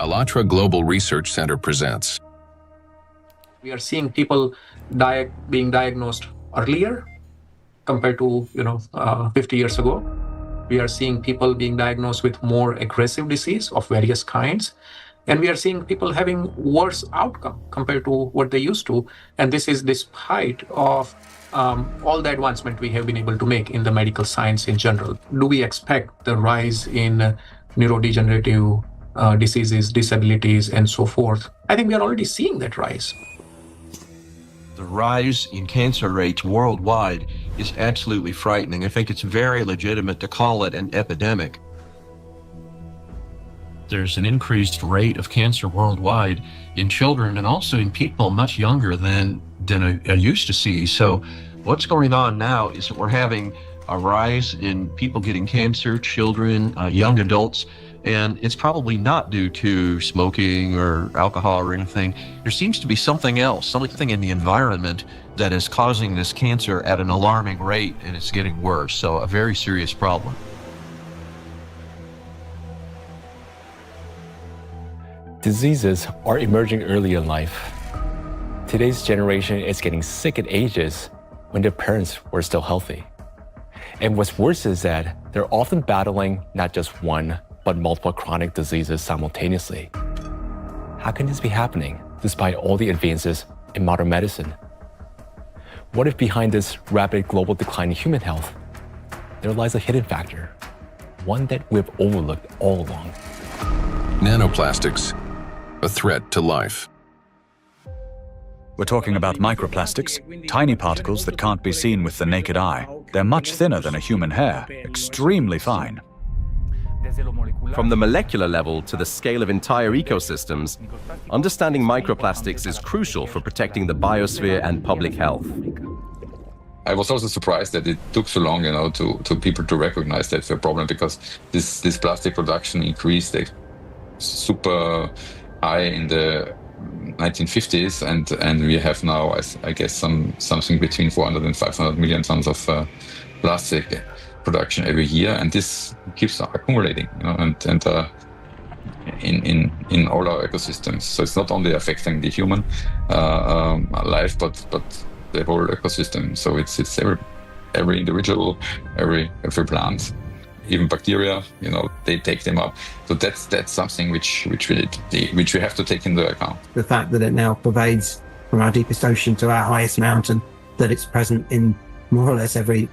ALLATRA Global Research Center presents. We are seeing people being diagnosed earlier compared to 50 years ago. We are seeing people being diagnosed with more aggressive disease of various kinds. And we are seeing people having worse outcome compared to what they used to. And this is despite of all the advancement we have been able to make in the medical science in general. Do we expect the rise in neurodegenerative diseases, disabilities, and so forth? I think we are already seeing that rise. The rise in cancer rates worldwide is absolutely frightening. I think it's very legitimate to call it an epidemic. There's an increased rate of cancer worldwide in children and also in people much younger than I used to see. So what's going on now is that we're having a rise in people getting cancer, children, young adults, and it's probably not due to smoking or alcohol or anything. There seems to be something else, something in the environment that is causing this cancer at an alarming rate, and it's getting worse. So a very serious problem. Diseases are emerging early in life. Today's generation is getting sick at ages when their parents were still healthy. And what's worse is that they're often battling not just one, but multiple chronic diseases simultaneously. How can this be happening despite all the advances in modern medicine? What if behind this rapid global decline in human health, there lies a hidden factor, one that we've overlooked all along? Nanoplastics, a threat to life. We're talking about microplastics, tiny particles that can't be seen with the naked eye. They're much thinner than a human hair, extremely fine. From the molecular level to the scale of entire ecosystems, understanding microplastics is crucial for protecting the biosphere and public health. I was also surprised that it took so long, to people to recognize that's a problem, because this plastic production increased super high in the 1950s, and we have now, I guess, something between 400 and 500 million tons of plastic production every year, and this keeps accumulating, in all our ecosystems. So it's not only affecting the human life, but the whole ecosystem. So it's every individual, every plant, even bacteria. They take them up. So that's something which we have to take into account. The fact that it now pervades from our deepest ocean to our highest mountain, that it's present in more or less every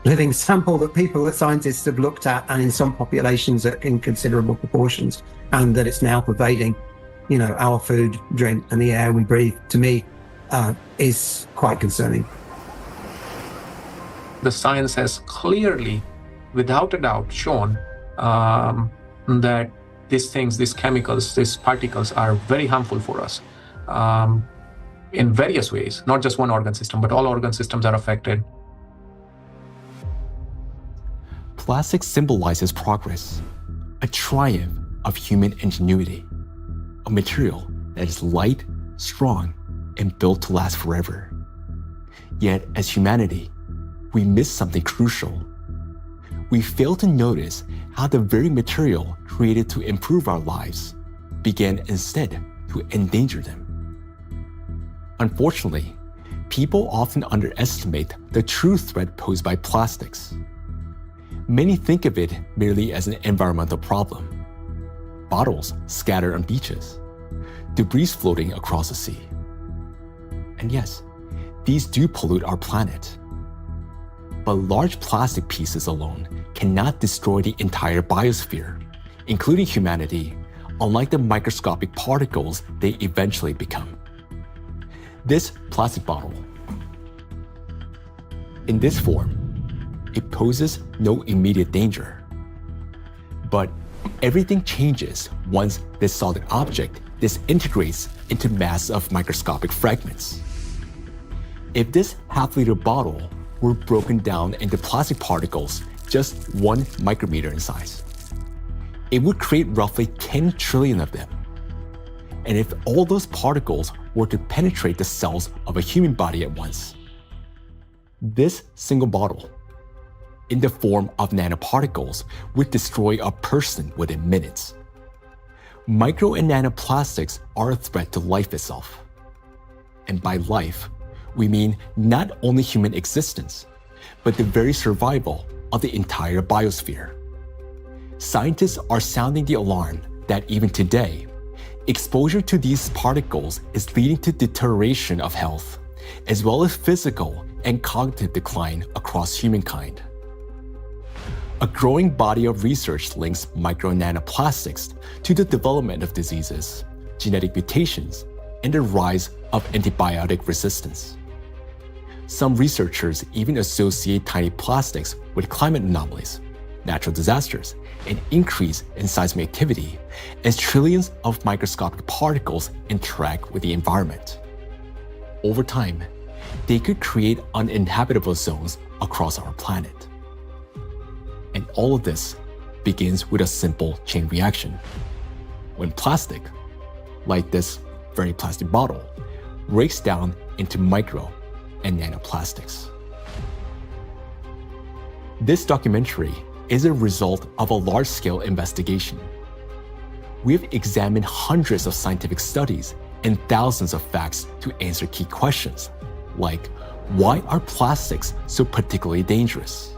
living sample that scientists have looked at, and in some populations in considerable proportions, and that it's now pervading, our food, drink, and the air we breathe, to me, is quite concerning. The science has clearly, without a doubt, shown that these chemicals, these particles are very harmful for us in various ways, not just one organ system, but all organ systems are affected. Plastic symbolizes progress, a triumph of human ingenuity, a material that is light, strong, and built to last forever. Yet, as humanity, we miss something crucial. We fail to notice how the very material created to improve our lives began instead to endanger them. Unfortunately, people often underestimate the true threat posed by plastics. Many think of it merely as an environmental problem. Bottles scattered on beaches, debris floating across the sea. And yes, these do pollute our planet. But large plastic pieces alone cannot destroy the entire biosphere, including humanity, unlike the microscopic particles they eventually become. This plastic bottle. In this form, it poses no immediate danger. But everything changes once this solid object disintegrates into masses of microscopic fragments. If this half-liter bottle were broken down into plastic particles just 1 micrometer in size, it would create roughly 10 trillion of them. And if all those particles were to penetrate the cells of a human body at once, this single bottle, in the form of nanoparticles, would destroy a person within minutes. Micro and nanoplastics are a threat to life itself. And by life, we mean not only human existence, but the very survival of the entire biosphere. Scientists are sounding the alarm that even today, exposure to these particles is leading to deterioration of health, as well as physical and cognitive decline across humankind. A growing body of research links micro and nanoplastics to the development of diseases, genetic mutations, and the rise of antibiotic resistance. Some researchers even associate tiny plastics with climate anomalies, natural disasters, and increase in seismic activity as trillions of microscopic particles interact with the environment. Over time, they could create uninhabitable zones across our planet. And all of this begins with a simple chain reaction. When plastic, like this very plastic bottle, breaks down into micro and nanoplastics. This documentary is a result of a large-scale investigation. We have examined hundreds of scientific studies and thousands of facts to answer key questions, like why are plastics so particularly dangerous?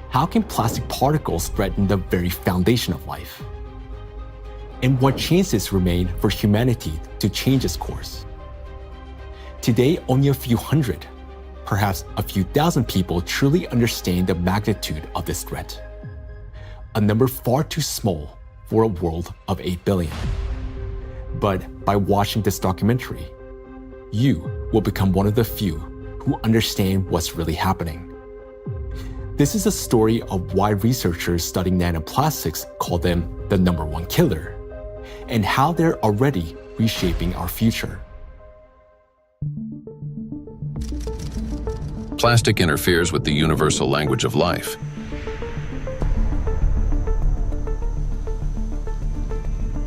How can plastic particles threaten the very foundation of life? And what chances remain for humanity to change its course? Today, only a few hundred, perhaps a few thousand people truly understand the magnitude of this threat. A number far too small for a world of 8 billion. But by watching this documentary, you will become one of the few who understand what's really happening. This is a story of why researchers studying nanoplastics call them the number one killer, and how they're already reshaping our future. Plastic interferes with the universal language of life.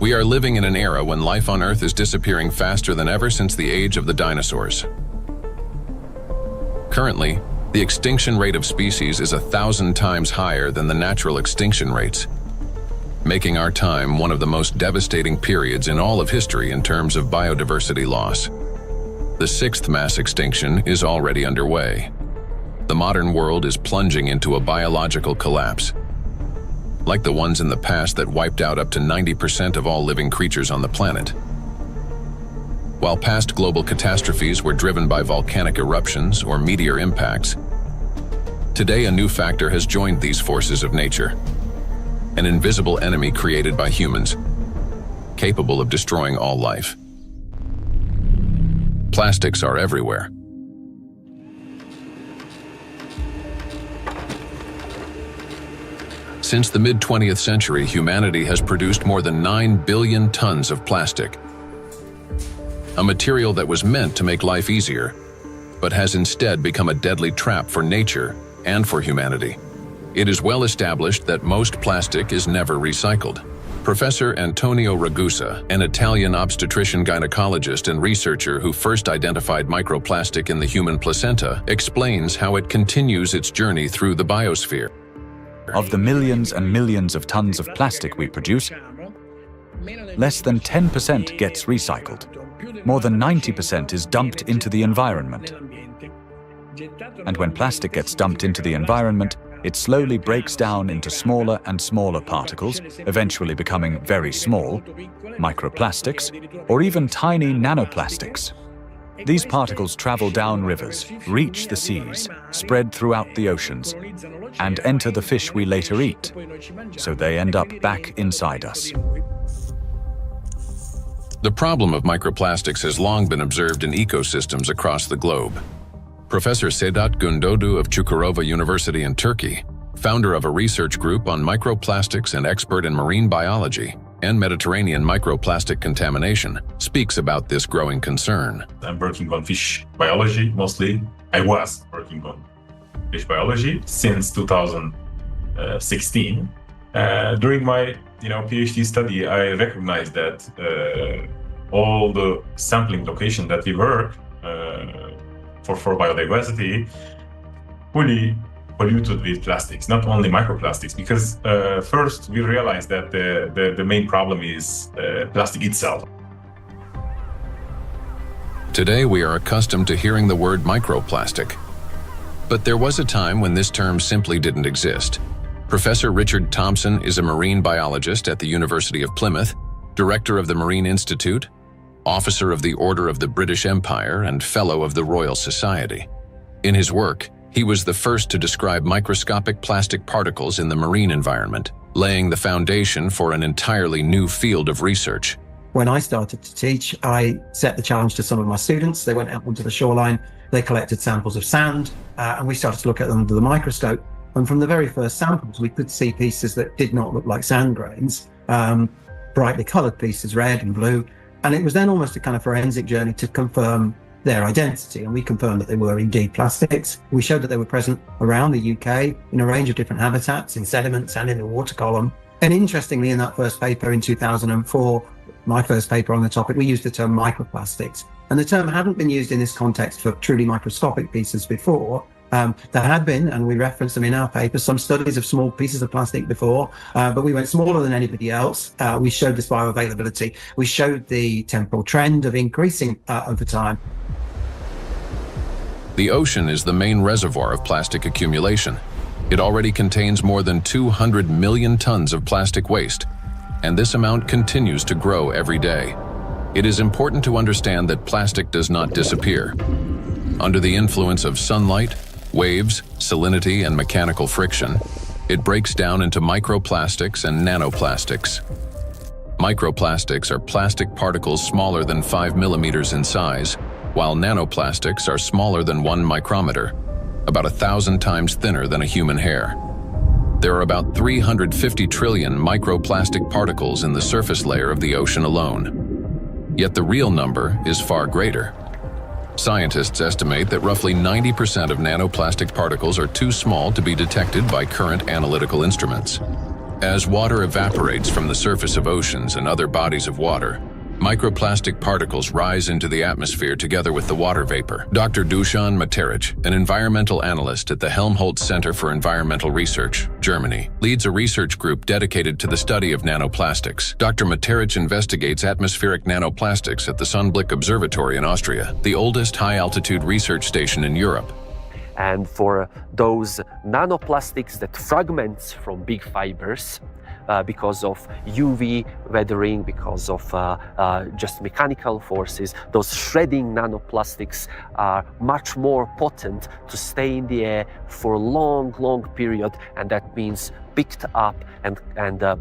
We are living in an era when life on Earth is disappearing faster than ever since the age of the dinosaurs. Currently, the extinction rate of species is 1,000 times higher than the natural extinction rates, making our time one of the most devastating periods in all of history in terms of biodiversity loss. The sixth mass extinction is already underway. The modern world is plunging into a biological collapse, like the ones in the past that wiped out up to 90% of all living creatures on the planet. While past global catastrophes were driven by volcanic eruptions or meteor impacts, today a new factor has joined these forces of nature. An invisible enemy created by humans, capable of destroying all life. Plastics are everywhere. Since the mid-20th century, humanity has produced more than 9 billion tons of plastic. A material that was meant to make life easier, but has instead become a deadly trap for nature and for humanity. It is well established that most plastic is never recycled. Professor Antonio Ragusa, an Italian obstetrician gynecologist and researcher who first identified microplastic in the human placenta, explains how it continues its journey through the biosphere. Of the millions and millions of tons of plastic we produce, less than 10% gets recycled. More than 90% is dumped into the environment. And when plastic gets dumped into the environment, it slowly breaks down into smaller and smaller particles, eventually becoming very small, microplastics, or even tiny nanoplastics. These particles travel down rivers, reach the seas, spread throughout the oceans, and enter the fish we later eat, so they end up back inside us. The problem of microplastics has long been observed in ecosystems across the globe. Professor Sedat Gündoğdu of Çukurova University in Turkey, founder of a research group on microplastics and expert in marine biology and Mediterranean microplastic contamination, speaks about this growing concern. I'm working on fish biology mostly. I was working on fish biology since 2016. During my PhD study, I recognized that all the sampling location that we work for biodiversity fully polluted with plastics, not only microplastics, because first we realized that the main problem is plastic itself. Today we are accustomed to hearing the word microplastic. But there was a time when this term simply didn't exist. Professor Richard Thompson is a marine biologist at the University of Plymouth, director of the Marine Institute, officer of the Order of the British Empire, and fellow of the Royal Society. In his work, he was the first to describe microscopic plastic particles in the marine environment, laying the foundation for an entirely new field of research. When I started to teach, I set the challenge to some of my students. They went out onto the shoreline, they collected samples of sand, and we started to look at them under the microscope. And from the very first samples, we could see pieces that did not look like sand grains, brightly coloured pieces, red and blue. And it was then almost a kind of forensic journey to confirm their identity. And we confirmed that they were indeed plastics. We showed that they were present around the UK in a range of different habitats, in sediments and in the water column. And interestingly, in that first paper in 2004, my first paper on the topic, we used the term microplastics. And the term hadn't been used in this context for truly microscopic pieces before. There had been, and we referenced them in our paper, some studies of small pieces of plastic before, but we went smaller than anybody else. We showed this bioavailability. We showed the temporal trend of increasing over time. The ocean is the main reservoir of plastic accumulation. It already contains more than 200 million tons of plastic waste, and this amount continues to grow every day. It is important to understand that plastic does not disappear. Under the influence of sunlight, waves, salinity, and mechanical friction, it breaks down into microplastics and nanoplastics. Microplastics are plastic particles smaller than 5 millimeters in size, while nanoplastics are smaller than 1 micrometer, about 1,000 times thinner than a human hair. There are about 350 trillion microplastic particles in the surface layer of the ocean alone. Yet the real number is far greater. Scientists estimate that roughly 90% of nanoplastic particles are too small to be detected by current analytical instruments. As water evaporates from the surface of oceans and other bodies of water, microplastic particles rise into the atmosphere together with the water vapor. Dr. Dusan Materic, an environmental analyst at the Helmholtz Center for Environmental Research, Germany, leads a research group dedicated to the study of nanoplastics. Dr. Materic investigates atmospheric nanoplastics at the Sonnenblick Observatory in Austria, the oldest high-altitude research station in Europe. And for those nanoplastics that fragments from big fibers, because of UV weathering, because of just mechanical forces, those shredding nanoplastics are much more potent to stay in the air for a long period, and that means picked up and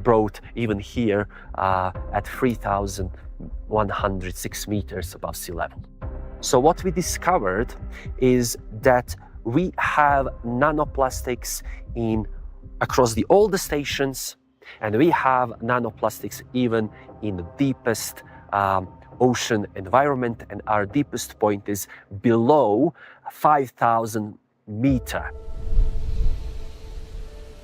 brought even here at 3,106 meters above sea level. So what we discovered is that we have nanoplastics across all the stations, and we have nanoplastics even in the deepest ocean environment, and our deepest point is below 5,000 meters.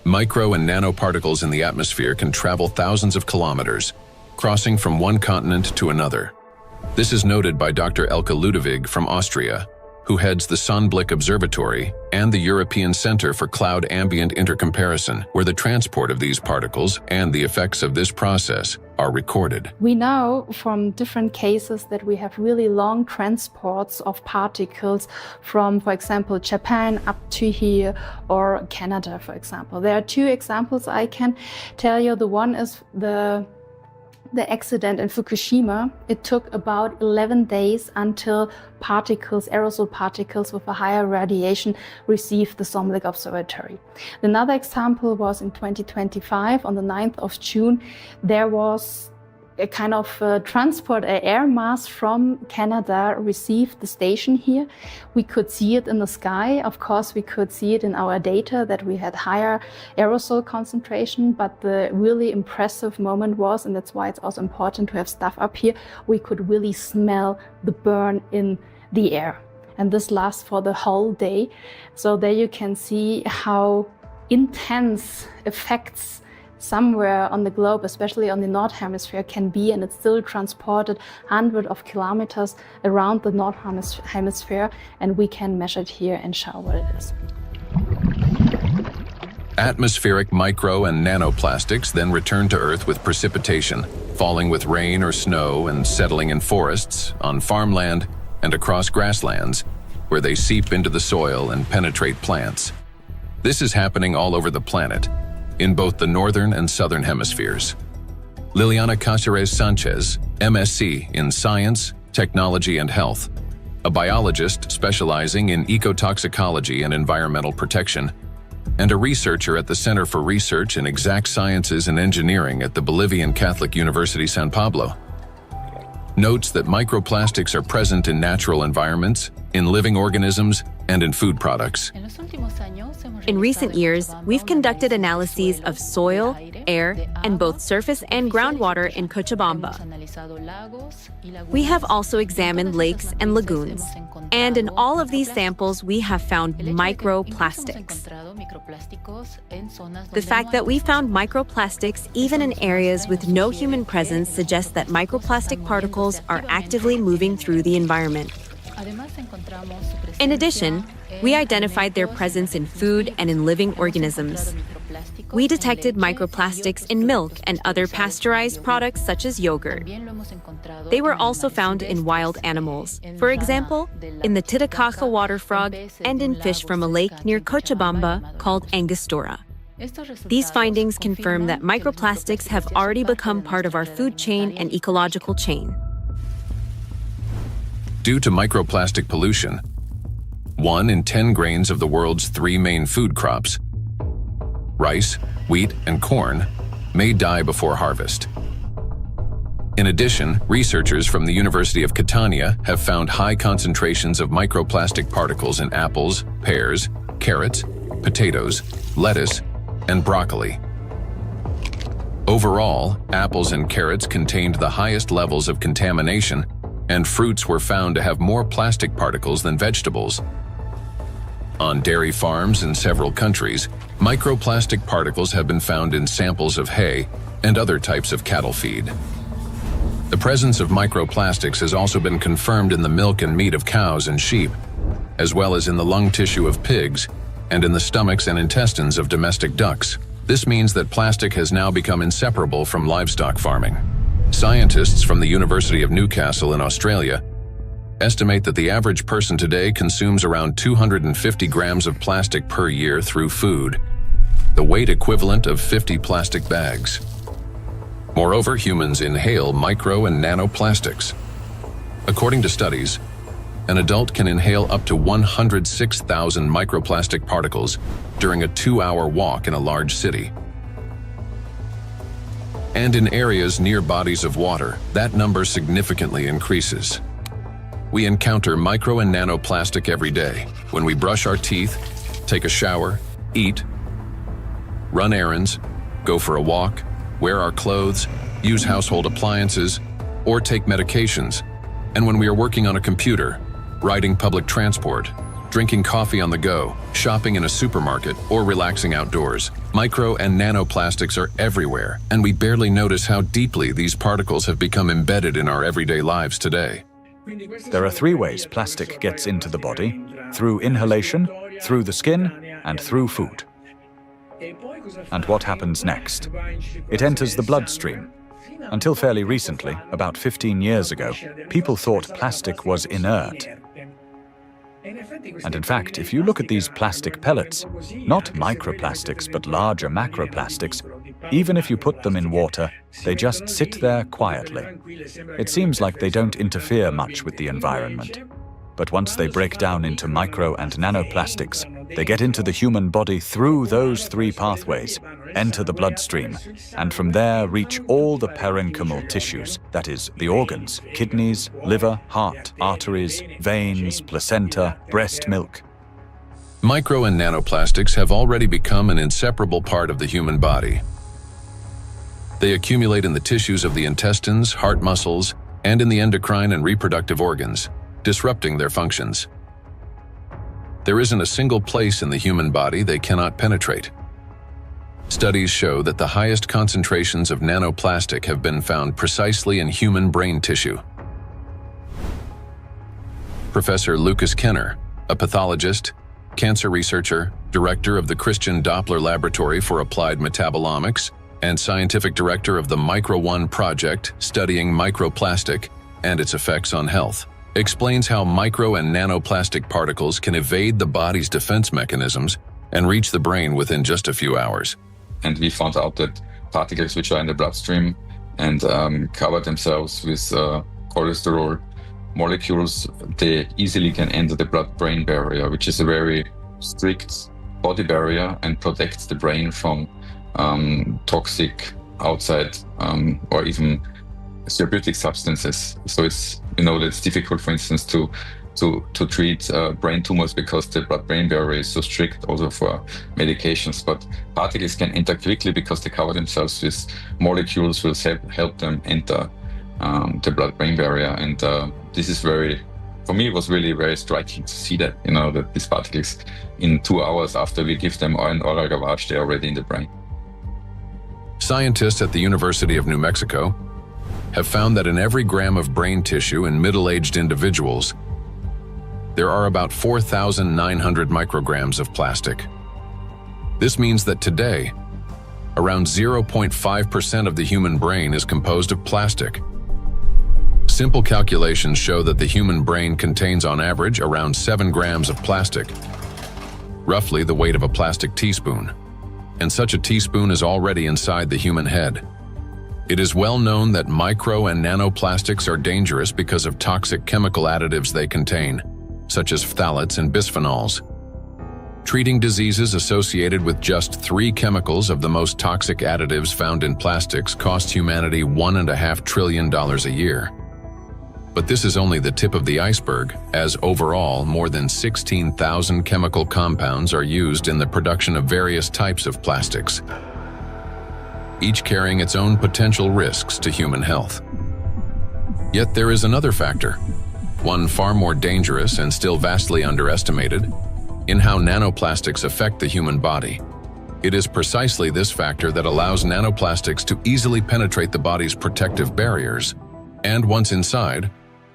Micro and nanoparticles in the atmosphere can travel thousands of kilometers, crossing from one continent to another. This is noted by Dr. Elke Ludewig from Austria, who heads the Sonnenblick Observatory and the European Center for Cloud Ambient Intercomparison, where the transport of these particles and the effects of this process are recorded. We know from different cases that we have really long transports of particles from, for example, Japan up to here, or Canada, for example. There are two examples I can tell you. The one is the accident in Fukushima. It took about 11 days until aerosol particles with a higher radiation received the Sonnenblick Observatory. Another example was in 2025, on the 9th of June, there was a kind of transport, an air mass from Canada received the station here. We could see it in the sky. Of course, we could see it in our data that we had higher aerosol concentration, but the really impressive moment was, and that's why it's also important to have stuff up here, we could really smell the burn in the air. And this lasts for the whole day. So there you can see how intense effects somewhere on the globe, especially on the North Hemisphere, can be, and it's still transported hundreds of kilometers around the North Hemisphere, and we can measure it here and show what it is. Atmospheric micro and nanoplastics then return to Earth with precipitation, falling with rain or snow and settling in forests, on farmland, and across grasslands, where they seep into the soil and penetrate plants. This is happening all over the planet, in both the northern and southern hemispheres. Liliana Cáceres Sanchez, MSc in Science, Technology and Health, a biologist specializing in ecotoxicology and environmental protection, and a researcher at the Center for Research in Exact Sciences and Engineering at the Bolivian Catholic University San Pablo, notes that microplastics are present in natural environments, in living organisms, and in food products. In recent years, we've conducted analyses of soil, air, and both surface and groundwater in Cochabamba. We have also examined lakes and lagoons, and in all of these samples, we have found microplastics. The fact that we found microplastics even in areas with no human presence suggests that microplastic particles are actively moving through the environment. In addition, we identified their presence in food and in living organisms. We detected microplastics in milk and other pasteurized products such as yogurt. They were also found in wild animals, for example, in the Titicaca water frog and in fish from a lake near Cochabamba called Angostura. These findings confirm that microplastics have already become part of our food chain and ecological chain. Due to microplastic pollution, 1 in 10 grains of the world's 3 main food crops, rice, wheat, and corn, may die before harvest. In addition, researchers from the University of Catania have found high concentrations of microplastic particles in apples, pears, carrots, potatoes, lettuce, and broccoli. Overall, apples and carrots contained the highest levels of contamination, and fruits were found to have more plastic particles than vegetables. On dairy farms in several countries, microplastic particles have been found in samples of hay and other types of cattle feed. The presence of microplastics has also been confirmed in the milk and meat of cows and sheep, as well as in the lung tissue of pigs and in the stomachs and intestines of domestic ducks. This means that plastic has now become inseparable from livestock farming. Scientists from the University of Newcastle in Australia estimate that the average person today consumes around 250 grams of plastic per year through food, the weight equivalent of 50 plastic bags. Moreover, humans inhale micro and nanoplastics. According to studies, an adult can inhale up to 106,000 microplastic particles during a 2-hour walk in a large city. And in areas near bodies of water, that number significantly increases. We encounter micro and nanoplastic every day when we brush our teeth, take a shower, eat, run errands, go for a walk, wear our clothes, use household appliances, or take medications, and when we are working on a computer, riding public transport, drinking coffee on the go, shopping in a supermarket, or relaxing outdoors. Micro and nanoplastics are everywhere, and we barely notice how deeply these particles have become embedded in our everyday lives today. There are 3 ways plastic gets into the body: through inhalation, through the skin, and through food. And what happens next? It enters the bloodstream. Until fairly recently, about 15 years ago, people thought plastic was inert. And in fact, if you look at these plastic pellets, not microplastics but larger macroplastics, even if you put them in water, they just sit there quietly. It seems like they don't interfere much with the environment. But once they break down into micro and nanoplastics, they get into the human body through those 3 pathways, enter the bloodstream, and from there reach all the parenchymal tissues, that is, the organs, kidneys, liver, heart, arteries, veins, placenta, breast milk. Micro and nanoplastics have already become an inseparable part of the human body. They accumulate in the tissues of the intestines, heart muscles, and in the endocrine and reproductive organs, disrupting their functions. There isn't a single place in the human body they cannot penetrate. Studies show that the highest concentrations of nanoplastic have been found precisely in human brain tissue. Professor Lucas Kenner, a pathologist, cancer researcher, director of the Christian Doppler Laboratory for Applied Metabolomics, and scientific director of the Micro-1 project studying microplastic and its effects on health, explains how micro and nanoplastic particles can evade the body's defense mechanisms and reach the brain within just a few hours. And we found out that particles which are in the bloodstream and cover themselves with cholesterol molecules, they easily can enter the blood-brain barrier, which is a very strict body barrier and protects the brain from toxic outside or even therapeutic substances. So it's, it's difficult, for instance, to treat brain tumors because the blood-brain barrier is so strict also for medications. But particles can enter quickly because they cover themselves with molecules will help them enter the blood-brain barrier. And this is for me, it was really very striking to see that, that these particles in 2 hours after we give them an oral gavage, they're already in the brain. Scientists at the University of New Mexico have found that in every gram of brain tissue in middle-aged individuals, there are about 4,900 micrograms of plastic. This means that today, around 0.5% of the human brain is composed of plastic. Simple calculations show that the human brain contains on average around 7 grams of plastic, roughly the weight of a plastic teaspoon. And such a teaspoon is already inside the human head. It is well known that micro and nanoplastics are dangerous because of toxic chemical additives they contain, such as phthalates and bisphenols. Treating diseases associated with just 3 chemicals of the most toxic additives found in plastics costs humanity $1.5 trillion a year. But this is only the tip of the iceberg, as overall more than 16,000 chemical compounds are used in the production of various types of plastics, each carrying its own potential risks to human health. Yet there is another factor, one far more dangerous and still vastly underestimated, in how nanoplastics affect the human body. It is precisely this factor that allows nanoplastics to easily penetrate the body's protective barriers, and once inside,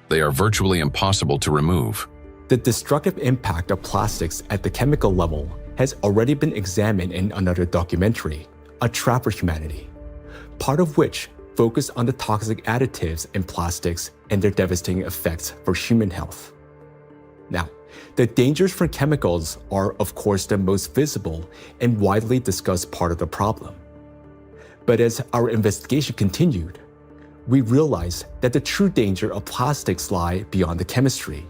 they are virtually impossible to remove. The destructive impact of plastics at the chemical level has already been examined in another documentary, A Trap for Humanity, part of which focused on the toxic additives in plastics and their devastating effects for human health. Now, the dangers from chemicals are, of course, the most visible and widely discussed part of the problem. But as our investigation continued, we realized that the true danger of plastics lie beyond the chemistry,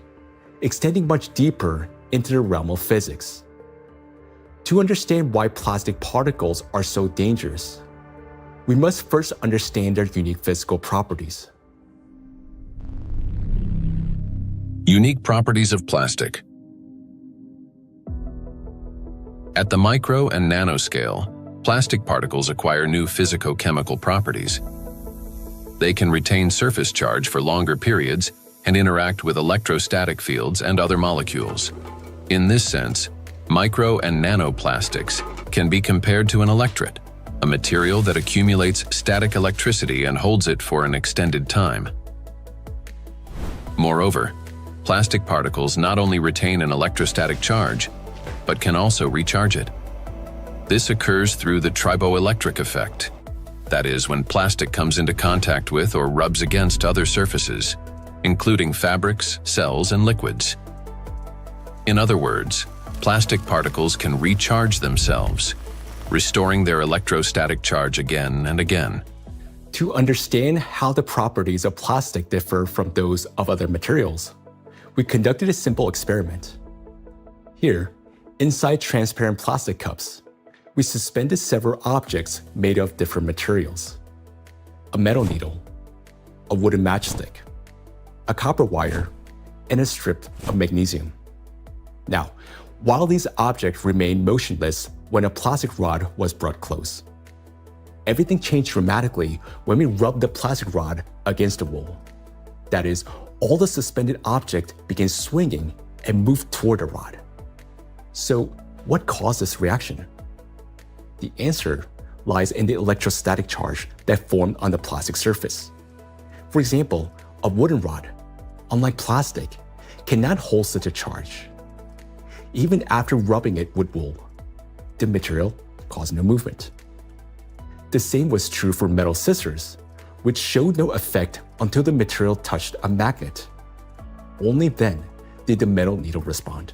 extending much deeper into the realm of physics. To understand why plastic particles are so dangerous, we must first understand their unique physical properties. Unique properties of plastic. At the micro and nanoscale, plastic particles acquire new physicochemical properties. They can retain surface charge for longer periods and interact with electrostatic fields and other molecules. In this sense, micro and nanoplastics can be compared to an electret, a material that accumulates static electricity and holds it for an extended time. Moreover, plastic particles not only retain an electrostatic charge, but can also recharge it. This occurs through the triboelectric effect. That is, when plastic comes into contact with or rubs against other surfaces, including fabrics, cells, and liquids. In other words, plastic particles can recharge themselves, restoring their electrostatic charge again and again. To understand how the properties of plastic differ from those of other materials, we conducted a simple experiment. Here, inside transparent plastic cups, we suspended several objects made of different materials: a metal needle, a wooden matchstick, a copper wire, and a strip of magnesium. Now, while these objects remained motionless when a plastic rod was brought close, everything changed dramatically when we rubbed the plastic rod against the wall. That is, all the suspended object began swinging and moved toward the rod. So, what caused this reaction? The answer lies in the electrostatic charge that formed on the plastic surface. For example, a wooden rod, unlike plastic, cannot hold such a charge. Even after rubbing it with wool, the material caused no movement. The same was true for metal scissors, which showed no effect until the material touched a magnet. Only then did the metal needle respond.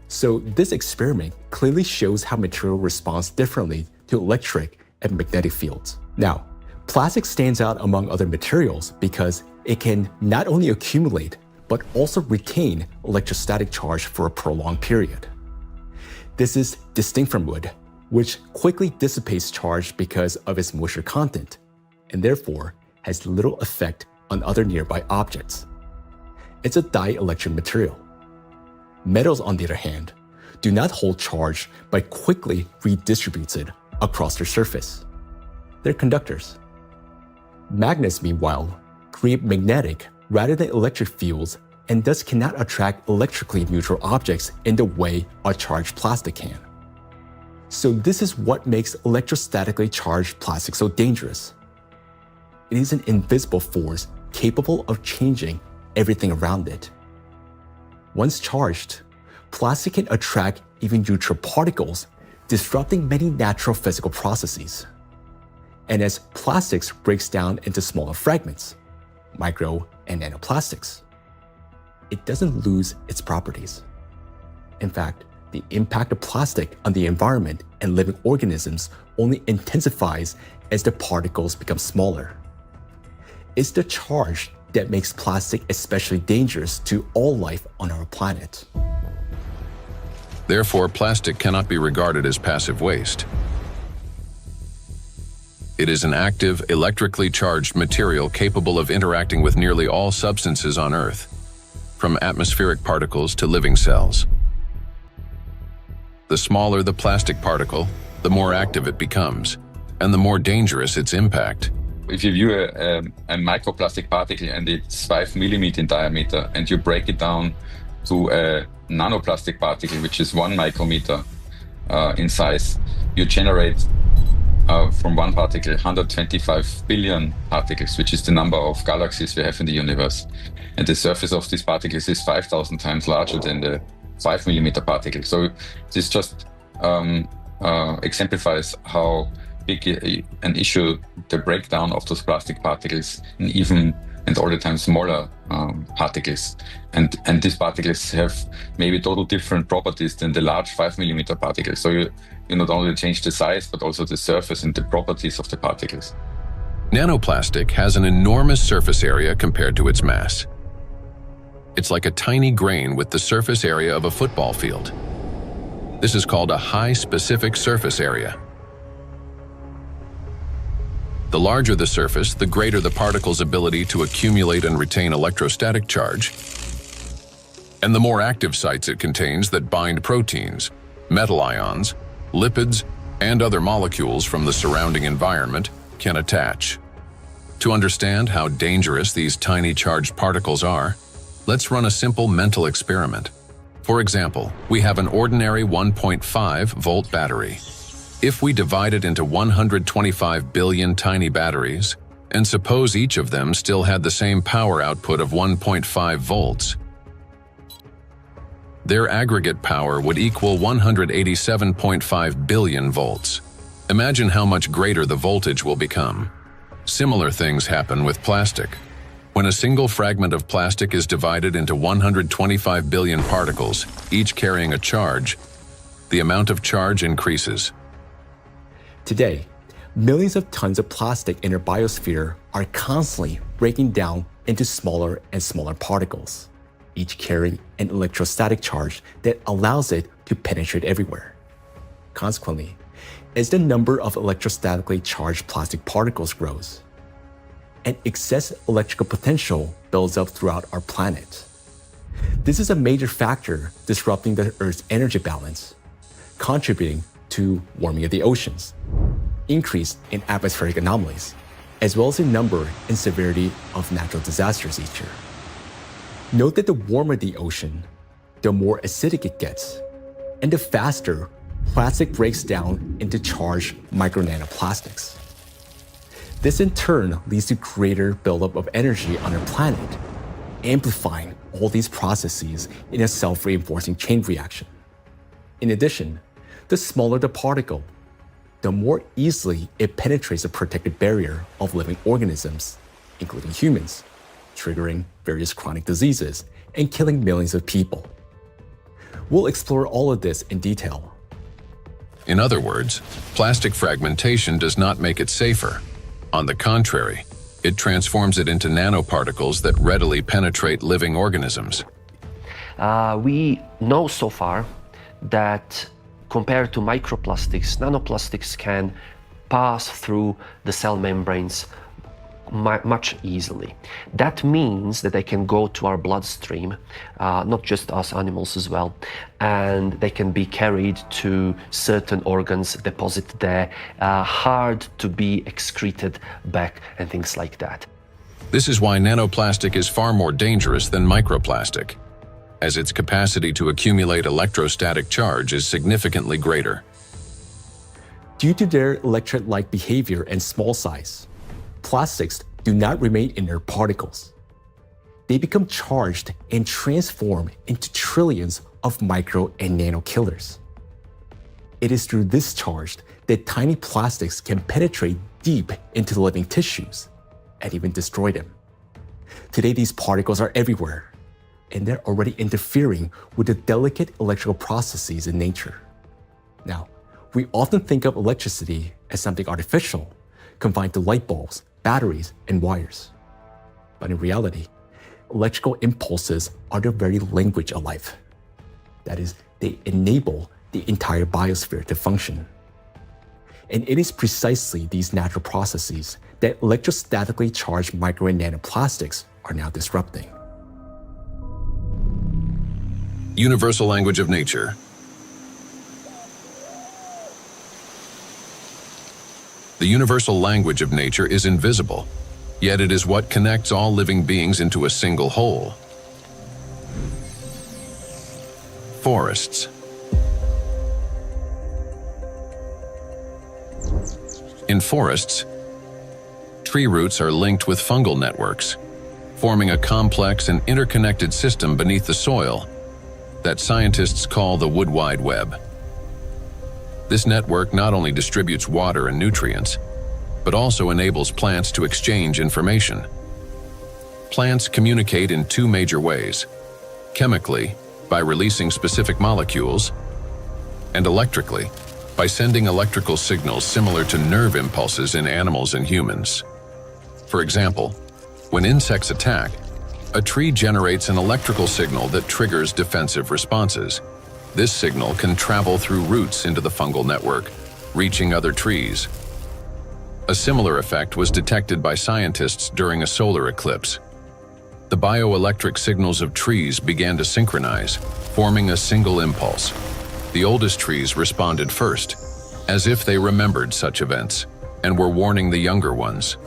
So this experiment clearly shows how material responds differently to electric and magnetic fields. Now, plastic stands out among other materials because it can not only accumulate, but also retain electrostatic charge for a prolonged period. This is distinct from wood, which quickly dissipates charge because of its moisture content, and therefore has little effect on other nearby objects. It's a dielectric material. Metals, on the other hand, do not hold charge but quickly redistributes it across their surface. They're conductors. Magnets, meanwhile, create magnetic rather than electric fields and thus cannot attract electrically neutral objects in the way a charged plastic can. So this is what makes electrostatically charged plastic so dangerous. It is an invisible force capable of changing everything around it. Once charged, plastic can attract even neutral particles, disrupting many natural physical processes. And as plastics breaks down into smaller fragments, micro and nanoplastics, it doesn't lose its properties. In fact, the impact of plastic on the environment and living organisms only intensifies as the particles become smaller. It's the charge that makes plastic especially dangerous to all life on our planet. Therefore, plastic cannot be regarded as passive waste. It is an active, electrically charged material capable of interacting with nearly all substances on Earth, from atmospheric particles to living cells. The smaller the plastic particle, the more active it becomes, and the more dangerous its impact. If you view a microplastic particle and it's 5 millimeters in diameter, and you break it down to a nanoplastic particle, which is 1 micrometer in size, you generate from one particle 125 billion particles, which is the number of galaxies we have in the universe. And the surface of these particles is 5,000 times larger than the 5 millimeter particle. So this just exemplifies how big an issue the breakdown of those plastic particles in even and all the time smaller particles. And these particles have maybe total different properties than the large 5 millimeter particles. So you not only change the size, but also the surface and the properties of the particles. Nanoplastic has an enormous surface area compared to its mass. It's like a tiny grain with the surface area of a football field. This is called a high specific surface area. The larger the surface, the greater the particle's ability to accumulate and retain electrostatic charge, and the more active sites it contains that bind proteins, metal ions, lipids, and other molecules from the surrounding environment can attach. To understand how dangerous these tiny charged particles are, let's run a simple mental experiment. For example, we have an ordinary 1.5 volt battery. If we divide it into 125 billion tiny batteries, and suppose each of them still had the same power output of 1.5 volts, their aggregate power would equal 187.5 billion volts. Imagine how much greater the voltage will become. Similar things happen with plastic. When a single fragment of plastic is divided into 125 billion particles, each carrying a charge, the amount of charge increases. Today, millions of tons of plastic in our biosphere are constantly breaking down into smaller and smaller particles, each carrying an electrostatic charge that allows it to penetrate everywhere. Consequently, as the number of electrostatically charged plastic particles grows, an excess electrical potential builds up throughout our planet. This is a major factor disrupting the Earth's energy balance, contributing to warming of the oceans, increase in atmospheric anomalies, as well as the number and severity of natural disasters each year. Note that the warmer the ocean, the more acidic it gets, and the faster plastic breaks down into charged micro-nanoplastics. This in turn leads to greater buildup of energy on our planet, amplifying all these processes in a self-reinforcing chain reaction. In addition, The smaller the particle, the more easily it penetrates the protective barrier of living organisms, including humans, triggering various chronic diseases and killing millions of people. We'll explore all of this in detail. In other words, plastic fragmentation does not make it safer. On the contrary, it transforms it into nanoparticles that readily penetrate living organisms. We know so far that compared to microplastics, nanoplastics can pass through the cell membranes much easily. That means that they can go to our bloodstream, not just us animals as well, and they can be carried to certain organs, deposited there, hard to be excreted back and things like that. This is why nanoplastic is far more dangerous than microplastic, as its capacity to accumulate electrostatic charge is significantly greater. Due to their electrolyte behavior and small size, plastics do not remain inert particles. They become charged and transform into trillions of micro and nano killers. It is through this charge that tiny plastics can penetrate deep into living tissues and even destroy them. Today, these particles are everywhere, and they're already interfering with the delicate electrical processes in nature. Now, we often think of electricity as something artificial, confined to light bulbs, batteries, and wires. But in reality, electrical impulses are the very language of life. That is, they enable the entire biosphere to function. And it is precisely these natural processes that electrostatically charged micro and nanoplastics are now disrupting. Universal language of nature. The universal language of nature is invisible, yet it is what connects all living beings into a single whole. Forests. In forests, tree roots are linked with fungal networks, forming a complex and interconnected system beneath the soil that scientists call the wood wide web. This network not only distributes water and nutrients, but also enables plants to exchange information. Plants communicate in two major ways: chemically, by releasing specific molecules, and electrically, by sending electrical signals similar to nerve impulses in animals and humans. For example, when insects attack, a tree generates an electrical signal that triggers defensive responses. This signal can travel through roots into the fungal network, reaching other trees. A similar effect was detected by scientists during a solar eclipse. The bioelectric signals of trees began to synchronize, forming a single impulse. The oldest trees responded first, as if they remembered such events and were warning the younger ones.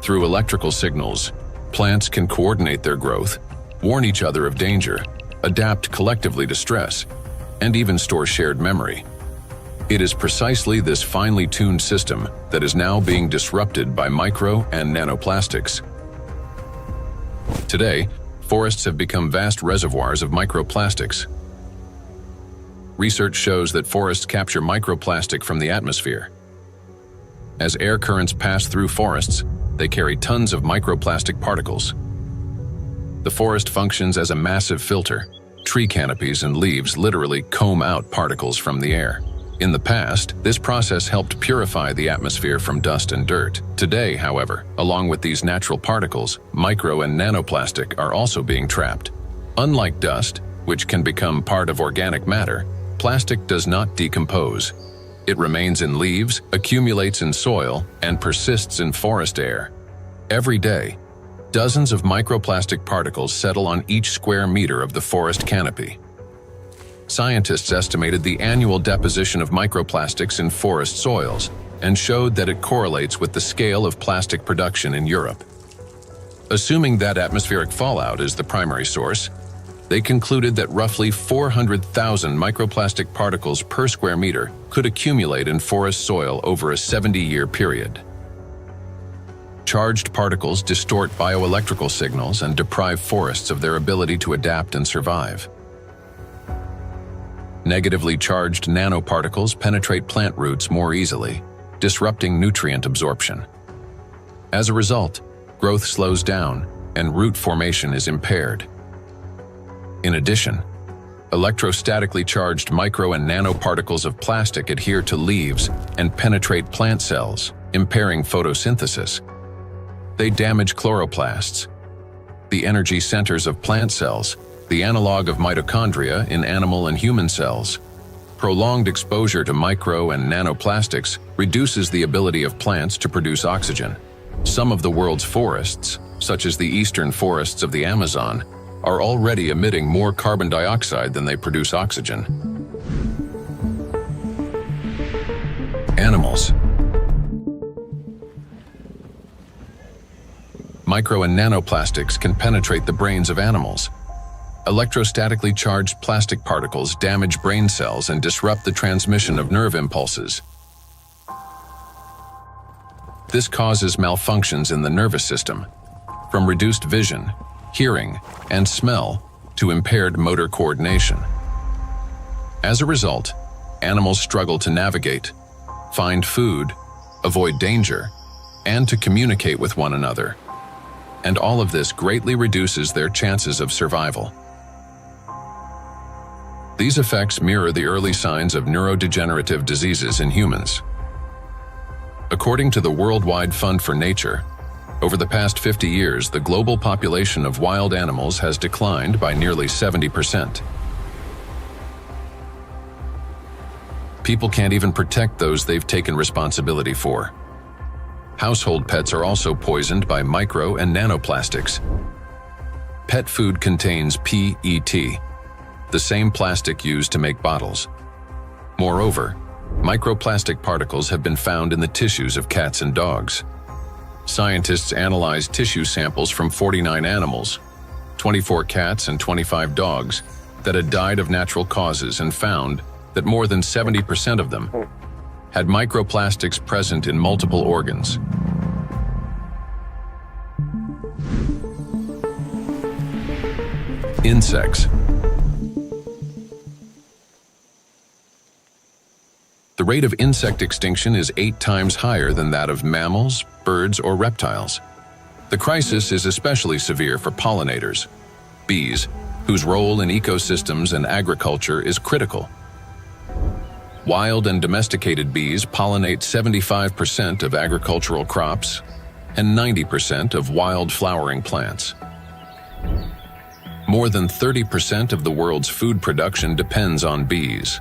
Through electrical signals, plants can coordinate their growth, warn each other of danger, adapt collectively to stress, and even store shared memory. It is precisely this finely tuned system that is now being disrupted by micro and nanoplastics. Today, forests have become vast reservoirs of microplastics. Research shows that forests capture microplastic from the atmosphere. As air currents pass through forests, they carry tons of microplastic particles. The forest functions as a massive filter. Tree canopies and leaves literally comb out particles from the air. In the past, this process helped purify the atmosphere from dust and dirt. Today, however, along with these natural particles, micro and nanoplastic are also being trapped. Unlike dust, which can become part of organic matter, plastic does not decompose. It remains in leaves, accumulates in soil, and persists in forest air. Every day, dozens of microplastic particles settle on each square meter of the forest canopy. Scientists estimated the annual deposition of microplastics in forest soils and showed that it correlates with the scale of plastic production in Europe. Assuming that atmospheric fallout is the primary source, they concluded that roughly 400,000 microplastic particles per square meter could accumulate in forest soil over a 70-year period. Charged particles distort bioelectrical signals and deprive forests of their ability to adapt and survive. Negatively charged nanoparticles penetrate plant roots more easily, disrupting nutrient absorption. As a result, growth slows down and root formation is impaired. In addition, electrostatically charged micro and nanoparticles of plastic adhere to leaves and penetrate plant cells, impairing photosynthesis. They damage chloroplasts, the energy centers of plant cells, the analog of mitochondria in animal and human cells. Prolonged exposure to micro and nanoplastics reduces the ability of plants to produce oxygen. Some of the world's forests, such as the eastern forests of the Amazon, are already emitting more carbon dioxide than they produce oxygen. Animals. Micro and nanoplastics can penetrate the brains of animals. Electrostatically charged plastic particles damage brain cells and disrupt the transmission of nerve impulses. This causes malfunctions in the nervous system, from reduced vision, hearing, and smell to impaired motor coordination. As a result, animals struggle to navigate, find food, avoid danger, and to communicate with one another. And all of this greatly reduces their chances of survival. These effects mirror the early signs of neurodegenerative diseases in humans. According to the Worldwide Fund for Nature, over the past 50 years, the global population of wild animals has declined by nearly 70%. People can't even protect those they've taken responsibility for. Household pets are also poisoned by micro and nanoplastics. Pet food contains PET, the same plastic used to make bottles. Moreover, microplastic particles have been found in the tissues of cats and dogs. Scientists analyzed tissue samples from 49 animals, 24 cats and 25 dogs, that had died of natural causes and found that more than 70% of them had microplastics present in multiple organs. Insects. The rate of insect extinction is 8 times higher than that of mammals, birds, or reptiles. The crisis is especially severe for pollinators, bees, whose role in ecosystems and agriculture is critical. Wild and domesticated bees pollinate 75% of agricultural crops and 90% of wild flowering plants. More than 30% of the world's food production depends on bees.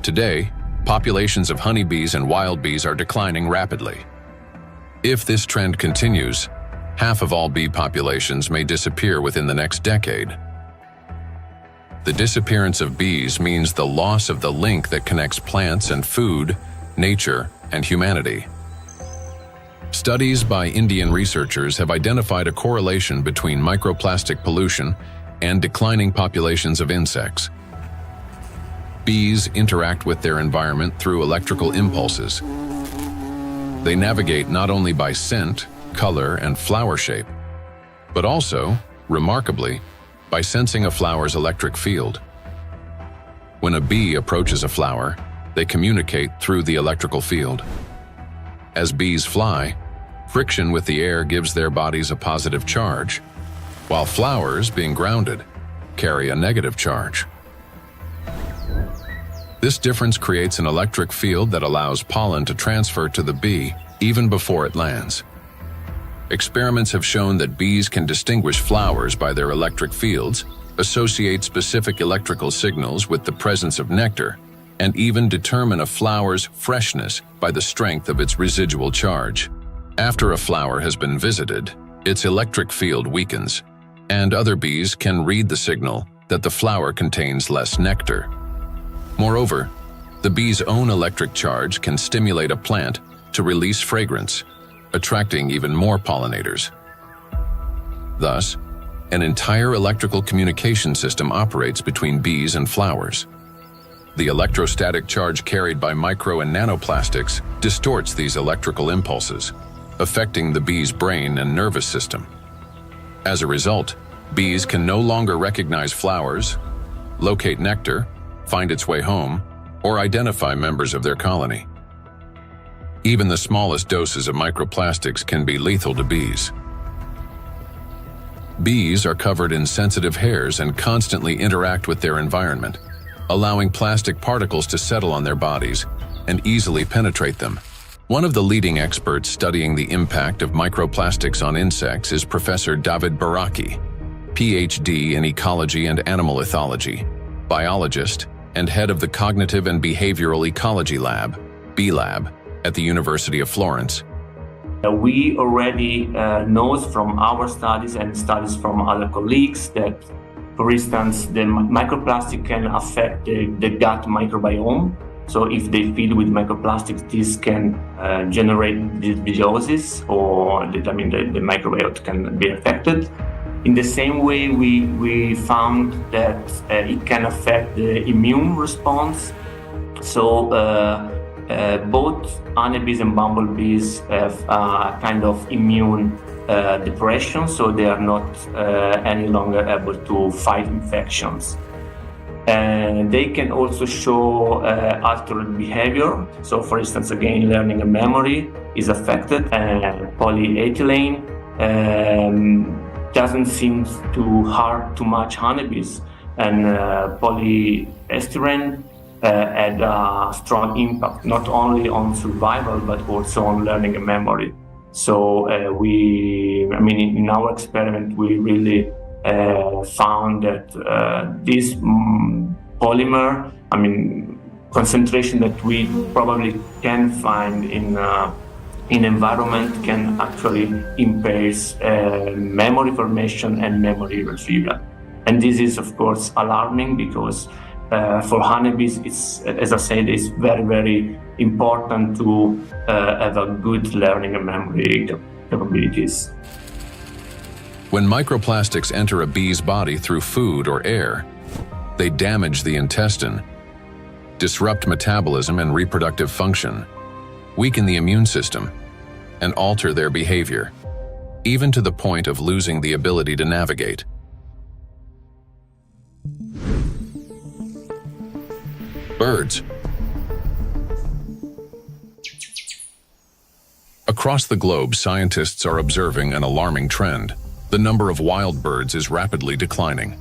Today, populations of honeybees and wild bees are declining rapidly. If this trend continues, half of all bee populations may disappear within the next decade. The disappearance of bees means the loss of the link that connects plants and food, nature, and humanity. Studies by Indian researchers have identified a correlation between microplastic pollution and declining populations of insects. Bees interact with their environment through electrical impulses. They navigate not only by scent, color, and flower shape, but also, remarkably, by sensing a flower's electric field. When a bee approaches a flower, they communicate through the electrical field. As bees fly, friction with the air gives their bodies a positive charge, while flowers, being grounded, carry a negative charge. This difference creates an electric field that allows pollen to transfer to the bee even before it lands. Experiments have shown that bees can distinguish flowers by their electric fields, associate specific electrical signals with the presence of nectar, and even determine a flower's freshness by the strength of its residual charge. After a flower has been visited, its electric field weakens, and other bees can read the signal that the flower contains less nectar. Moreover, the bee's own electric charge can stimulate a plant to release fragrance, attracting even more pollinators. Thus, an entire electrical communication system operates between bees and flowers. The electrostatic charge carried by micro and nanoplastics distorts these electrical impulses, affecting the bee's brain and nervous system. As a result, bees can no longer recognize flowers, locate nectar, find its way home, or identify members of their colony. Even the smallest doses of microplastics can be lethal to bees. Bees are covered in sensitive hairs and constantly interact with their environment, allowing plastic particles to settle on their bodies and easily penetrate them. One of the leading experts studying the impact of microplastics on insects is Professor David Baraki, PhD in ecology and animal ethology, biologist, and head of the Cognitive and Behavioral Ecology Lab, B-Lab, at the University of Florence. We already know from our studies and studies from other colleagues that, for instance, the microplastic can affect the gut microbiome. So if they feed with microplastics, this can generate dysbiosis, or the microbiota can be affected. In the same way, we found that it can affect the immune response. So both honeybees and bumblebees have a kind of immune depression, so they are not any longer able to fight infections. And they can also show altered behavior. So, for instance, again, learning and memory is affected, and polyethylene doesn't seem to harm too much honeybees, and polyestyrene had a strong impact not only on survival but also on learning and memory. So in our experiment, we really found that this polymer, concentration that we probably can find in environment, can actually impair memory formation and memory retrieval. And this is, of course, alarming because for honeybees, it's, as I said, it's very, very important to have a good learning and memory capabilities. When microplastics enter a bee's body through food or air, they damage the intestine, disrupt metabolism and reproductive function, weaken the immune system, and alter their behavior, even to the point of losing the ability to navigate. Birds. Across the globe, scientists are observing an alarming trend. The number of wild birds is rapidly declining.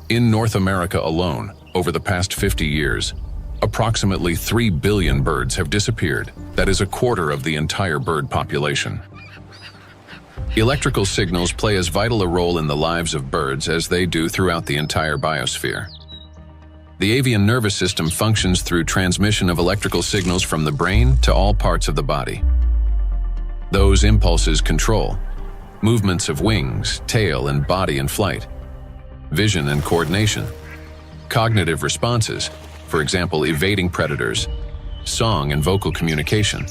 In North America alone, over the past 50 years, approximately 3 billion birds have disappeared. That is a quarter of the entire bird population. Electrical signals play as vital a role in the lives of birds as they do throughout the entire biosphere. The avian nervous system functions through transmission of electrical signals from the brain to all parts of the body. Those impulses control movements of wings, tail, and body in flight, vision and coordination, cognitive responses, for example, evading predators, song and vocal communication.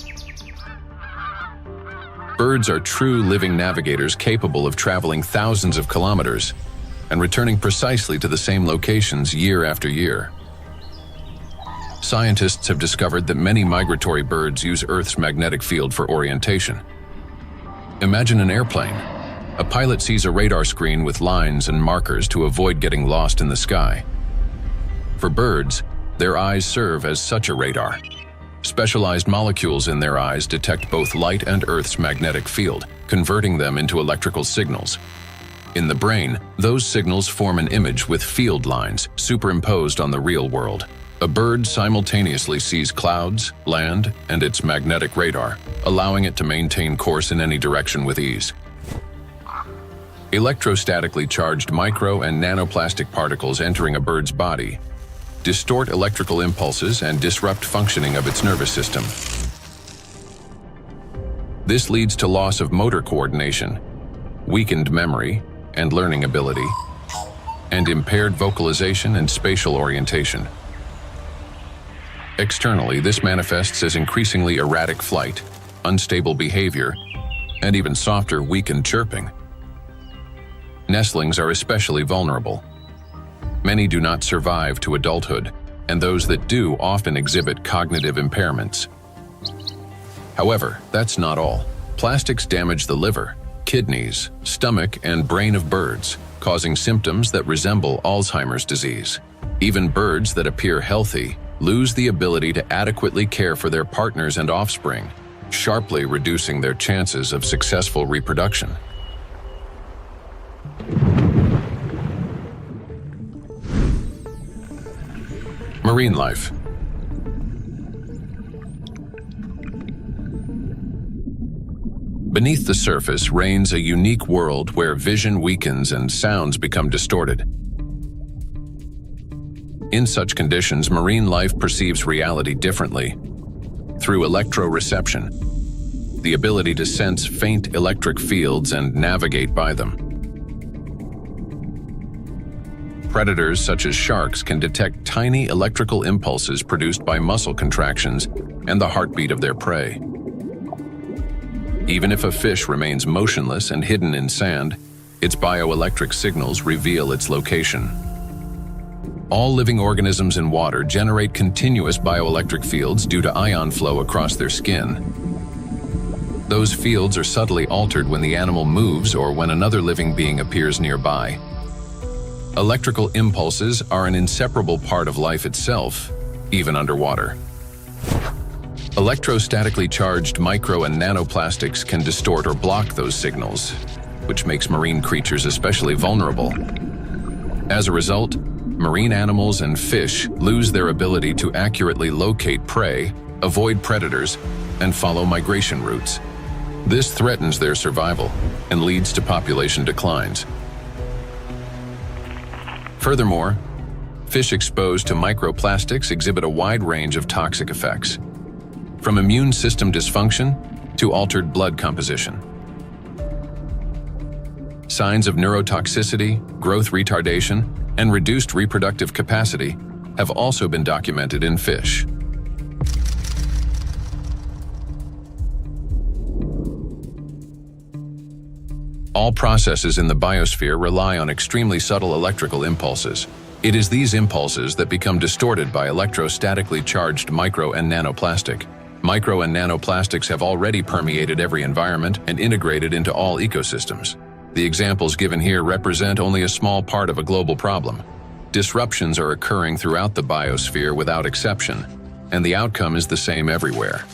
Birds are true living navigators capable of traveling thousands of kilometers and returning precisely to the same locations year after year. Scientists have discovered that many migratory birds use Earth's magnetic field for orientation. Imagine an airplane. A pilot sees a radar screen with lines and markers to avoid getting lost in the sky. For birds, their eyes serve as such a radar. Specialized molecules in their eyes detect both light and Earth's magnetic field, converting them into electrical signals. In the brain, those signals form an image with field lines superimposed on the real world. A bird simultaneously sees clouds, land, and its magnetic radar, allowing it to maintain course in any direction with ease. Electrostatically charged micro and nanoplastic particles entering a bird's body distort electrical impulses and disrupt functioning of its nervous system. This leads to loss of motor coordination, weakened memory and learning ability, and impaired vocalization and spatial orientation. Externally, this manifests as increasingly erratic flight, unstable behavior, and even softer, weakened chirping. Nestlings are especially vulnerable. Many do not survive to adulthood, and those that do often exhibit cognitive impairments. However, that's not all. Plastics damage the liver, kidneys, stomach, and brain of birds, causing symptoms that resemble Alzheimer's disease. Even birds that appear healthy lose the ability to adequately care for their partners and offspring, sharply reducing their chances of successful reproduction. Marine life. Beneath the surface reigns a unique world where vision weakens and sounds become distorted. In such conditions, marine life perceives reality differently. Through electroreception, the ability to sense faint electric fields and navigate by them. Predators such as sharks can detect tiny electrical impulses produced by muscle contractions and the heartbeat of their prey. Even if a fish remains motionless and hidden in sand, its bioelectric signals reveal its location. All living organisms in water generate continuous bioelectric fields due to ion flow across their skin. Those fields are subtly altered when the animal moves or when another living being appears nearby. Electrical impulses are an inseparable part of life itself, even underwater. Electrostatically charged micro and nanoplastics can distort or block those signals, which makes marine creatures especially vulnerable. As a result, marine animals and fish lose their ability to accurately locate prey, avoid predators, and follow migration routes. This threatens their survival and leads to population declines. Furthermore, fish exposed to microplastics exhibit a wide range of toxic effects, from immune system dysfunction to altered blood composition. Signs of neurotoxicity, growth retardation, and reduced reproductive capacity have also been documented in fish. All processes in the biosphere rely on extremely subtle electrical impulses. It is these impulses that become distorted by electrostatically charged micro and nanoplastic. Micro and nanoplastics have already permeated every environment and integrated into all ecosystems. The examples given here represent only a small part of a global problem. Disruptions are occurring throughout the biosphere without exception, and the outcome is the same everywhere.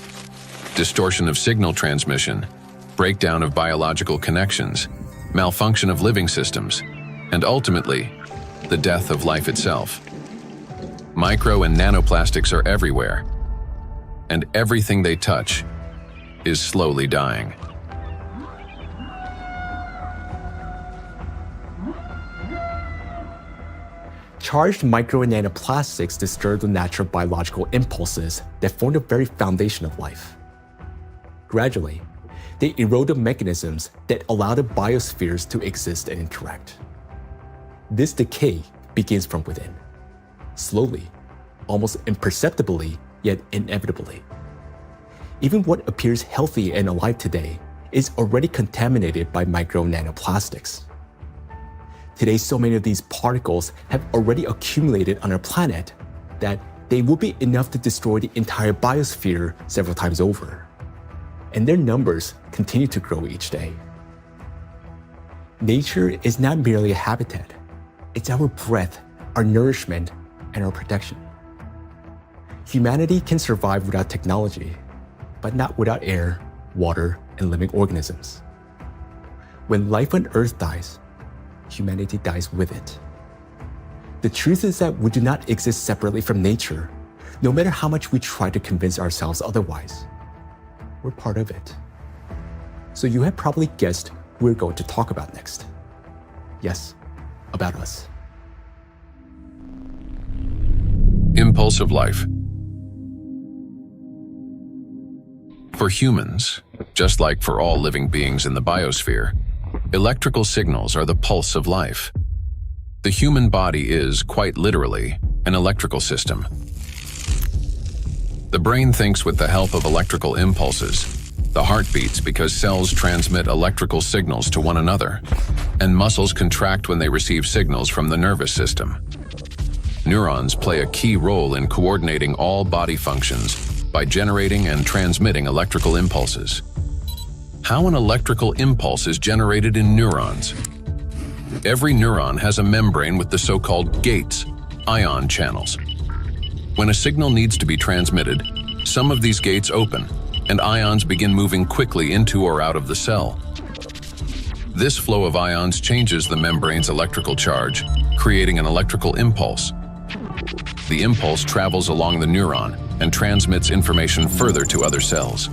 Distortion of signal transmission, breakdown of biological connections, malfunction of living systems, and ultimately, the death of life itself. Micro and nanoplastics are everywhere, and everything they touch is slowly dying. Charged micro and nanoplastics disturb the natural biological impulses that form the very foundation of life. Gradually, they erode the mechanisms that allow the biospheres to exist and interact. This decay begins from within, slowly, almost imperceptibly, yet inevitably. Even what appears healthy and alive today is already contaminated by micro and nanoplastics. Today, so many of these particles have already accumulated on our planet that they will be enough to destroy the entire biosphere several times over. And their numbers continue to grow each day. Nature is not merely a habitat. It's our breath, our nourishment, and our protection. Humanity can survive without technology, but not without air, water, and living organisms. When life on Earth dies, humanity dies with it. The truth is that we do not exist separately from nature, no matter how much we try to convince ourselves otherwise. We're part of it. So you have probably guessed who we're going to talk about next. Yes, about us. Impulse of life. For humans, just like for all living beings in the biosphere, electrical signals are the pulse of life. The human body is, quite literally, an electrical system. The brain thinks with the help of electrical impulses. The heart beats because cells transmit electrical signals to one another, and muscles contract when they receive signals from the nervous system. Neurons play a key role in coordinating all body functions by generating and transmitting electrical impulses. How an electrical impulse is generated in neurons. Every neuron has a membrane with the so-called gates, ion channels. When a signal needs to be transmitted, some of these gates open, and ions begin moving quickly into or out of the cell. This flow of ions changes the membrane's electrical charge, creating an electrical impulse. The impulse travels along the neuron and transmits information further to other cells.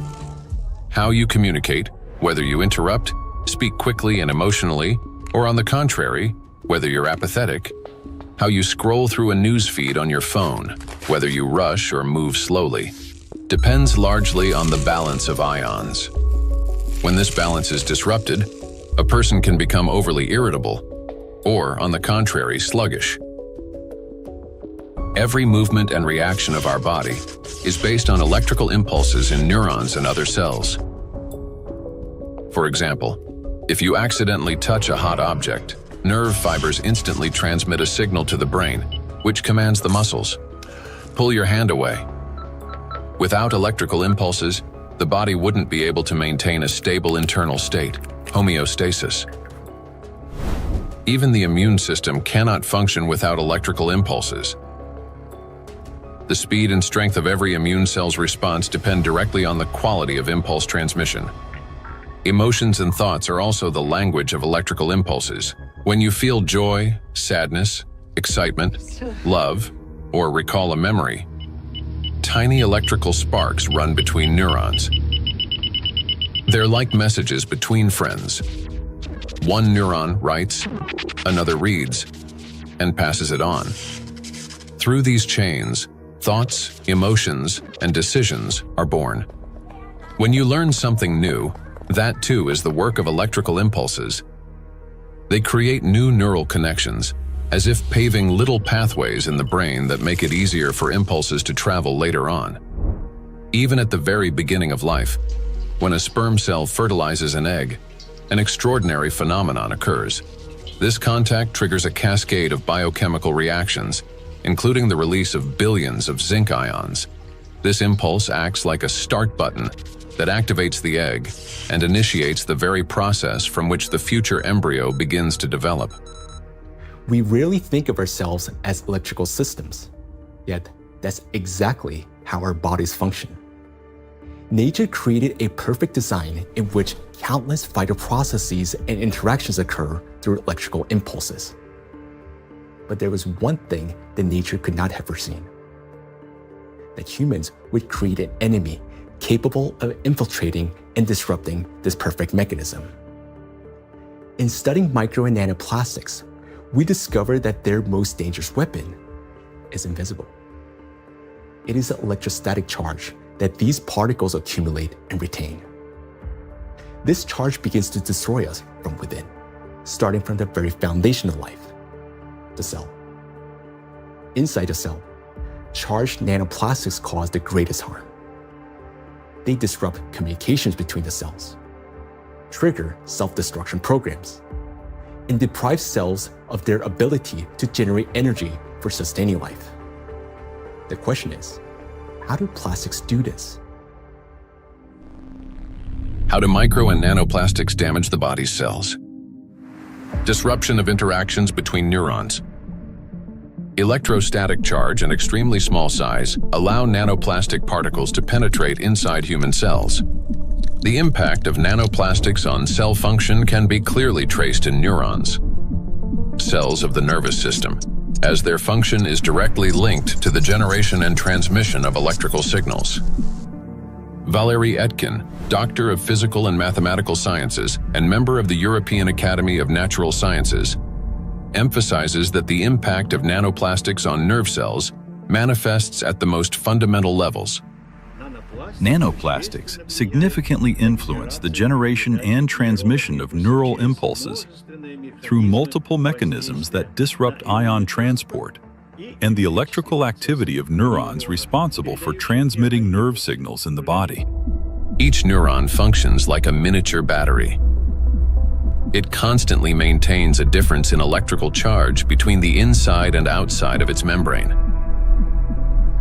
How you communicate, whether you interrupt, speak quickly and emotionally, or on the contrary, whether you're apathetic. How you scroll through a news feed on your phone, whether you rush or move slowly, depends largely on the balance of ions. When this balance is disrupted, a person can become overly irritable, or, on the contrary, sluggish. Every movement and reaction of our body is based on electrical impulses in neurons and other cells. For example, if you accidentally touch a hot object, nerve fibers instantly transmit a signal to the brain, which commands the muscles. Pull your hand away. Without electrical impulses, the body wouldn't be able to maintain a stable internal state, homeostasis. Even the immune system cannot function without electrical impulses. The speed and strength of every immune cell's response depend directly on the quality of impulse transmission. Emotions and thoughts are also the language of electrical impulses. When you feel joy, sadness, excitement, love, or recall a memory, tiny electrical sparks run between neurons. They're like messages between friends. One neuron writes, another reads, and passes it on. Through these chains, thoughts, emotions, and decisions are born. When you learn something new, that too is the work of electrical impulses. They create new neural connections, as if paving little pathways in the brain that make it easier for impulses to travel later on. Even at the very beginning of life, when a sperm cell fertilizes an egg, an extraordinary phenomenon occurs. This contact triggers a cascade of biochemical reactions, including the release of billions of zinc ions. This impulse acts like a start button that activates the egg and initiates the very process from which the future embryo begins to develop. We rarely think of ourselves as electrical systems, yet that's exactly how our bodies function. Nature created a perfect design in which countless vital processes and interactions occur through electrical impulses. But there was one thing that nature could not have foreseen: that humans would create an enemy capable of infiltrating and disrupting this perfect mechanism. In studying micro and nanoplastics, we discovered that their most dangerous weapon is invisible. It is the electrostatic charge that these particles accumulate and retain. This charge begins to destroy us from within, starting from the very foundation of life, the cell. Inside the cell, charged nanoplastics cause the greatest harm. They disrupt communications between the cells, trigger self-destruction programs, and deprive cells of their ability to generate energy for sustaining life. The question is, how do plastics do this? How do micro and nanoplastics damage the body's cells? Disruption of interactions between neurons. Electrostatic charge and extremely small size allow nanoplastic particles to penetrate inside human cells. The impact of nanoplastics on cell function can be clearly traced in neurons, cells of the nervous system, as their function is directly linked to the generation and transmission of electrical signals. Valérie Etkin, Doctor of Physical and Mathematical Sciences and member of the European Academy of Natural Sciences, emphasizes that the impact of nanoplastics on nerve cells manifests at the most fundamental levels. Nanoplastics significantly influence the generation and transmission of neural impulses through multiple mechanisms that disrupt ion transport and the electrical activity of neurons responsible for transmitting nerve signals in the body. Each neuron functions like a miniature battery. It constantly maintains a difference in electrical charge between the inside and outside of its membrane.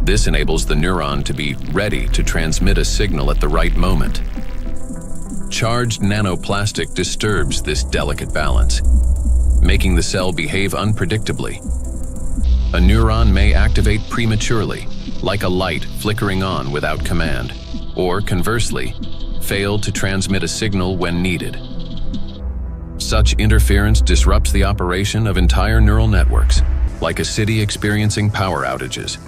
This enables the neuron to be ready to transmit a signal at the right moment. Charged nanoplastic disturbs this delicate balance, making the cell behave unpredictably. A neuron may activate prematurely, like a light flickering on without command, or conversely, fail to transmit a signal when needed. Such interference disrupts the operation of entire neural networks, like a city experiencing power outages,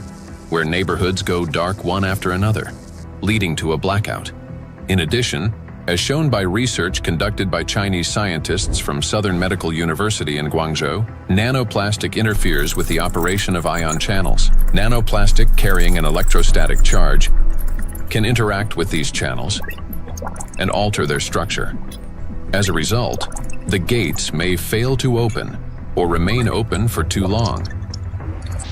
where neighborhoods go dark one after another, leading to a blackout. In addition, as shown by research conducted by Chinese scientists from Southern Medical University in Guangzhou, nanoplastic interferes with the operation of ion channels. Nanoplastic carrying an electrostatic charge can interact with these channels and alter their structure. As a result, the gates may fail to open or remain open for too long.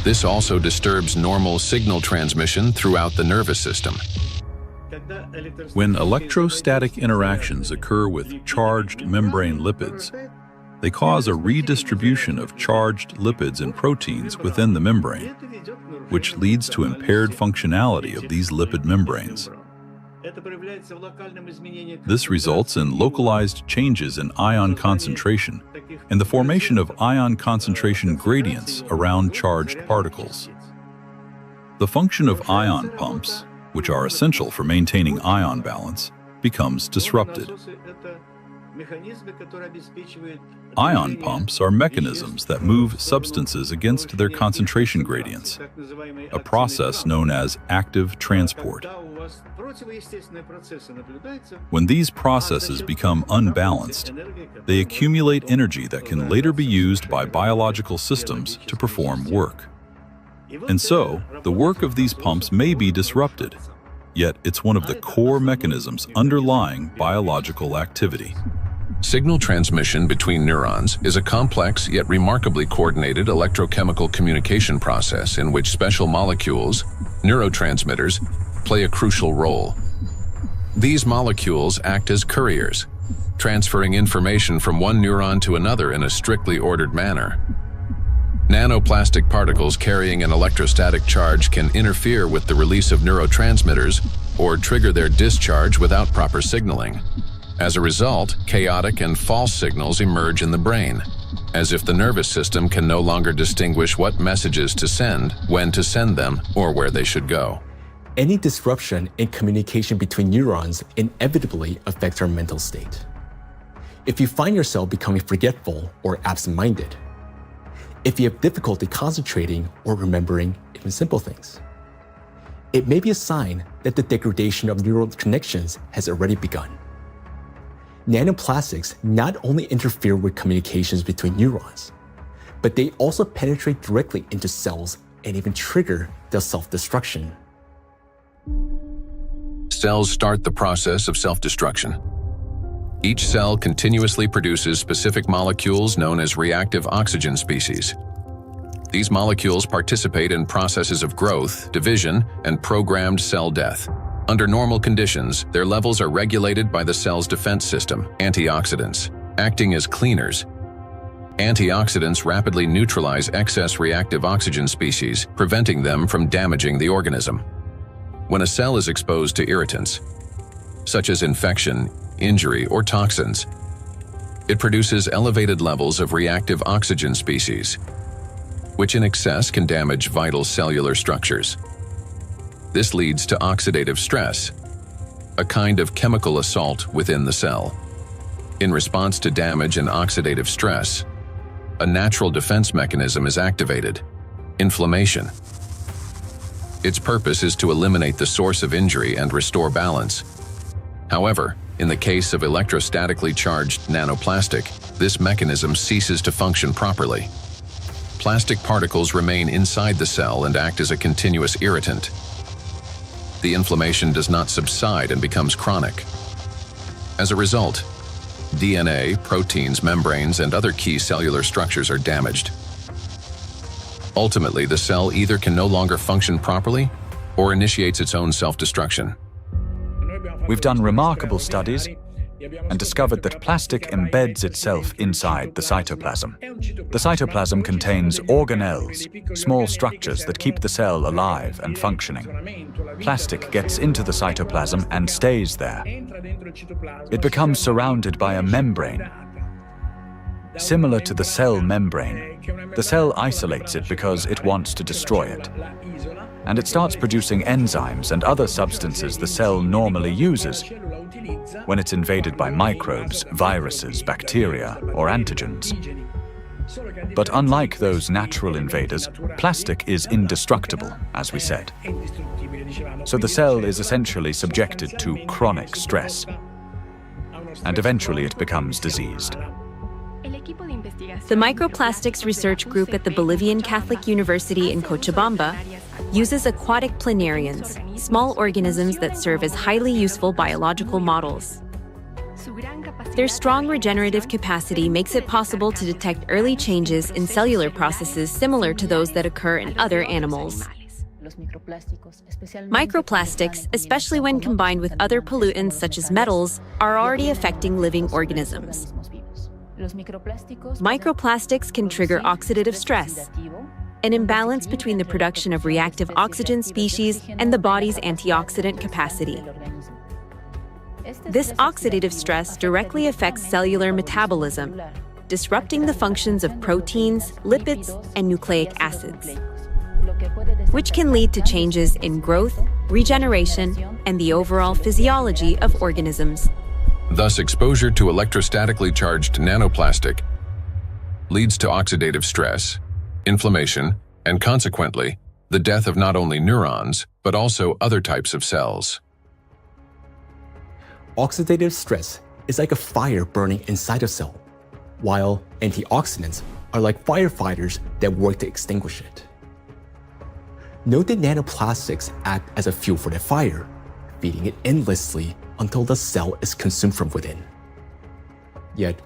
This also disturbs normal signal transmission throughout the nervous system. When electrostatic interactions occur with charged membrane lipids, they cause a redistribution of charged lipids and proteins within the membrane, which leads to impaired functionality of these lipid membranes. This results in localized changes in ion concentration and the formation of ion concentration gradients around charged particles. The function of ion pumps, which are essential for maintaining ion balance, becomes disrupted. Ion pumps are mechanisms that move substances against their concentration gradients, a process known as active transport. When these processes become unbalanced, they accumulate energy that can later be used by biological systems to perform work. And so, the work of these pumps may be disrupted, yet it's one of the core mechanisms underlying biological activity. Signal transmission between neurons is a complex yet remarkably coordinated electrochemical communication process in which special molecules, neurotransmitters, play a crucial role. These molecules act as couriers, transferring information from one neuron to another in a strictly ordered manner. Nanoplastic particles carrying an electrostatic charge can interfere with the release of neurotransmitters or trigger their discharge without proper signaling. As a result, chaotic and false signals emerge in the brain, as if the nervous system can no longer distinguish what messages to send, when to send them, or where they should go. Any disruption in communication between neurons inevitably affects our mental state. If you find yourself becoming forgetful or absent-minded, if you have difficulty concentrating or remembering even simple things, it may be a sign that the degradation of neural connections has already begun. Nanoplastics not only interfere with communications between neurons, but they also penetrate directly into cells and even trigger their self-destruction. Cells start the process of self-destruction. Each cell continuously produces specific molecules known as reactive oxygen species. These molecules participate in processes of growth, division, and programmed cell death. Under normal conditions, their levels are regulated by the cell's defense system, antioxidants, acting as cleaners. Antioxidants rapidly neutralize excess reactive oxygen species, preventing them from damaging the organism. When a cell is exposed to irritants, such as infection, injury, or toxins, it produces elevated levels of reactive oxygen species, which in excess can damage vital cellular structures. This leads to oxidative stress, a kind of chemical assault within the cell. In response to damage and oxidative stress, a natural defense mechanism is activated: inflammation. Its purpose is to eliminate the source of injury and restore balance. However, in the case of electrostatically charged nanoplastic, this mechanism ceases to function properly. Plastic particles remain inside the cell and act as a continuous irritant. The inflammation does not subside and becomes chronic. As a result, DNA, proteins, membranes, and other key cellular structures are damaged. Ultimately, the cell either can no longer function properly or initiates its own self-destruction. We've done remarkable studies and discovered that plastic embeds itself inside the cytoplasm. The cytoplasm contains organelles, small structures that keep the cell alive and functioning. Plastic gets into the cytoplasm and stays there. It becomes surrounded by a membrane. Similar to the cell membrane, the cell isolates it because it wants to destroy it. And it starts producing enzymes and other substances the cell normally uses when it's invaded by microbes, viruses, bacteria, or antigens. But unlike those natural invaders, plastic is indestructible, as we said. So the cell is essentially subjected to chronic stress, and eventually it becomes diseased. The Microplastics Research Group at the Bolivian Catholic University in Cochabamba uses aquatic planarians, small organisms that serve as highly useful biological models. Their strong regenerative capacity makes it possible to detect early changes in cellular processes similar to those that occur in other animals. Microplastics, especially when combined with other pollutants such as metals, are already affecting living organisms. Microplastics can trigger oxidative stress, an imbalance between the production of reactive oxygen species and the body's antioxidant capacity. This oxidative stress directly affects cellular metabolism, disrupting the functions of proteins, lipids, and nucleic acids, which can lead to changes in growth, regeneration, and the overall physiology of organisms. Thus, exposure to electrostatically charged nanoplastic leads to oxidative stress, inflammation, and consequently, the death of not only neurons, but also other types of cells. Oxidative stress is like a fire burning inside a cell, while antioxidants are like firefighters that work to extinguish it. Note that nanoplastics act as a fuel for the fire, feeding it endlessly until the cell is consumed from within. Yet,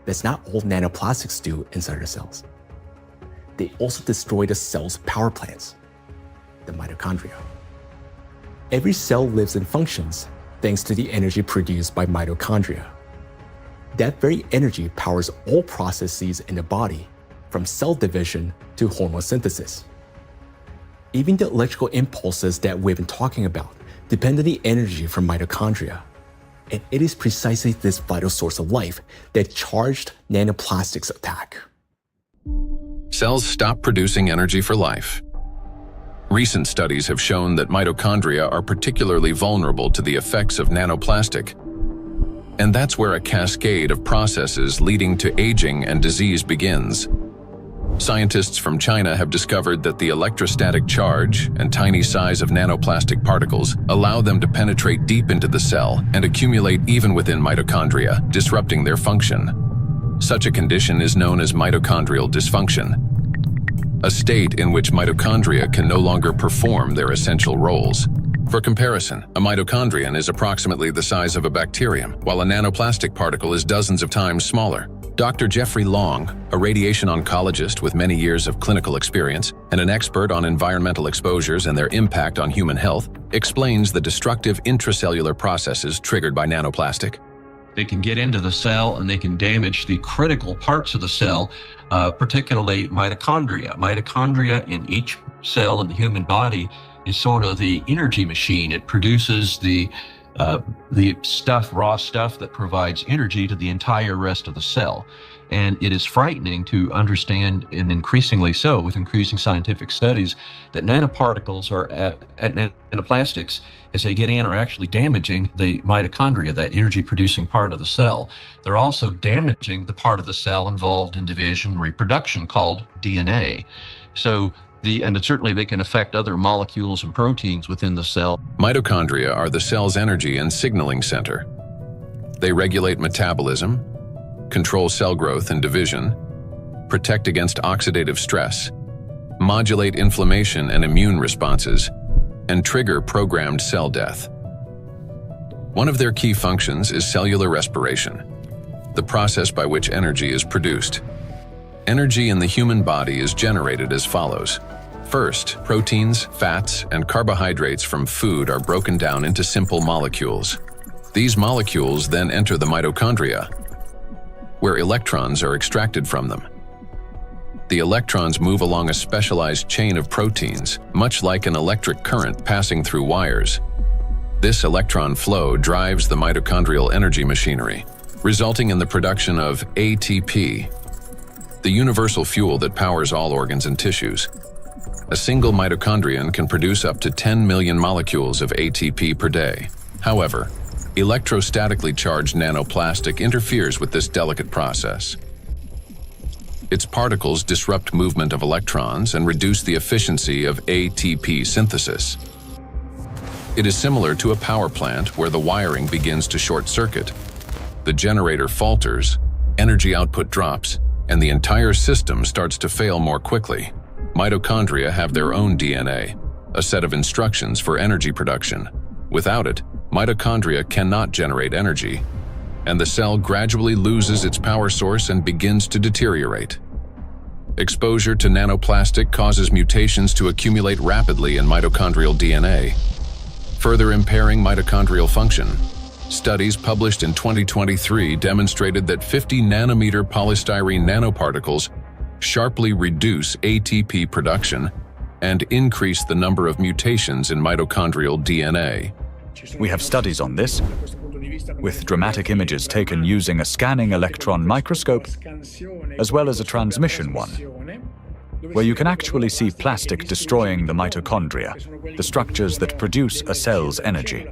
that's not all nanoplastics do inside our cells. They also destroy the cell's power plants, the mitochondria. Every cell lives and functions thanks to the energy produced by mitochondria. That very energy powers all processes in the body, from cell division to hormone synthesis. Even the electrical impulses that we've been talking about depend on the energy from mitochondria. And it is precisely this vital source of life that charged nanoplastics attack. Cells stop producing energy for life. Recent studies have shown that mitochondria are particularly vulnerable to the effects of nanoplastic. And that's where a cascade of processes leading to aging and disease begins. Scientists from China have discovered that the electrostatic charge and tiny size of nanoplastic particles allow them to penetrate deep into the cell and accumulate even within mitochondria, disrupting their function. Such a condition is known as mitochondrial dysfunction, a state in which mitochondria can no longer perform their essential roles. For comparison, a mitochondrion is approximately the size of a bacterium, while a nanoplastic particle is dozens of times smaller. Dr. Jeffrey Long, a radiation oncologist with many years of clinical experience and an expert on environmental exposures and their impact on human health, explains the destructive intracellular processes triggered by nanoplastic. They can get into the cell and they can damage the critical parts of the cell, particularly mitochondria. Mitochondria in each cell in the human body is sort of the energy machine. It produces the raw stuff that provides energy to the entire rest of the cell. And it is frightening to understand, and increasingly so with increasing scientific studies, that nanoparticles nanoplastics, as they get in, are actually damaging the mitochondria, that energy-producing part of the cell. They're also damaging the part of the cell involved in division and reproduction called DNA. And certainly they can affect other molecules and proteins within the cell. Mitochondria are the cell's energy and signaling center. They regulate metabolism, control cell growth and division, protect against oxidative stress, modulate inflammation and immune responses, and trigger programmed cell death. One of their key functions is cellular respiration, the process by which energy is produced. Energy in the human body is generated as follows. First, proteins, fats, and carbohydrates from food are broken down into simple molecules. These molecules then enter the mitochondria, where electrons are extracted from them. The electrons move along a specialized chain of proteins, much like an electric current passing through wires. This electron flow drives the mitochondrial energy machinery, resulting in the production of ATP, the universal fuel that powers all organs and tissues. A single mitochondrion can produce up to 10 million molecules of ATP per day. However, electrostatically charged nanoplastic interferes with this delicate process. Its particles disrupt movement of electrons and reduce the efficiency of ATP synthesis. It is similar to a power plant where the wiring begins to short circuit. The generator falters, energy output drops, and the entire system starts to fail more quickly. Mitochondria have their own DNA, a set of instructions for energy production. Without it, mitochondria cannot generate energy, and the cell gradually loses its power source and begins to deteriorate. Exposure to nanoplastic causes mutations to accumulate rapidly in mitochondrial DNA, further impairing mitochondrial function. Studies published in 2023 demonstrated that 50 nanometer polystyrene nanoparticles sharply reduce ATP production and increase the number of mutations in mitochondrial DNA. We have studies on this, with dramatic images taken using a scanning electron microscope, as well as a transmission one, where you can actually see plastic destroying the mitochondria, the structures that produce a cell's energy.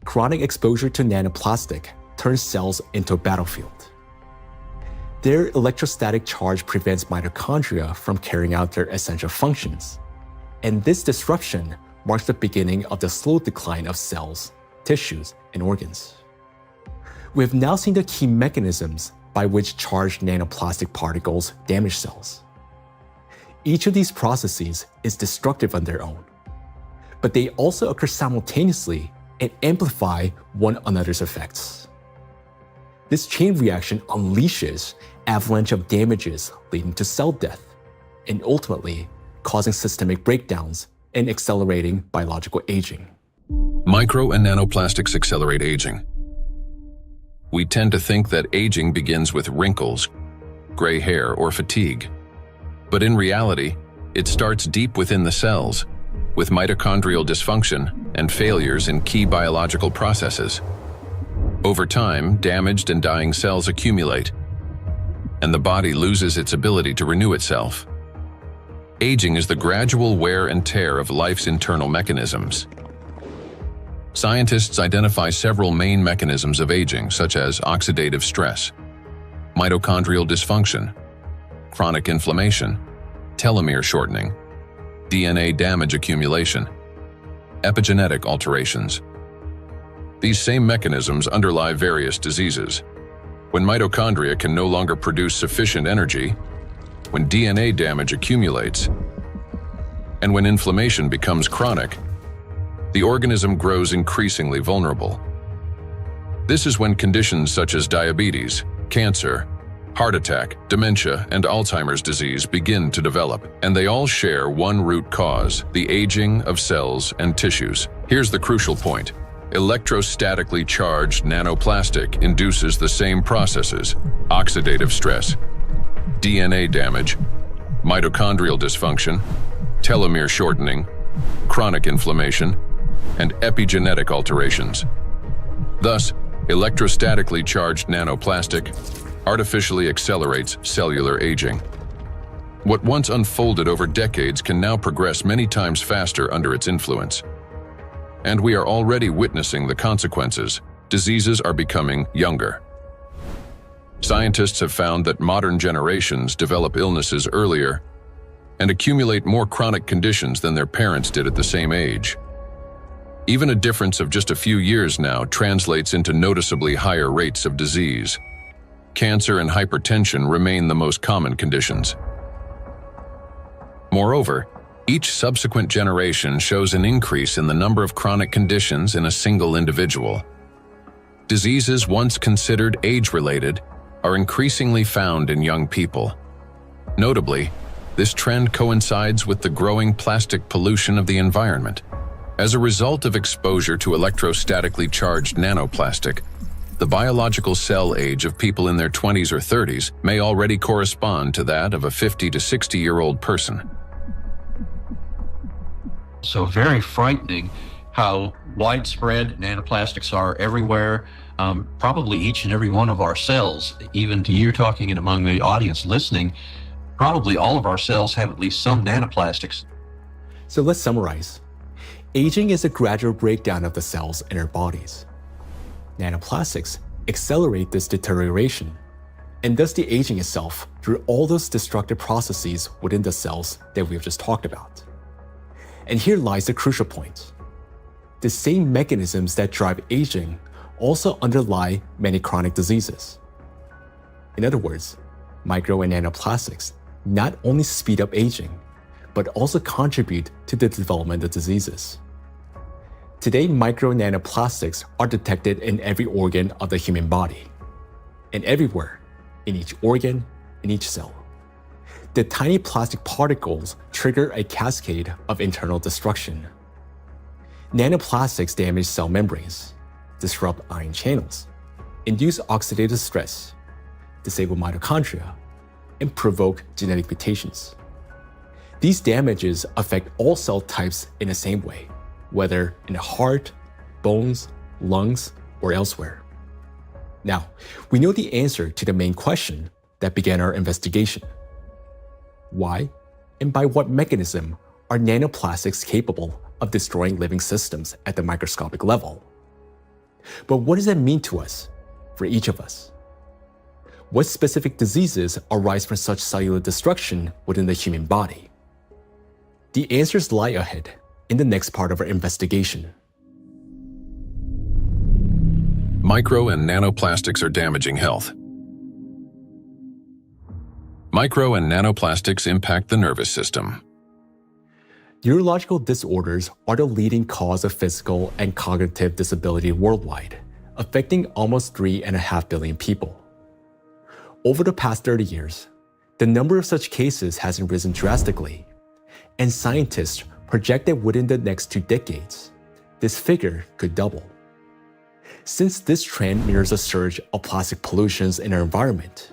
Chronic exposure to nanoplastic turns cells into a battlefield. Their electrostatic charge prevents mitochondria from carrying out their essential functions, and this disruption marks the beginning of the slow decline of cells, tissues, and organs. We have now seen the key mechanisms by which charged nanoplastic particles damage cells. Each of these processes is destructive on their own, but they also occur simultaneously and amplify one another's effects. This chain reaction unleashes avalanche of damages leading to cell death, and ultimately causing systemic breakdowns and accelerating biological aging. Micro and nanoplastics accelerate aging. We tend to think that aging begins with wrinkles, gray hair, or fatigue. But in reality, it starts deep within the cells, with mitochondrial dysfunction and failures in key biological processes. Over time, damaged and dying cells accumulate, and the body loses its ability to renew itself. Aging is the gradual wear and tear of life's internal mechanisms. Scientists identify several main mechanisms of aging, such as oxidative stress, mitochondrial dysfunction, chronic inflammation, telomere shortening, DNA damage accumulation, epigenetic alterations. These same mechanisms underlie various diseases. When mitochondria can no longer produce sufficient energy, when DNA damage accumulates, and when inflammation becomes chronic, the organism grows increasingly vulnerable. This is when conditions such as diabetes, cancer, heart attack, dementia, and Alzheimer's disease begin to develop, and they all share one root cause: the aging of cells and tissues. Here's the crucial point. Electrostatically charged nanoplastic induces the same processes: oxidative stress, DNA damage, mitochondrial dysfunction, telomere shortening, chronic inflammation, and epigenetic alterations. Thus, electrostatically charged nanoplastic artificially accelerates cellular aging. What once unfolded over decades can now progress many times faster under its influence. And we are already witnessing the consequences. Diseases are becoming younger. Scientists have found that modern generations develop illnesses earlier and accumulate more chronic conditions than their parents did at the same age. Even a difference of just a few years now translates into noticeably higher rates of disease. Cancer and hypertension remain the most common conditions. Moreover, each subsequent generation shows an increase in the number of chronic conditions in a single individual. Diseases once considered age-related are increasingly found in young people. Notably, this trend coincides with the growing plastic pollution of the environment. As a result of exposure to electrostatically charged nanoplastic, the biological cell age of people in their 20s or 30s may already correspond to that of a 50 to 60-year-old person. So very frightening how widespread nanoplastics are everywhere, probably each and every one of our cells, even to you talking and among the audience listening, probably all of our cells have at least some nanoplastics. So let's summarize. Aging is a gradual breakdown of the cells in our bodies. Nanoplastics accelerate this deterioration, and thus the aging itself through all those destructive processes within the cells that we've just talked about. And here lies the crucial point. The same mechanisms that drive aging also underlie many chronic diseases. In other words, micro and nanoplastics not only speed up aging, but also contribute to the development of diseases. Today, micro and nanoplastics are detected in every organ of the human body, and everywhere, in each organ, in each cell. The tiny plastic particles trigger a cascade of internal destruction. Nanoplastics damage cell membranes, disrupt ion channels, induce oxidative stress, disable mitochondria, and provoke genetic mutations. These damages affect all cell types in the same way, whether in the heart, bones, lungs, or elsewhere. Now, we know the answer to the main question that began our investigation. Why and by what mechanism are nanoplastics capable of destroying living systems at the microscopic level? But what does that mean to us, for each of us? What specific diseases arise from such cellular destruction within the human body? The answers lie ahead in the next part of our investigation. Micro and nanoplastics are damaging health. Micro and nanoplastics impact the nervous system. Neurological disorders are the leading cause of physical and cognitive disability worldwide, affecting almost 3.5 billion people. Over the past 30 years, the number of such cases has risen drastically, and scientists project that within the next 2 decades, this figure could double. Since this trend mirrors a surge of plastic pollutions in our environment,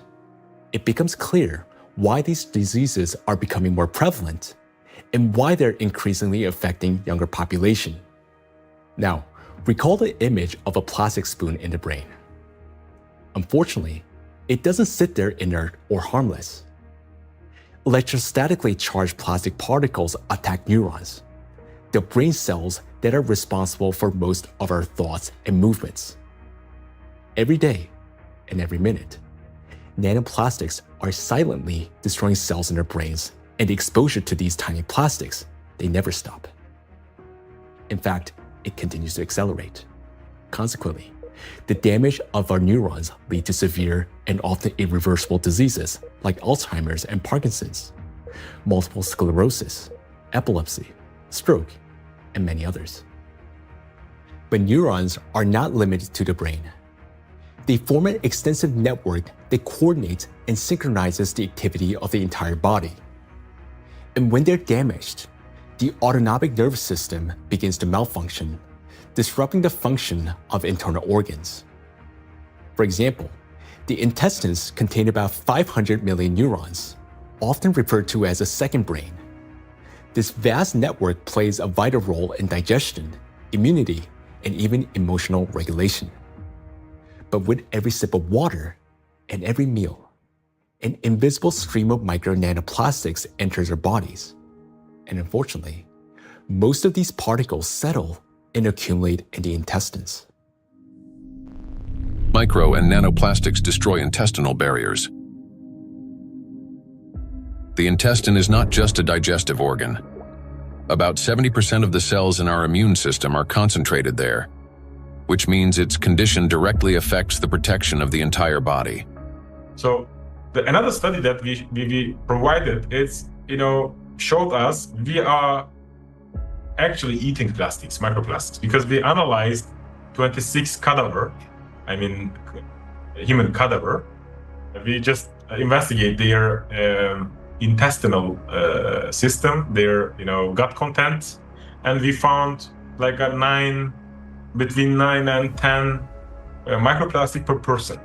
it becomes clear why these diseases are becoming more prevalent and why they're increasingly affecting younger population. Now, recall the image of a plastic spoon in the brain. Unfortunately, it doesn't sit there inert or harmless. Electrostatically charged plastic particles attack neurons, the brain cells that are responsible for most of our thoughts and movements. Every day and every minute, nanoplastics are silently destroying cells in our brains, and the exposure to these tiny plastics, they never stop. In fact, it continues to accelerate. Consequently, the damage of our neurons lead to severe and often irreversible diseases like Alzheimer's and Parkinson's, multiple sclerosis, epilepsy, stroke, and many others. But neurons are not limited to the brain. They form an extensive network that coordinates and synchronizes the activity of the entire body. And when they're damaged, the autonomic nervous system begins to malfunction, disrupting the function of internal organs. For example, the intestines contain about 500 million neurons, often referred to as a second brain. This vast network plays a vital role in digestion, immunity, and even emotional regulation. But with every sip of water and every meal, an invisible stream of micro nanoplastics enters our bodies. And unfortunately, most of these particles settle and accumulate in the intestines. Micro and nanoplastics destroy intestinal barriers. The intestine is not just a digestive organ. About 70% of the cells in our immune system are concentrated there, which means its condition directly affects the protection of the entire body. So another study that we provided, showed us we are actually eating plastics, microplastics, because we analyzed 26 human cadaver. We just investigate their intestinal system, their gut content, and we found like between 9 and 10 microplastic per person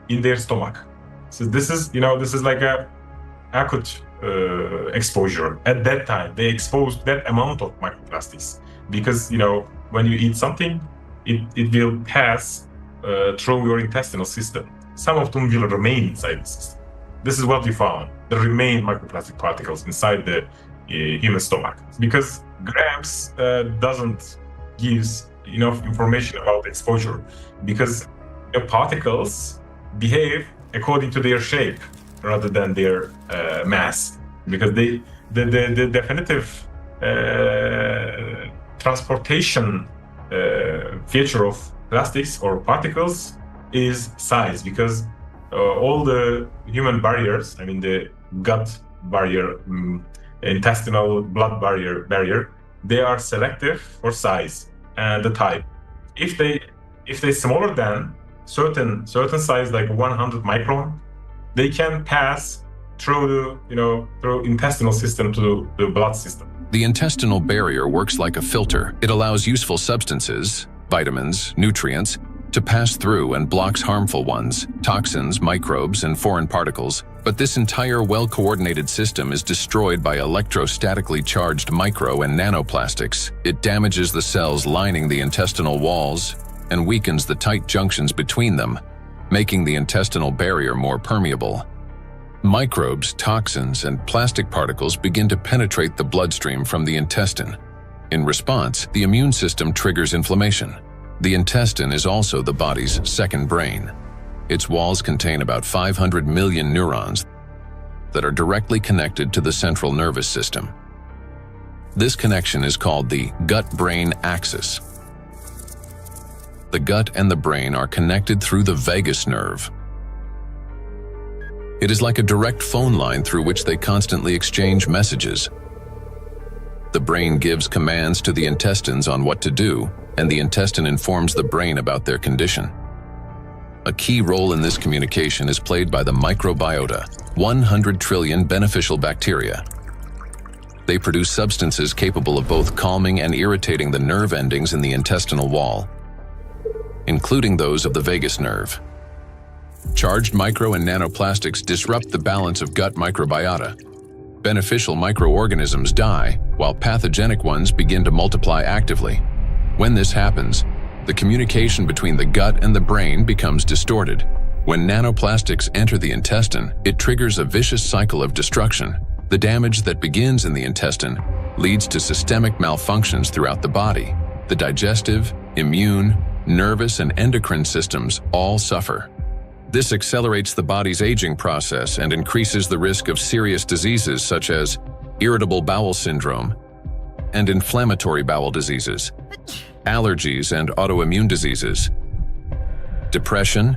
in their stomach. So this is like a acute exposure. At that time, they exposed that amount of microplastics because, when you eat something, it will pass through your intestinal system. Some of them will remain inside the system. This is what we found. There remain microplastic particles inside the human stomach because grams doesn't give enough information about exposure because the particles behave according to their shape rather than their mass, because the definitive transportation feature of plastics or particles is size, because all the human barriers, the gut barrier, intestinal blood barrier, they are selective for size and the type. If they smaller than certain size, like 100 micron, they can pass through through intestinal system to the blood system. The intestinal barrier works like a filter. It allows useful substances, vitamins, nutrients, to pass through and blocks harmful ones, toxins, microbes, and foreign particles. But this entire well-coordinated system is destroyed by electrostatically charged micro and nanoplastics. It damages the cells lining the intestinal walls and weakens the tight junctions between them, making the intestinal barrier more permeable. Microbes, toxins, and plastic particles begin to penetrate the bloodstream from the intestine. In response, the immune system triggers inflammation. The intestine is also the body's second brain. Its walls contain about 500 million neurons that are directly connected to the central nervous system. This connection is called the gut-brain axis. The gut and the brain are connected through the vagus nerve. It is like a direct phone line through which they constantly exchange messages. The brain gives commands to the intestines on what to do, and the intestine informs the brain about their condition. A key role in this communication is played by the microbiota, 100 trillion beneficial bacteria. They produce substances capable of both calming and irritating the nerve endings in the intestinal wall, including those of the vagus nerve. Charged micro and nanoplastics disrupt the balance of gut microbiota. Beneficial microorganisms die, while pathogenic ones begin to multiply actively. When this happens, the communication between the gut and the brain becomes distorted. When nanoplastics enter the intestine, it triggers a vicious cycle of destruction. The damage that begins in the intestine leads to systemic malfunctions throughout the body. The digestive, immune, nervous, and endocrine systems all suffer. This accelerates the body's aging process and increases the risk of serious diseases such as irritable bowel syndrome and inflammatory bowel diseases, allergies and autoimmune diseases, depression,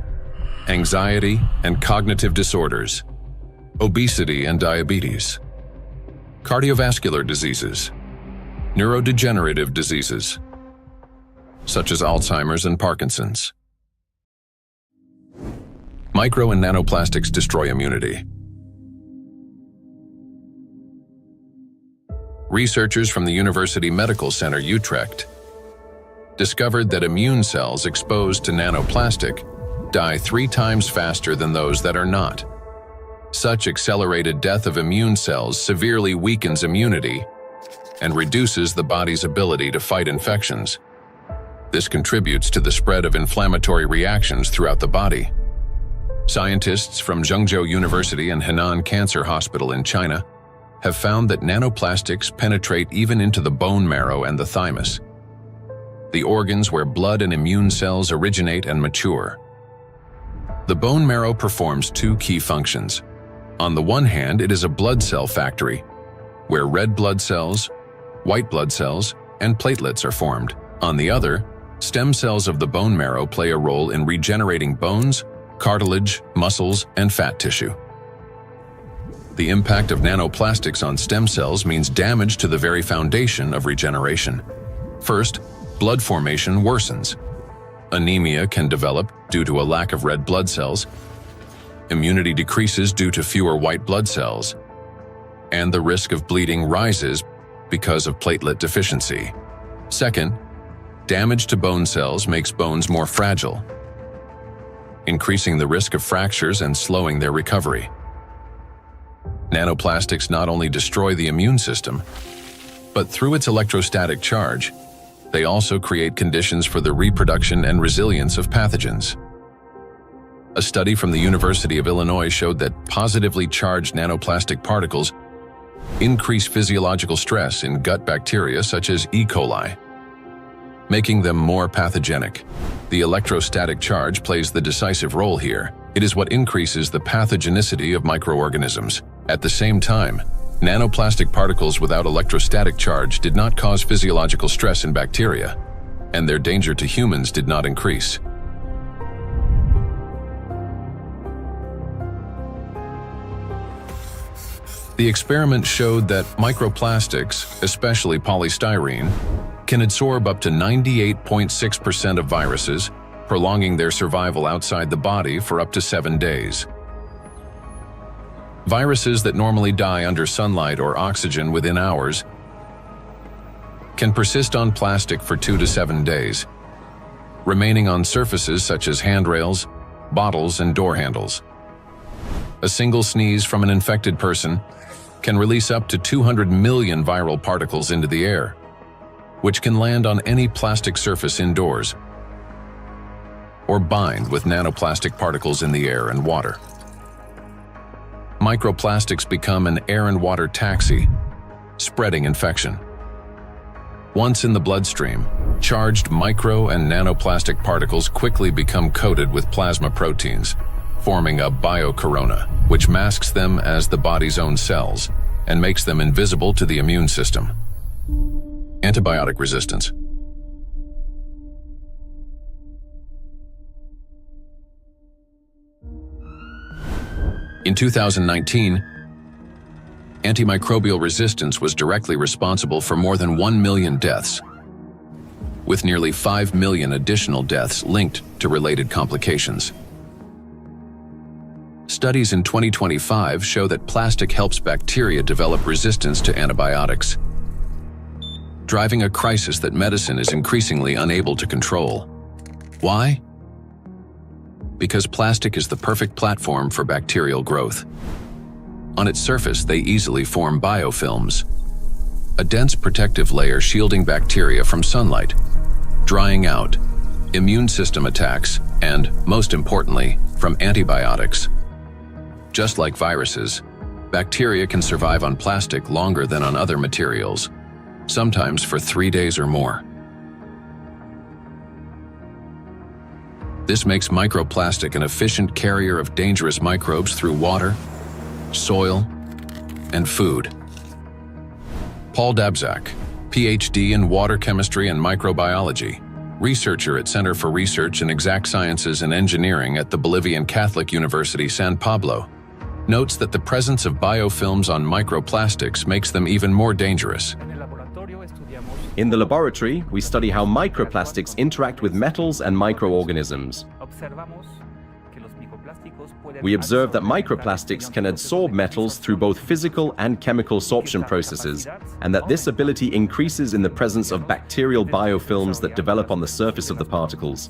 anxiety and cognitive disorders, obesity and diabetes, cardiovascular diseases, neurodegenerative diseases, such as Alzheimer's and Parkinson's. Micro and nanoplastics destroy immunity. Researchers from the University Medical Center Utrecht discovered that immune cells exposed to nanoplastic die 3 times faster than those that are not. Such accelerated death of immune cells severely weakens immunity and reduces the body's ability to fight infections. This contributes to the spread of inflammatory reactions throughout the body. Scientists from Zhengzhou University and Henan Cancer Hospital in China have found that nanoplastics penetrate even into the bone marrow and the thymus, the organs where blood and immune cells originate and mature. The bone marrow performs 2 key functions. On the one hand, it is a blood cell factory, where red blood cells, white blood cells, and platelets are formed. On the other, stem cells of the bone marrow play a role in regenerating bones, cartilage, muscles, and fat tissue. The impact of nanoplastics on stem cells means damage to the very foundation of regeneration. First, blood formation worsens. Anemia can develop due to a lack of red blood cells. Immunity decreases due to fewer white blood cells. And the risk of bleeding rises because of platelet deficiency. Second, Damage to bone cells makes bones more fragile, increasing the risk of fractures and slowing their recovery. Nanoplastics not only destroy the immune system, but through its electrostatic charge, they also create conditions for the reproduction and resilience of pathogens. A study from the University of Illinois showed that positively charged nanoplastic particles increase physiological stress in gut bacteria such as E. coli, making them more pathogenic. The electrostatic charge plays the decisive role here. It is what increases the pathogenicity of microorganisms. At the same time, nanoplastic particles without electrostatic charge did not cause physiological stress in bacteria, and their danger to humans did not increase. The experiment showed that microplastics, especially polystyrene, can absorb up to 98.6% of viruses, prolonging their survival outside the body for up to 7 days. Viruses that normally die under sunlight or oxygen within hours can persist on plastic for 2 to 7 days, remaining on surfaces such as handrails, bottles, and door handles. A single sneeze from an infected person can release up to 200 million viral particles into the air, which can land on any plastic surface indoors or bind with nanoplastic particles in the air and water. Microplastics become an air and water taxi, spreading infection. Once in the bloodstream, charged micro and nanoplastic particles quickly become coated with plasma proteins, forming a biocorona, which masks them as the body's own cells and makes them invisible to the immune system. Antibiotic resistance. In 2019, antimicrobial resistance was directly responsible for more than 1 million deaths, with nearly 5 million additional deaths linked to related complications. Studies in 2025 show that plastic helps bacteria develop resistance to antibiotics, driving a crisis that medicine is increasingly unable to control. Why? Because plastic is the perfect platform for bacterial growth. On its surface, they easily form biofilms, a dense protective layer shielding bacteria from sunlight, drying out, immune system attacks, and, most importantly, from antibiotics. Just like viruses, bacteria can survive on plastic longer than on other materials, sometimes for 3 days or more. This makes microplastic an efficient carrier of dangerous microbes through water, soil, and food. Paul Dabzak, PhD in water chemistry and microbiology, researcher at Center for Research in Exact Sciences and Engineering at the Bolivian Catholic University San Pablo, notes that the presence of biofilms on microplastics makes them even more dangerous. In the laboratory, we study how microplastics interact with metals and microorganisms. We observe that microplastics can adsorb metals through both physical and chemical sorption processes, and that this ability increases in the presence of bacterial biofilms that develop on the surface of the particles.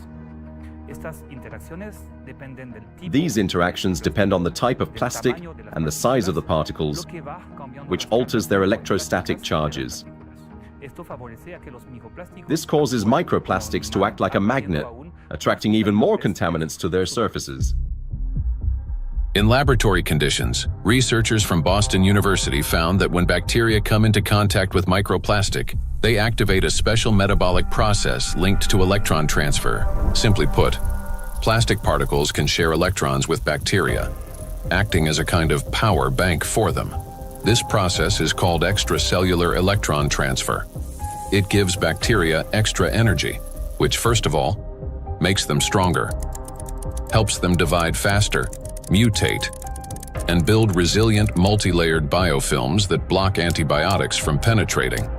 These interactions depend on the type of plastic and the size of the particles, which alters their electrostatic charges. This causes microplastics to act like a magnet, attracting even more contaminants to their surfaces. In laboratory conditions, researchers from Boston University found that when bacteria come into contact with microplastic, they activate a special metabolic process linked to electron transfer. Simply put, plastic particles can share electrons with bacteria, acting as a kind of power bank for them. This process is called extracellular electron transfer. It gives bacteria extra energy, which first of all, makes them stronger, helps them divide faster, mutate, and build resilient multi-layered biofilms that block antibiotics from penetrating.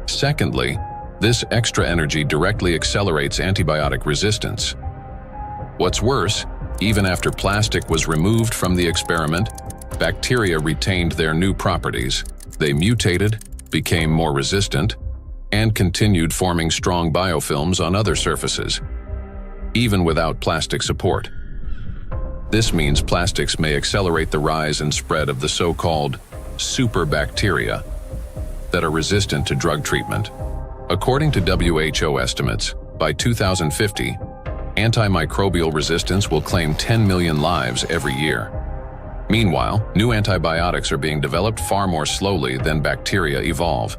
Secondly, this extra energy directly accelerates antibiotic resistance. What's worse, even after plastic was removed from the experiment, bacteria retained their new properties. They mutated, became more resistant, and continued forming strong biofilms on other surfaces, even without plastic support. This means plastics may accelerate the rise and spread of the so-called superbacteria that are resistant to drug treatment. According to WHO estimates, by 2050, antimicrobial resistance will claim 10 million lives every year. Meanwhile, new antibiotics are being developed far more slowly than bacteria evolve.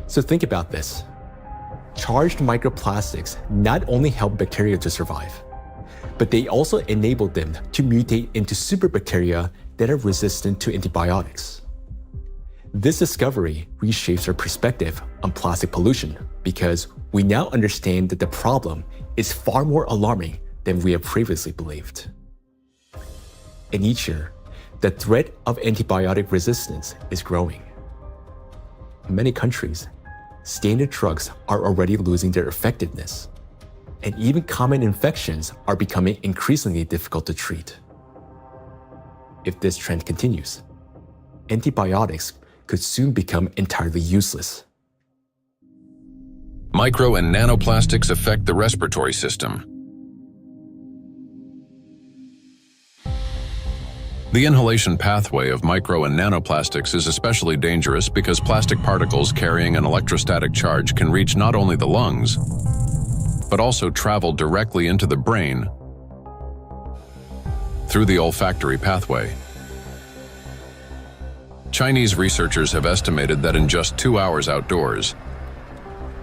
So think about this. Charged microplastics not only help bacteria to survive, but they also enable them to mutate into superbacteria that are resistant to antibiotics. This discovery reshapes our perspective on plastic pollution because we now understand that the problem is far more alarming than we have previously believed. And each year, the threat of antibiotic resistance is growing. In many countries, standard drugs are already losing their effectiveness, and even common infections are becoming increasingly difficult to treat. If this trend continues, antibiotics could soon become entirely useless. Micro and nanoplastics affect the respiratory system. The inhalation pathway of micro and nanoplastics is especially dangerous because plastic particles carrying an electrostatic charge can reach not only the lungs, but also travel directly into the brain through the olfactory pathway. Chinese researchers have estimated that in just 2 hours outdoors,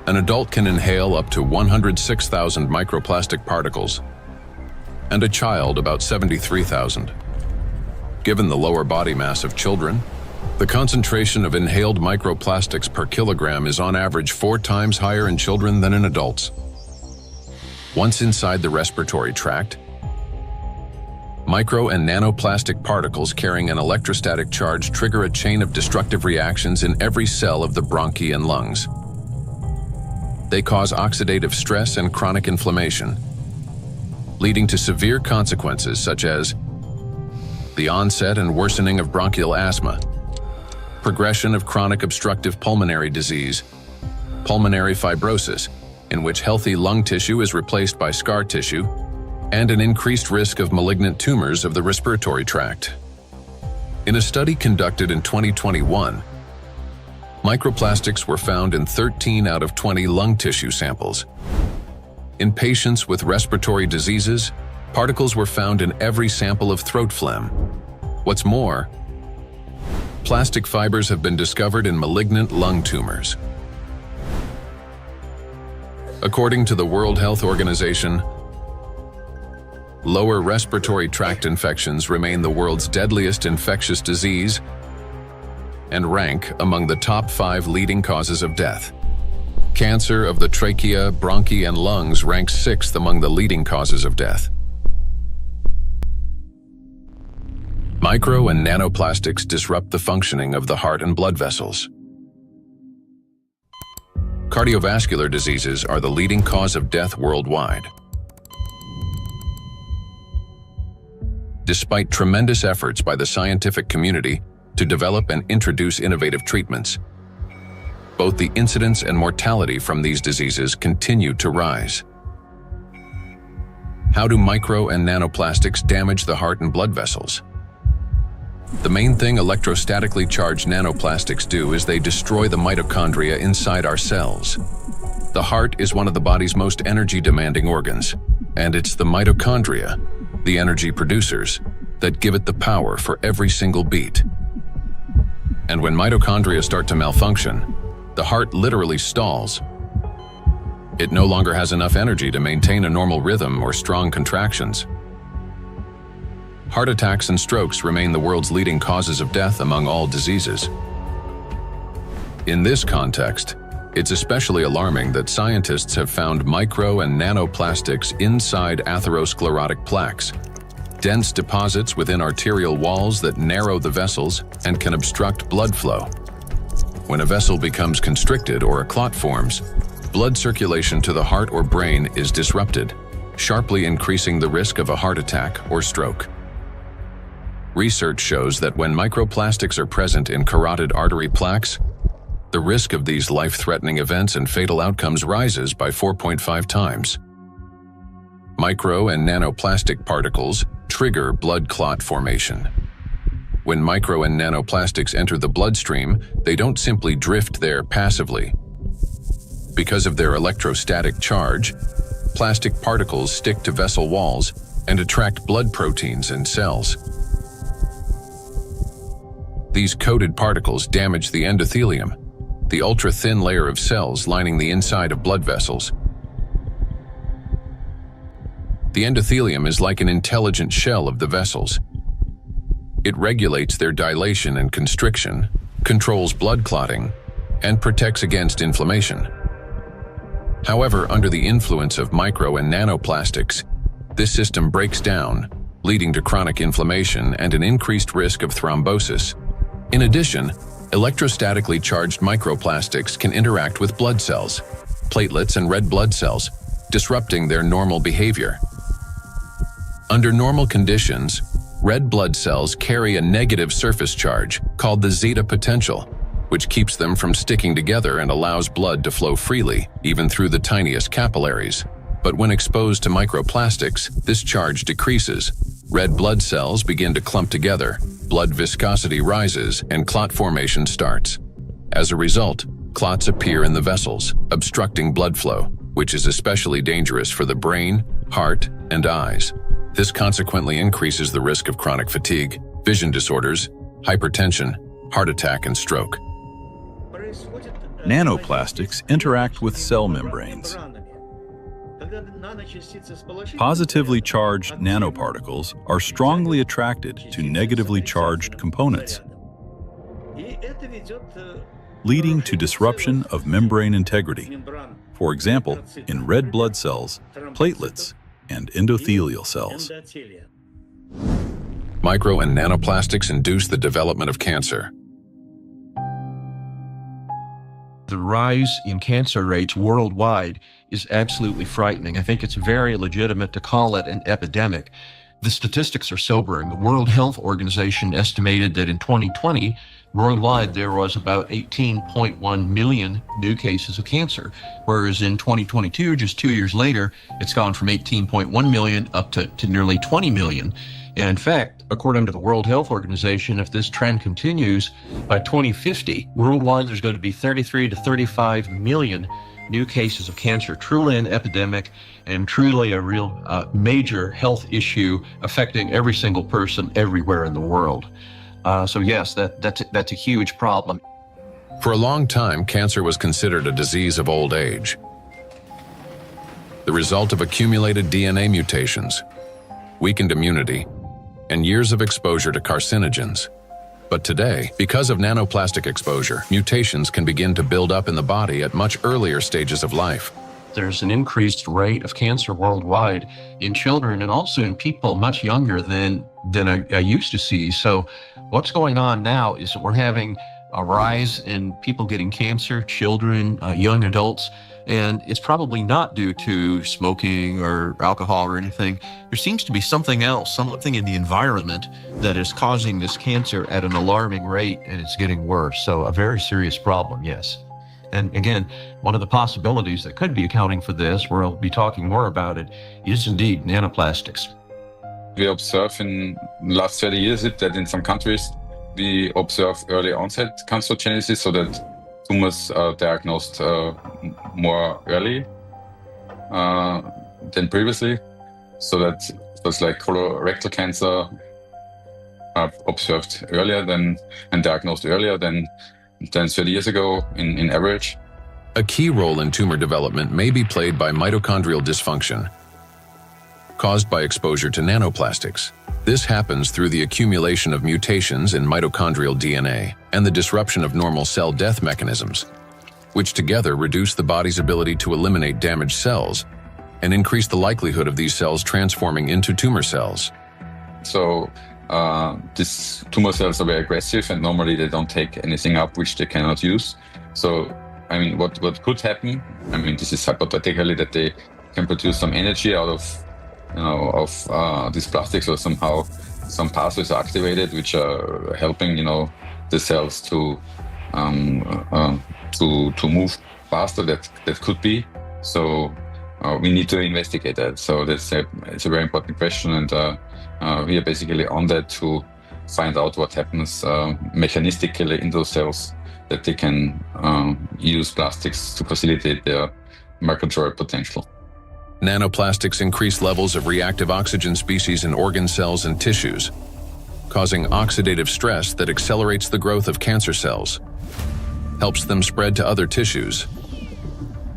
an adult can inhale up to 106,000 microplastic particles, and a child about 73,000. Given the lower body mass of children, the concentration of inhaled microplastics per kilogram is on average 4 times higher in children than in adults. Once inside the respiratory tract, micro and nanoplastic particles carrying an electrostatic charge trigger a chain of destructive reactions in every cell of the bronchi and lungs. They cause oxidative stress and chronic inflammation, leading to severe consequences such as the onset and worsening of bronchial asthma, progression of chronic obstructive pulmonary disease, pulmonary fibrosis, in which healthy lung tissue is replaced by scar tissue, and an increased risk of malignant tumors of the respiratory tract. In a study conducted in 2021, microplastics were found in 13 out of 20 lung tissue samples. In patients with respiratory diseases, particles were found in every sample of throat phlegm. What's more, plastic fibers have been discovered in malignant lung tumors. According to the World Health Organization, lower respiratory tract infections remain the world's deadliest infectious disease and rank among the top 5 leading causes of death. Cancer of the trachea, bronchi, and lungs ranks 6th among the leading causes of death. Micro and nanoplastics disrupt the functioning of the heart and blood vessels. Cardiovascular diseases are the leading cause of death worldwide. Despite tremendous efforts by the scientific community to develop and introduce innovative treatments, both the incidence and mortality from these diseases continue to rise. How do micro and nanoplastics damage the heart and blood vessels? The main thing electrostatically charged nanoplastics do is they destroy the mitochondria inside our cells. The heart is one of the body's most energy-demanding organs, and it's the mitochondria, the energy producers, that give it the power for every single beat. And when mitochondria start to malfunction, the heart literally stalls. It no longer has enough energy to maintain a normal rhythm or strong contractions. Heart attacks and strokes remain the world's leading causes of death among all diseases. In this context, it's especially alarming that scientists have found micro and nanoplastics inside atherosclerotic plaques, dense deposits within arterial walls that narrow the vessels and can obstruct blood flow. When a vessel becomes constricted or a clot forms, blood circulation to the heart or brain is disrupted, sharply increasing the risk of a heart attack or stroke. Research shows that when microplastics are present in carotid artery plaques, the risk of these life-threatening events and fatal outcomes rises by 4.5 times. Micro and nanoplastic particles trigger blood clot formation. When micro and nanoplastics enter the bloodstream, they don't simply drift there passively. Because of their electrostatic charge, plastic particles stick to vessel walls and attract blood proteins and cells. These coated particles damage the endothelium, the ultra-thin layer of cells lining the inside of blood vessels. The endothelium is like an intelligent shell of the vessels. It regulates their dilation and constriction, controls blood clotting, and protects against inflammation. However, under the influence of micro and nanoplastics, this system breaks down, leading to chronic inflammation and an increased risk of thrombosis. In addition, electrostatically charged microplastics can interact with blood cells, platelets and red blood cells, disrupting their normal behavior. Under normal conditions, red blood cells carry a negative surface charge called the zeta potential, which keeps them from sticking together and allows blood to flow freely, even through the tiniest capillaries. But when exposed to microplastics, this charge decreases. Red blood cells begin to clump together, blood viscosity rises, and clot formation starts. As a result, clots appear in the vessels, obstructing blood flow, which is especially dangerous for the brain, heart, and eyes. This consequently increases the risk of chronic fatigue, vision disorders, hypertension, heart attack, and stroke. Nanoplastics interact with cell membranes. Positively charged nanoparticles are strongly attracted to negatively charged components, leading to disruption of membrane integrity, for example, in red blood cells, platelets, and endothelial cells. Micro and nanoplastics induce the development of cancer. The rise in cancer rates worldwide is absolutely frightening. I think it's very legitimate to call it an epidemic. The statistics are sobering. The World Health Organization estimated that in 2020, worldwide there was about 18.1 million new cases of cancer, whereas in 2022, just 2 years later, it's gone from 18.1 million up to nearly 20 million. And in fact, according to the World Health Organization, if this trend continues, by 2050, worldwide there's going to be 33 to 35 million new cases of cancer, truly an epidemic and truly a real major health issue affecting every single person everywhere in the world. So yes, that's a huge problem. For a long time, cancer was considered a disease of old age, the result of accumulated DNA mutations, weakened immunity, and years of exposure to carcinogens. But today, because of nanoplastic exposure, mutations can begin to build up in the body at much earlier stages of life. There's an increased rate of cancer worldwide in children and also in people much younger than I used to see. So what's going on now is that we're having a rise in people getting cancer, children, young adults, and it's probably not due to smoking or alcohol or anything. There seems to be something else, something in the environment that is causing this cancer at an alarming rate, and it's getting worse. So a very serious problem, yes. And again, one of the possibilities that could be accounting for this, we'll be talking more about it, is indeed nanoplastics. We observe in the last 30 years that in some countries, we observe early onset cancerogenesis, so that tumors are diagnosed more early than previously. So that things like colorectal cancer are observed earlier and diagnosed earlier than 30 years ago in average. A key role in tumor development may be played by mitochondrial dysfunction, caused by exposure to nanoplastics. This happens through the accumulation of mutations in mitochondrial DNA and the disruption of normal cell death mechanisms, which together reduce the body's ability to eliminate damaged cells and increase the likelihood of these cells transforming into tumor cells. So these tumor cells are very aggressive, and normally they don't take anything up which they cannot use. So, I mean, what could happen? I mean, this is hypothetically that they can produce some energy out of these plastics, or somehow some pathways are activated which are helping the cells to to move faster. That could be. So we need to investigate that. So it's a very important question, and we are basically on that to find out what happens mechanistically in those cells, that they can use plastics to facilitate their migratory potential. Nanoplastics increase levels of reactive oxygen species in organ cells and tissues, causing oxidative stress that accelerates the growth of cancer cells, helps them spread to other tissues,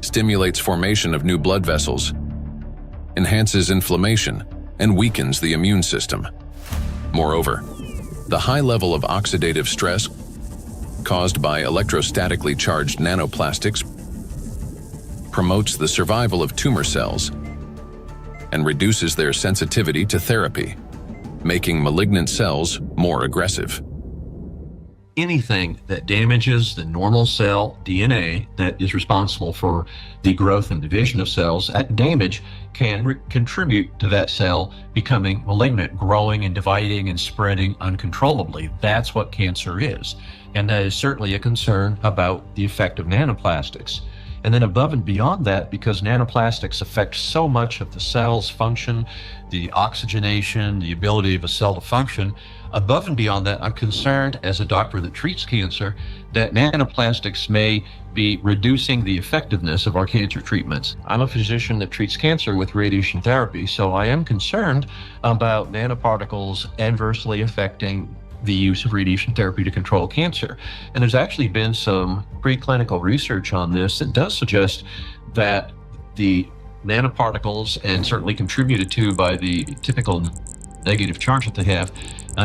stimulates formation of new blood vessels, enhances inflammation, and weakens the immune system. Moreover, the high level of oxidative stress caused by electrostatically charged nanoplastics promotes the survival of tumor cells and reduces their sensitivity to therapy, making malignant cells more aggressive. Anything that damages the normal cell DNA that is responsible for the growth and division of cells, that damage can contribute to that cell becoming malignant, growing and dividing and spreading uncontrollably. That's what cancer is. And that is certainly a concern about the effect of nanoplastics. And then above and beyond that, because nanoplastics affect so much of the cell's function, the oxygenation, the ability of a cell to function, above and beyond that, I'm concerned as a doctor that treats cancer that nanoplastics may be reducing the effectiveness of our cancer treatments. I'm a physician that treats cancer with radiation therapy, so I am concerned about nanoparticles adversely affecting the use of radiation therapy to control cancer. And there's actually been some preclinical research on this that does suggest that the nanoparticles, and certainly contributed to by the typical negative charge that they have,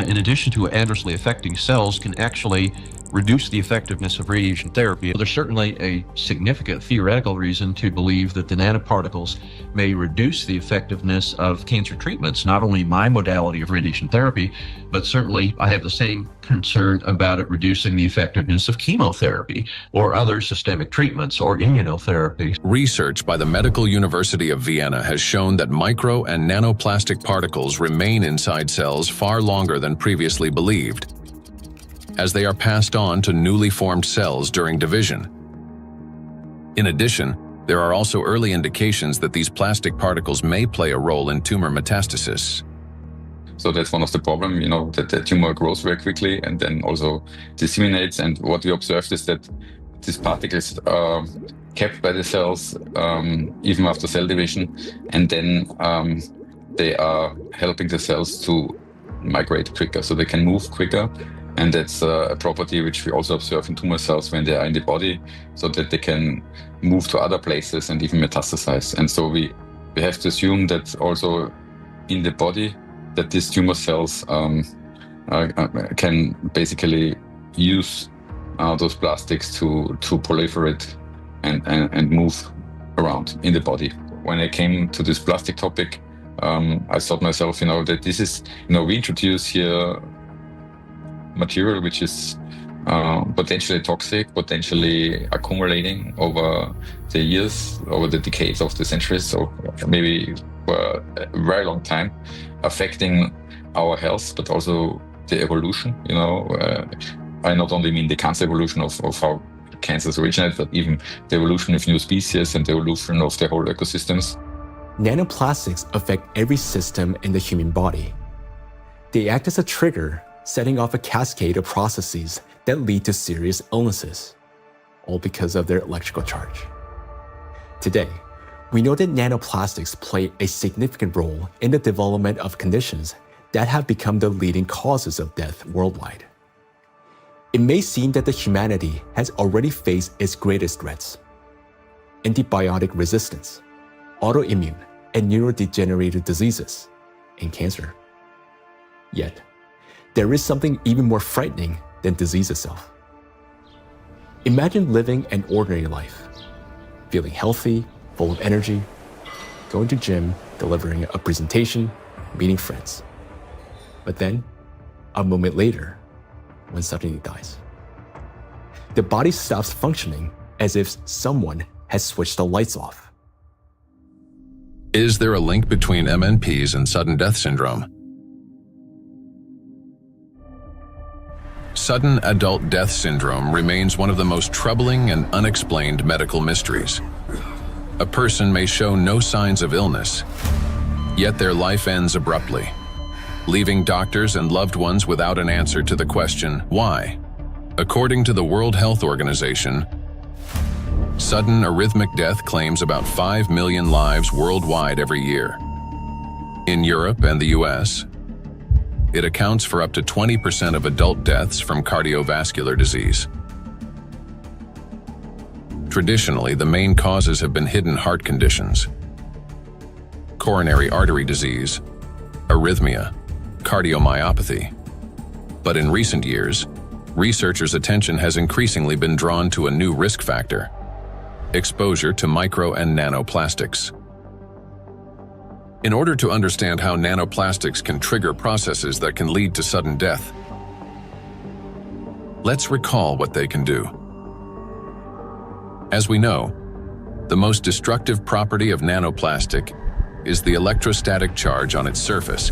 in addition to adversely affecting cells, can actually reduce the effectiveness of radiation therapy. There's certainly a significant theoretical reason to believe that the nanoparticles may reduce the effectiveness of cancer treatments, not only my modality of radiation therapy, but certainly I have the same concern about it reducing the effectiveness of chemotherapy or other systemic treatments or immunotherapy. Research by the Medical University of Vienna has shown that micro and nanoplastic particles remain inside cells far longer than previously believed, as they are passed on to newly formed cells during division. In addition, there are also early indications that these plastic particles may play a role in tumor metastasis. So that's one of the problems, that the tumor grows very quickly and then also disseminates. And what we observed is that these particles are kept by the cells even after cell division, and then they are helping the cells to migrate quicker, so they can move quicker. And that's a property which we also observe in tumor cells when they are in the body, so that they can move to other places and even metastasize. And so we have to assume that also in the body, that these tumor cells can basically use those plastics to proliferate and move around in the body. When I came to this plastic topic, I thought myself, that this is, we introduce here material which is potentially toxic, potentially accumulating over the years, over the decades of the centuries, so maybe for a very long time, affecting our health, but also the evolution. I not only mean the cancer evolution of how cancers originate, but even the evolution of new species and the evolution of the whole ecosystems. Nanoplastics affect every system in the human body. They act as a trigger, setting off a cascade of processes that lead to serious illnesses, all because of their electrical charge. Today, we know that nanoplastics play a significant role in the development of conditions that have become the leading causes of death worldwide. It may seem that the humanity has already faced its greatest threats: antibiotic resistance, autoimmune and neurodegenerative diseases, and cancer. Yet, there is something even more frightening than disease itself. Imagine living an ordinary life, feeling healthy, full of energy, going to gym, delivering a presentation, meeting friends. But then, a moment later, one suddenly dies. The body stops functioning as if someone has switched the lights off. Is there a link between MNPs and sudden death syndrome? Sudden adult death syndrome remains one of the most troubling and unexplained medical mysteries. A person may show no signs of illness, yet their life ends abruptly, leaving doctors and loved ones without an answer to the question, why? According to the World Health Organization, sudden arrhythmic death claims about 5 million lives worldwide every year. In Europe and the US, it accounts for up to 20% of adult deaths from cardiovascular disease. Traditionally, the main causes have been hidden heart conditions, coronary artery disease, arrhythmia, cardiomyopathy. But in recent years, researchers' attention has increasingly been drawn to a new risk factor: exposure to micro and nanoplastics. In order to understand how nanoplastics can trigger processes that can lead to sudden death, let's recall what they can do. As we know, the most destructive property of nanoplastic is the electrostatic charge on its surface,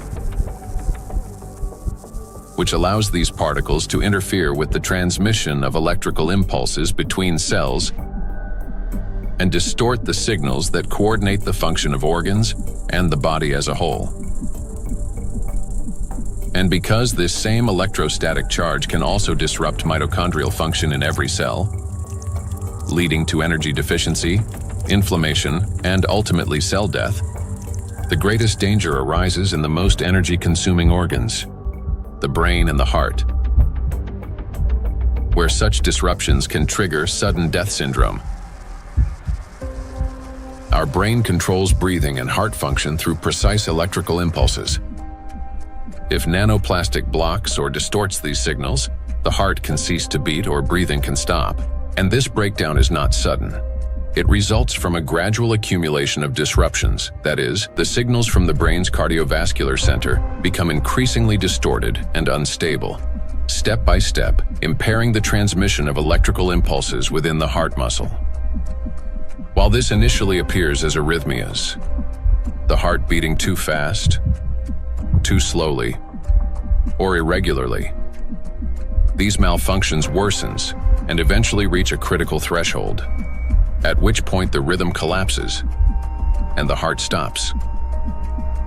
which allows these particles to interfere with the transmission of electrical impulses between cells and distort the signals that coordinate the function of organs and the body as a whole. And because this same electrostatic charge can also disrupt mitochondrial function in every cell, leading to energy deficiency, inflammation, and ultimately cell death, the greatest danger arises in the most energy-consuming organs, the brain and the heart, where such disruptions can trigger sudden death syndrome. Our brain controls breathing and heart function through precise electrical impulses. If nanoplastic blocks or distorts these signals, the heart can cease to beat or breathing can stop. And this breakdown is not sudden. It results from a gradual accumulation of disruptions. That is, the signals from the brain's cardiovascular center become increasingly distorted and unstable, step by step, impairing the transmission of electrical impulses within the heart muscle. While this initially appears as arrhythmias, the heart beating too fast, too slowly, or irregularly, these malfunctions worsens and eventually reach a critical threshold, at which point the rhythm collapses and the heart stops.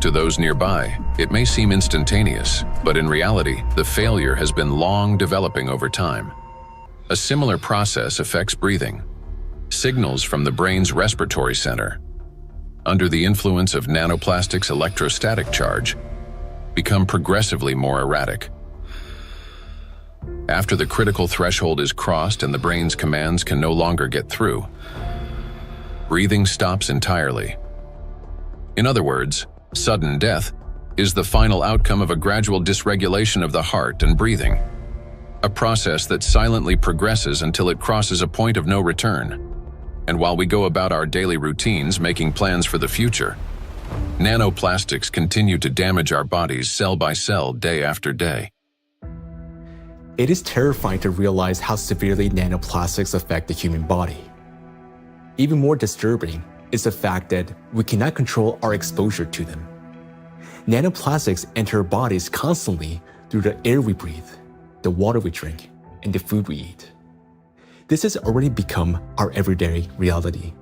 To those nearby, it may seem instantaneous, but in reality, the failure has been long developing over time. A similar process affects breathing. Signals from the brain's respiratory center, under the influence of nanoplastics' electrostatic charge, become progressively more erratic. After the critical threshold is crossed and the brain's commands can no longer get through, breathing stops entirely. In other words, sudden death is the final outcome of a gradual dysregulation of the heart and breathing, a process that silently progresses until it crosses a point of no return. And while we go about our daily routines making plans for the future, nanoplastics continue to damage our bodies cell by cell, day after day. It is terrifying to realize how severely nanoplastics affect the human body. Even more disturbing is the fact that we cannot control our exposure to them. Nanoplastics enter our bodies constantly through the air we breathe, the water we drink, and the food we eat. This has already become our everyday reality.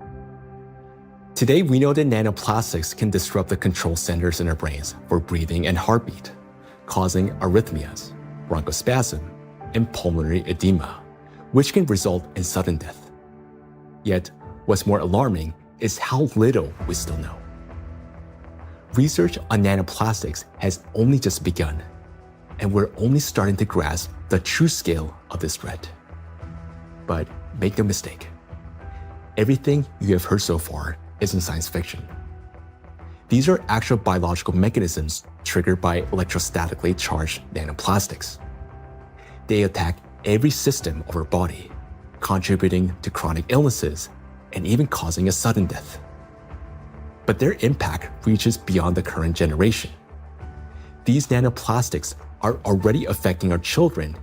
Today, we know that nanoplastics can disrupt the control centers in our brains for breathing and heartbeat, causing arrhythmias, bronchospasm, and pulmonary edema, which can result in sudden death. Yet, what's more alarming is how little we still know. Research on nanoplastics has only just begun, and we're only starting to grasp the true scale of this threat. But make no mistake, everything you have heard so far isn't science fiction. These are actual biological mechanisms triggered by electrostatically charged nanoplastics. They attack every system of our body, contributing to chronic illnesses and even causing a sudden death. But their impact reaches beyond the current generation. These nanoplastics are already affecting our children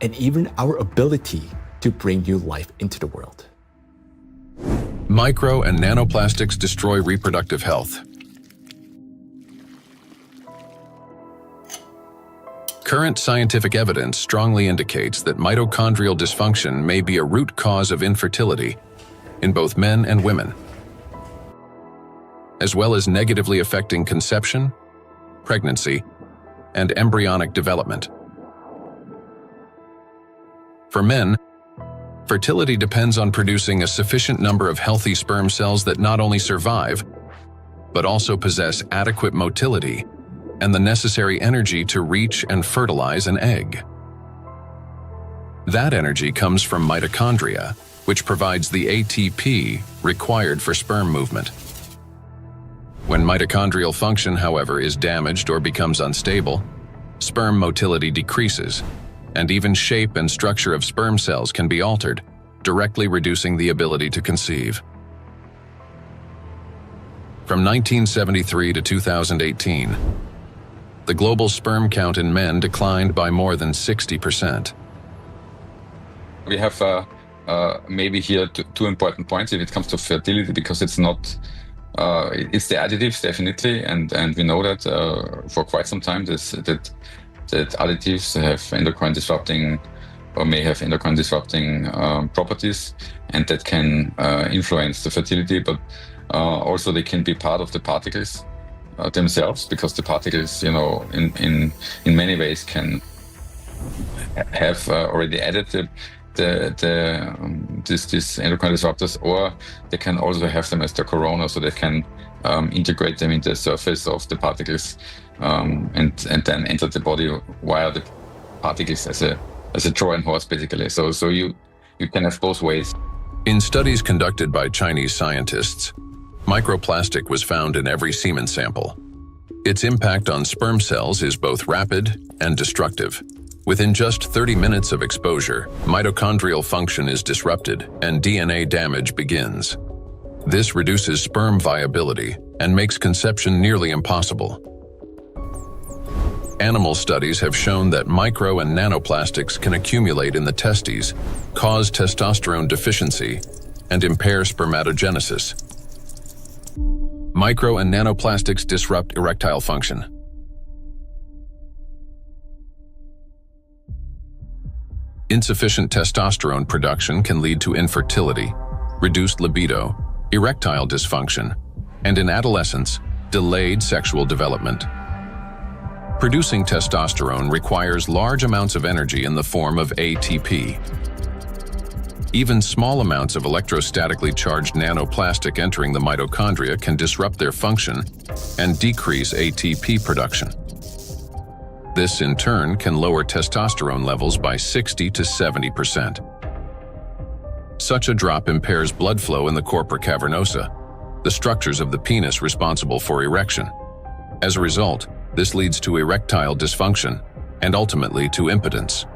and even our ability to bring new life into the world. Micro and nanoplastics destroy reproductive health. Current scientific evidence strongly indicates that mitochondrial dysfunction may be a root cause of infertility in both men and women, as well as negatively affecting conception, pregnancy, and embryonic development. For men, fertility depends on producing a sufficient number of healthy sperm cells that not only survive, but also possess adequate motility and the necessary energy to reach and fertilize an egg. That energy comes from mitochondria, which provides the ATP required for sperm movement. When mitochondrial function, however, is damaged or becomes unstable, sperm motility decreases, and even shape and structure of sperm cells can be altered, directly reducing the ability to conceive. From 1973 to 2018, the global sperm count in men declined by more than 60%. We have maybe here two important points if it comes to fertility, because it's not, it's the additives definitely, and we know that for quite some time that additives have endocrine disrupting or may have endocrine disrupting properties, and that can influence the fertility, but also they can be part of the particles themselves, because the particles, you know, in many ways can have already added these endocrine disruptors, or they can also have them as the corona, so they can integrate them into the surface of the particles and then enter the body via the particles as a Trojan horse, basically. So you can have both ways. In studies conducted by Chinese scientists, microplastic was found in every semen sample. Its impact on sperm cells is both rapid and destructive. Within just 30 minutes of exposure, mitochondrial function is disrupted and DNA damage begins. This reduces sperm viability and makes conception nearly impossible. Animal studies have shown that micro and nanoplastics can accumulate in the testes, cause testosterone deficiency, and impair spermatogenesis. Micro and nanoplastics disrupt erectile function. Insufficient testosterone production can lead to infertility, reduced libido, erectile dysfunction, and in adolescence, delayed sexual development. Producing testosterone requires large amounts of energy in the form of ATP. Even small amounts of electrostatically charged nanoplastic entering the mitochondria can disrupt their function and decrease ATP production. This, in turn, can lower testosterone levels by 60 to 70%. Such a drop impairs blood flow in the corpora cavernosa, the structures of the penis responsible for erection. As a result, this leads to erectile dysfunction and ultimately to impotence.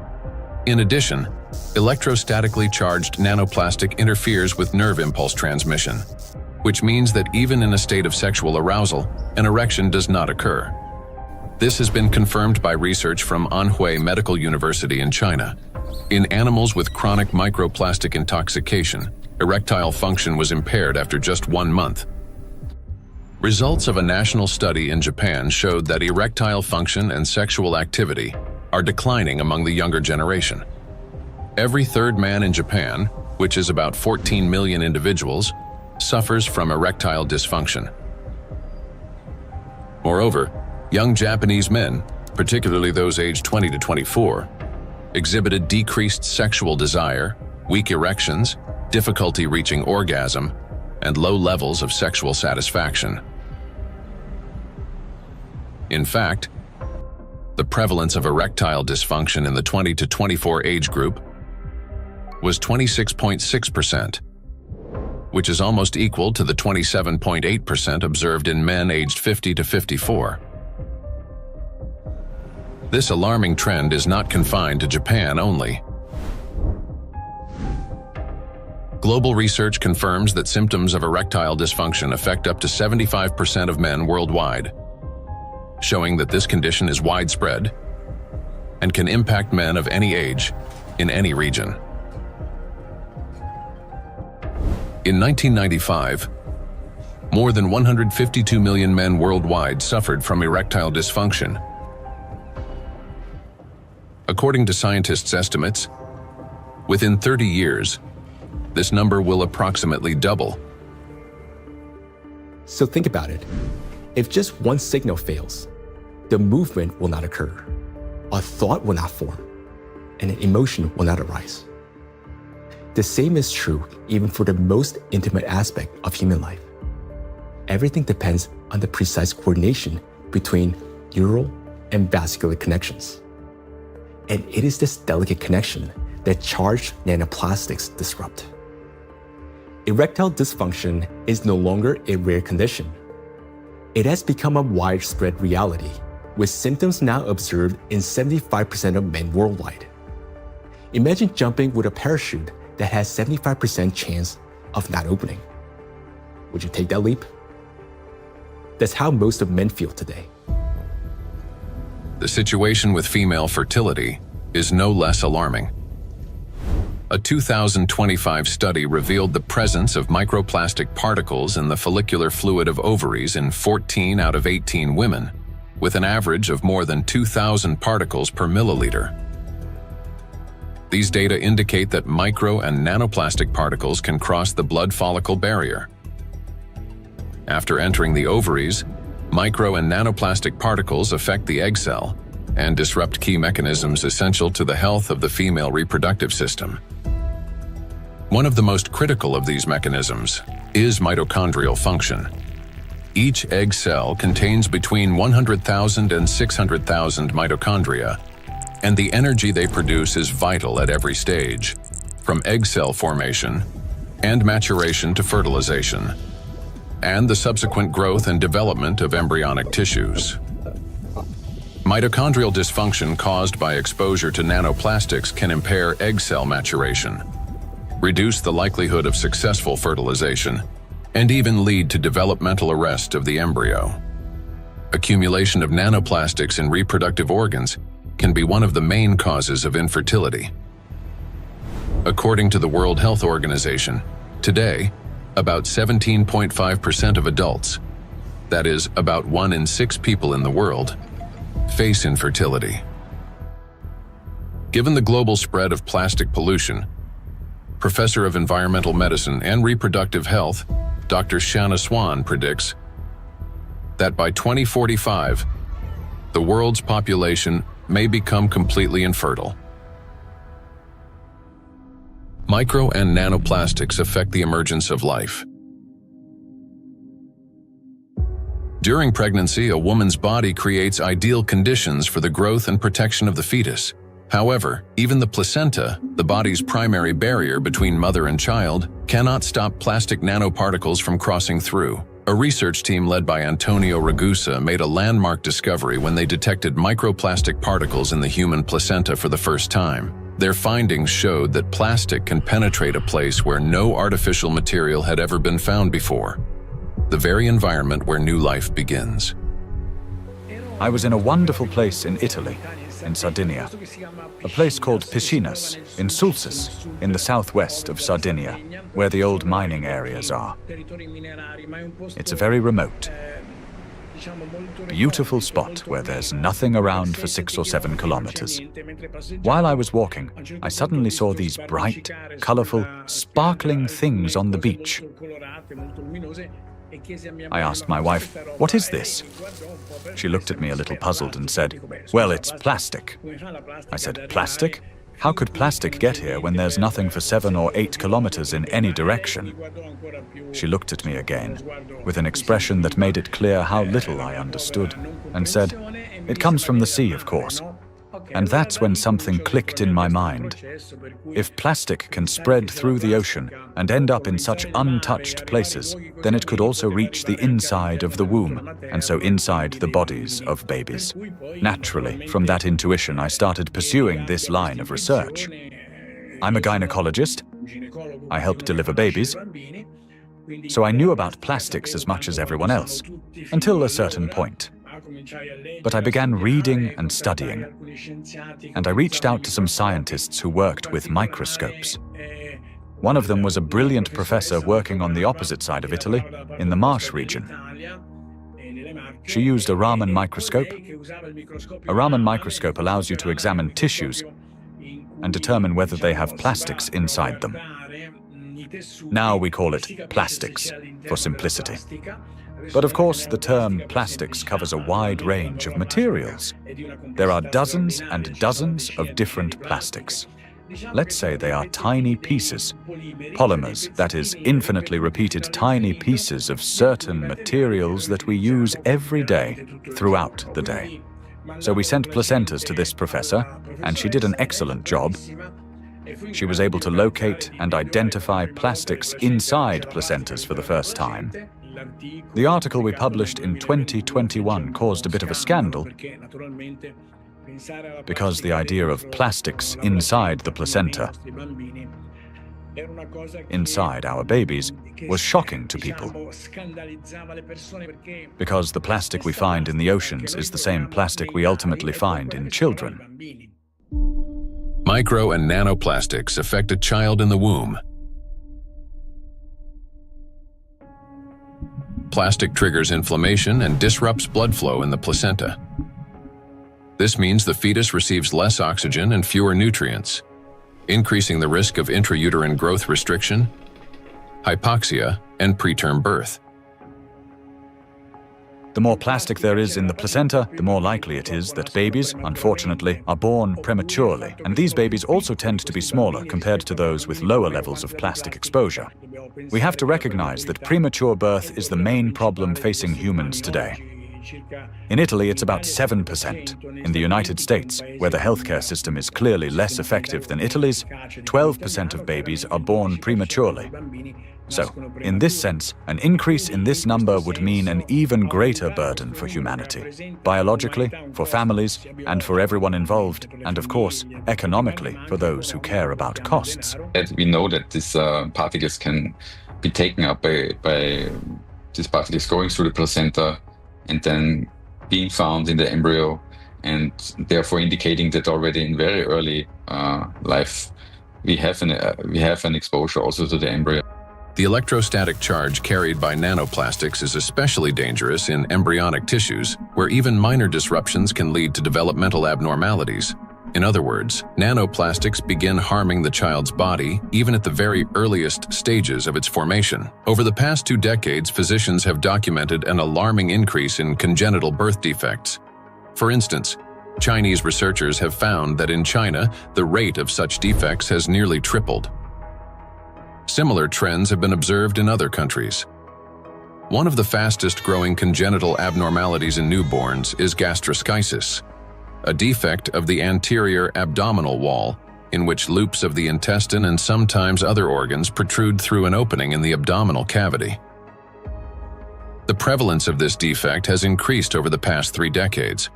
In addition, electrostatically charged nanoplastic interferes with nerve impulse transmission, which means that even in a state of sexual arousal, an erection does not occur. This has been confirmed by research from Anhui Medical University in China. In animals with chronic microplastic intoxication, erectile function was impaired after just 1 month. Results of a national study in Japan showed that erectile function and sexual activity are declining among the younger generation. Every third man in Japan, which is about 14 million individuals, suffers from erectile dysfunction. Moreover, young Japanese men, particularly those aged 20 to 24, exhibited decreased sexual desire, weak erections, difficulty reaching orgasm, and low levels of sexual satisfaction. In fact, the prevalence of erectile dysfunction in the 20 to 24 age group was 26.6%, which is almost equal to the 27.8% observed in men aged 50 to 54. This alarming trend is not confined to Japan only. Global research confirms that symptoms of erectile dysfunction affect up to 75% of men worldwide, showing that this condition is widespread and can impact men of any age in any region. In 1995, more than 152 million men worldwide suffered from erectile dysfunction. According to scientists' estimates, within 30 years, this number will approximately double. So think about it. If just one signal fails, the movement will not occur, a thought will not form, and an emotion will not arise. The same is true even for the most intimate aspect of human life. Everything depends on the precise coordination between neural and vascular connections. And it is this delicate connection that charged nanoplastics disrupt. Erectile dysfunction is no longer a rare condition. It has become a widespread reality, with symptoms now observed in 75% of men worldwide. Imagine jumping with a parachute that has 75% chance of not opening. Would you take that leap? That's how most of men feel today. The situation with female fertility is no less alarming. A 2025 study revealed the presence of microplastic particles in the follicular fluid of ovaries in 14 out of 18 women, with an average of more than 2,000 particles per milliliter. These data indicate that micro and nanoplastic particles can cross the blood follicle barrier. After entering the ovaries, micro and nanoplastic particles affect the egg cell and disrupt key mechanisms essential to the health of the female reproductive system. One of the most critical of these mechanisms is mitochondrial function. Each egg cell contains between 100,000 and 600,000 mitochondria, and the energy they produce is vital at every stage, from egg cell formation and maturation to fertilization, and the subsequent growth and development of embryonic tissues. Mitochondrial dysfunction caused by exposure to nanoplastics can impair egg cell maturation, reduce the likelihood of successful fertilization, and even lead to developmental arrest of the embryo. Accumulation of nanoplastics in reproductive organs can be one of the main causes of infertility. According to the World Health Organization, today, about 17.5% of adults, that is, about 1 in 6 people in the world, face infertility. Given the global spread of plastic pollution, Professor of Environmental Medicine and Reproductive Health, Dr. Shanna Swan predicts that by 2045, the world's population may become completely infertile. Micro and nanoplastics affect the emergence of life. During pregnancy, a woman's body creates ideal conditions for the growth and protection of the fetus. However, even the placenta, the body's primary barrier between mother and child, cannot stop plastic nanoparticles from crossing through. A research team led by Antonio Ragusa made a landmark discovery when they detected microplastic particles in the human placenta for the first time. Their findings showed that plastic can penetrate a place where no artificial material had ever been found before, the very environment where new life begins. I was in a wonderful place in Italy, in Sardinia, a place called Piscinas, in Sulcis, in the southwest of Sardinia, where the old mining areas are. It's a very remote, beautiful spot where there's nothing around for 6 or 7 kilometers. While I was walking, I suddenly saw these bright, colorful, sparkling things on the beach. I asked my wife, "What is this?" She looked at me a little puzzled and said, "Well, it's plastic." I said, "Plastic? How could plastic get here when there's nothing for 7 or 8 kilometers in any direction?" She looked at me again, with an expression that made it clear how little I understood, and said, "It comes from the sea, of course." And that's when something clicked in my mind. If plastic can spread through the ocean and end up in such untouched places, then it could also reach the inside of the womb, and so inside the bodies of babies. Naturally, from that intuition, I started pursuing this line of research. I'm a gynecologist. I help deliver babies. So I knew about plastics as much as everyone else, until a certain point. But I began reading and studying, and I reached out to some scientists who worked with microscopes. One of them was a brilliant professor working on the opposite side of Italy, in the Marsh region. She used a Raman microscope. A Raman microscope allows you to examine tissues and determine whether they have plastics inside them. Now we call it plastics, for simplicity. But of course, the term plastics covers a wide range of materials. There are dozens and dozens of different plastics. Let's say they are tiny pieces, polymers, that is, infinitely repeated tiny pieces of certain materials that we use every day, throughout the day. So we sent placentas to this professor, and she did an excellent job. She was able to locate and identify plastics inside placentas for the first time. The article we published in 2021 caused a bit of a scandal because the idea of plastics inside the placenta, inside our babies, was shocking to people. Because the plastic we find in the oceans is the same plastic we ultimately find in children. Micro and nanoplastics affect a child in the womb. Plastic triggers inflammation and disrupts blood flow in the placenta. This means the fetus receives less oxygen and fewer nutrients, increasing the risk of intrauterine growth restriction, hypoxia, and preterm birth. The more plastic there is in the placenta, the more likely it is that babies, unfortunately, are born prematurely. And these babies also tend to be smaller compared to those with lower levels of plastic exposure. We have to recognize that premature birth is the main problem facing humans today. In Italy, it's about 7%. In the United States, where the healthcare system is clearly less effective than Italy's, 12% of babies are born prematurely. So, in this sense, an increase in this number would mean an even greater burden for humanity, biologically, for families, and for everyone involved, and of course, economically, for those who care about costs. We know that these particles can be taken up by these particles going through the placenta and then being found in the embryo, and therefore indicating that already in very early life we have an exposure also to the embryo. The electrostatic charge carried by nanoplastics is especially dangerous in embryonic tissues, where even minor disruptions can lead to developmental abnormalities. In other words, nanoplastics begin harming the child's body even at the very earliest stages of its formation. Over the past 2 decades, physicians have documented an alarming increase in congenital birth defects. For instance, Chinese researchers have found that in China, the rate of such defects has nearly tripled. Similar trends have been observed in other countries. One of the fastest-growing congenital abnormalities in newborns is gastroschisis, a defect of the anterior abdominal wall in which loops of the intestine and sometimes other organs protrude through an opening in the abdominal cavity. The prevalence of this defect has increased over the past 3 decades.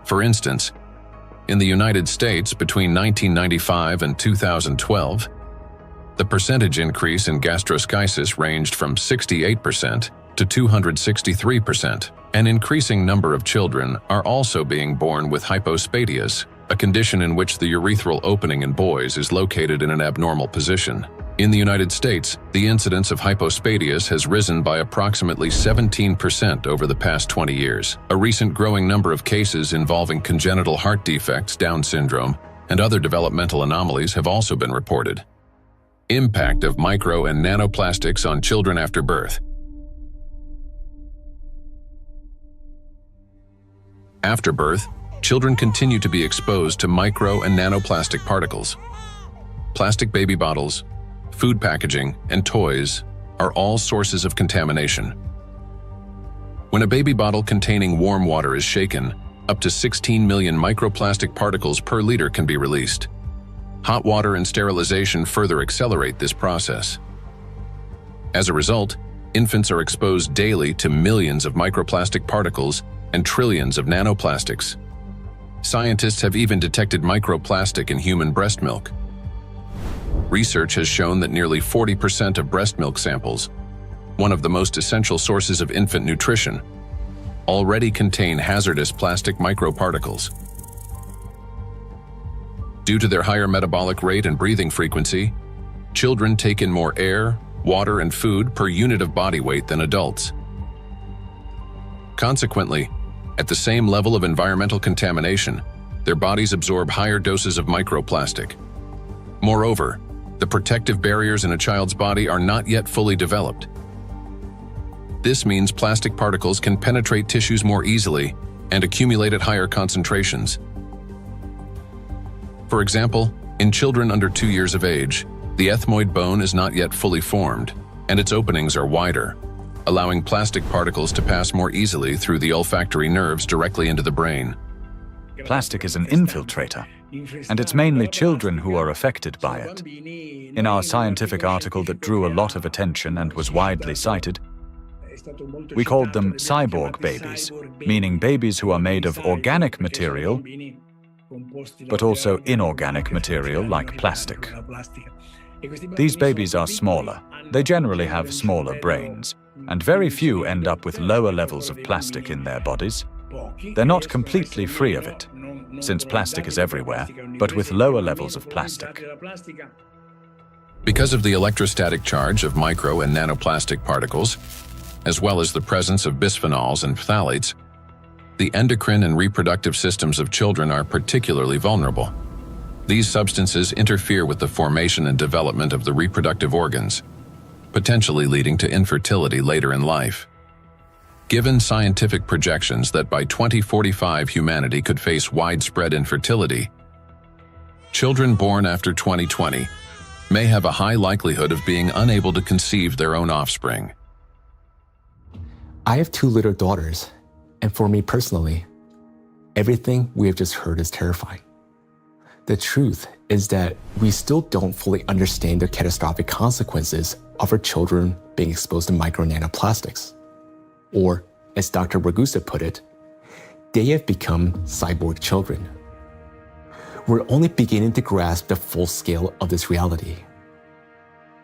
For instance, in the United States between 1995 and 2012, the percentage increase in gastroschisis ranged from 68% to 263%. An increasing number of children are also being born with hypospadias, a condition in which the urethral opening in boys is located in an abnormal position. In the United States, the incidence of hypospadias has risen by approximately 17% over the past 20 years. A recent growing number of cases involving congenital heart defects, Down syndrome, and other developmental anomalies have also been reported. Impact of micro and nanoplastics on children after birth. After birth, children continue to be exposed to micro and nanoplastic particles. Plastic baby bottles, food packaging, and toys are all sources of contamination. When a baby bottle containing warm water is shaken, up to 16 million microplastic particles per liter can be released. Hot water and sterilization further accelerate this process. As a result, infants are exposed daily to millions of microplastic particles and trillions of nanoplastics. Scientists have even detected microplastic in human breast milk. Research has shown that nearly 40% of breast milk samples, one of the most essential sources of infant nutrition, already contain hazardous plastic microparticles. Due to their higher metabolic rate and breathing frequency, children take in more air, water, and food per unit of body weight than adults. Consequently, at the same level of environmental contamination, their bodies absorb higher doses of microplastic. Moreover, the protective barriers in a child's body are not yet fully developed. This means plastic particles can penetrate tissues more easily and accumulate at higher concentrations. For example, in children under 2 years of age, the ethmoid bone is not yet fully formed, and its openings are wider, allowing plastic particles to pass more easily through the olfactory nerves directly into the brain. Plastic is an infiltrator, and it's mainly children who are affected by it. In our scientific article that drew a lot of attention and was widely cited, we called them cyborg babies, meaning babies who are made of organic material, but also inorganic material like plastic. These babies are smaller. They generally have smaller brains, and very few end up with lower levels of plastic in their bodies. They're not completely free of it, since plastic is everywhere, but with lower levels of plastic. Because of the electrostatic charge of micro and nanoplastic particles, as well as the presence of bisphenols and phthalates, the endocrine and reproductive systems of children are particularly vulnerable. These substances interfere with the formation and development of the reproductive organs, potentially leading to infertility later in life. Given scientific projections that by 2045 humanity could face widespread infertility, children born after 2020 may have a high likelihood of being unable to conceive their own offspring. I have 2 little daughters, and for me personally, everything we have just heard is terrifying. The truth is that we still don't fully understand the catastrophic consequences of our children being exposed to micro nanoplastics. Or, as Dr. Ragusa put it, they have become cyborg children. We're only beginning to grasp the full scale of this reality.